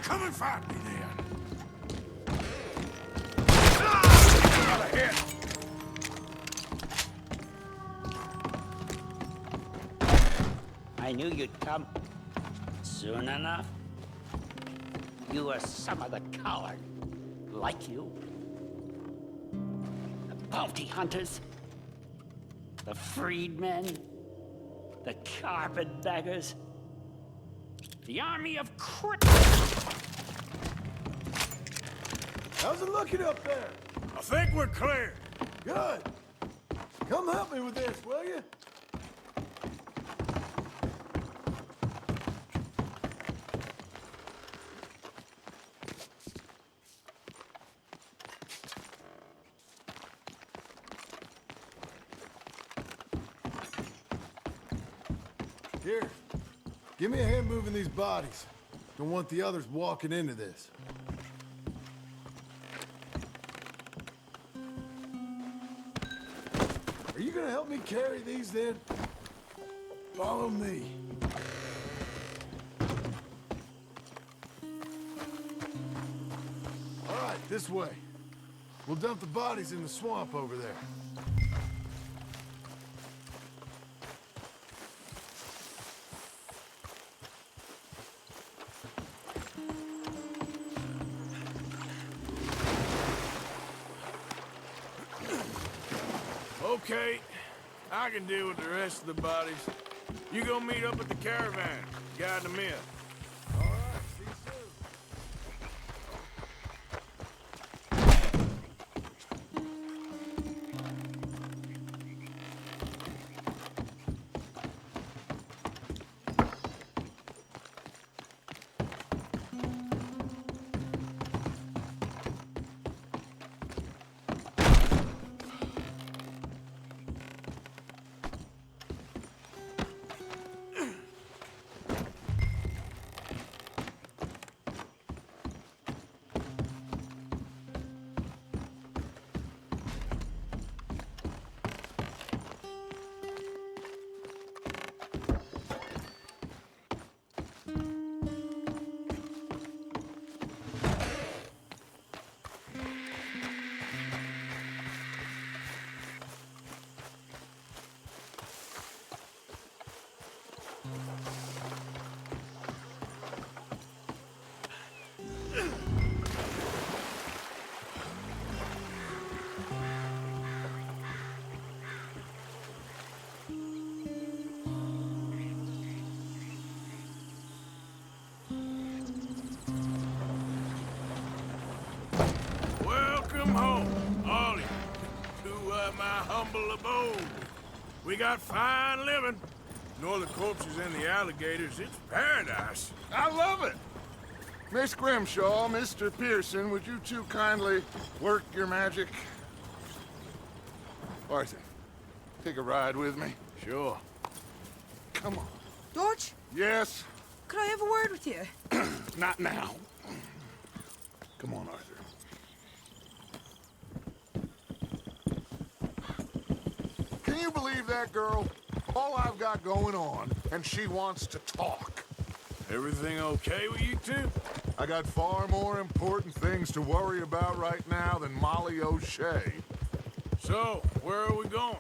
Come and fight me then. Out of here. I knew you'd come soon enough. You are some of the coward, like you. The bounty hunters, the freedmen, the carpetbaggers, the army of criminals. How's it looking up there? I think we're clear. Good. Come help me with this, will you? Here, give me a hand moving these bodies. Don't want the others walking into this. Are you gonna help me carry these then? Follow me. All right, this way. We'll dump the bodies in the swamp over there. Okay, I can deal with the rest of the bodies. You go meet up at the caravan, guide them in. All right, see you soon. Welcome home, all of you, to my humble abode. We got fine living. Nor the corpses and the alligators. It's paradise. I love it. Miss Grimshaw, Mr. Pearson, would you two kindly work your magic? Arthur, take a ride with me. Sure. Come on. George? Yes? Could I have a word with you? Not now. Come on, Arthur. Can you believe that girl? all I've got going on, and she wants to talk. Everything okay with you two? I got far more important things to worry about right now than Molly O'Shea. So, where are we going?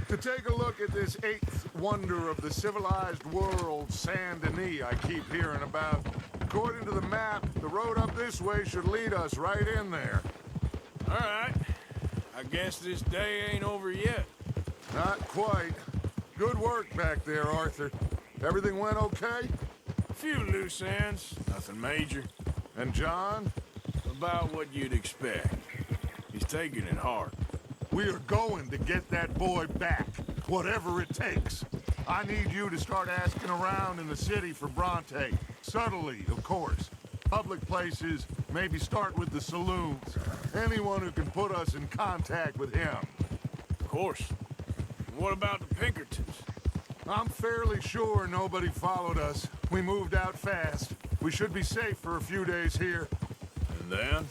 To take a look at this eighth wonder of the civilized world, Saint Denis, I keep hearing about. According to the map, the road up this way should lead us right in there. All right. I guess this day ain't over yet. Not quite. Good work back there, Arthur. Everything went okay? A few loose ends, nothing major. And John? About what you'd expect. He's taking it hard. We are going to get that boy back, whatever it takes. I need you to start asking around in the city for Bronte. Subtly, of course. Public places, maybe start with the saloons. Anyone who can put us in contact with him. Of course. What about the Pinkertons? I'm fairly sure nobody followed us. We moved out fast. We should be safe for a few days here. And then?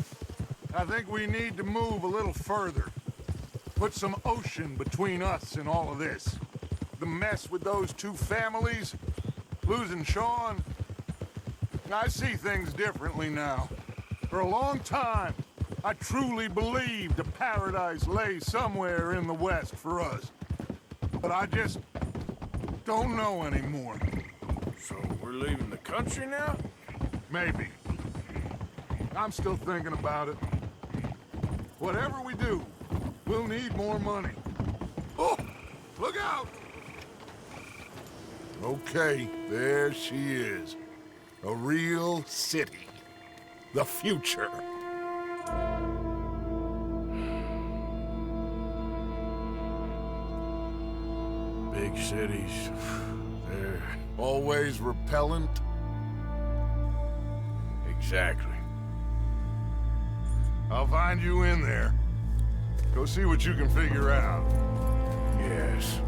I think we need to move a little further. Put some ocean between us and all of this. The mess with those two families, losing Sean. I see things differently now. For a long time, I truly believed a paradise lay somewhere in the West for us. But I just don't know anymore. So we're leaving the country now? Maybe. I'm still thinking about it. Whatever we do, we'll need more money. Oh, look out! Okay, there she is. A real city. The future. Big cities, they're... Always repellent? Exactly. I'll find you in there. Go see what you can figure out. Yes.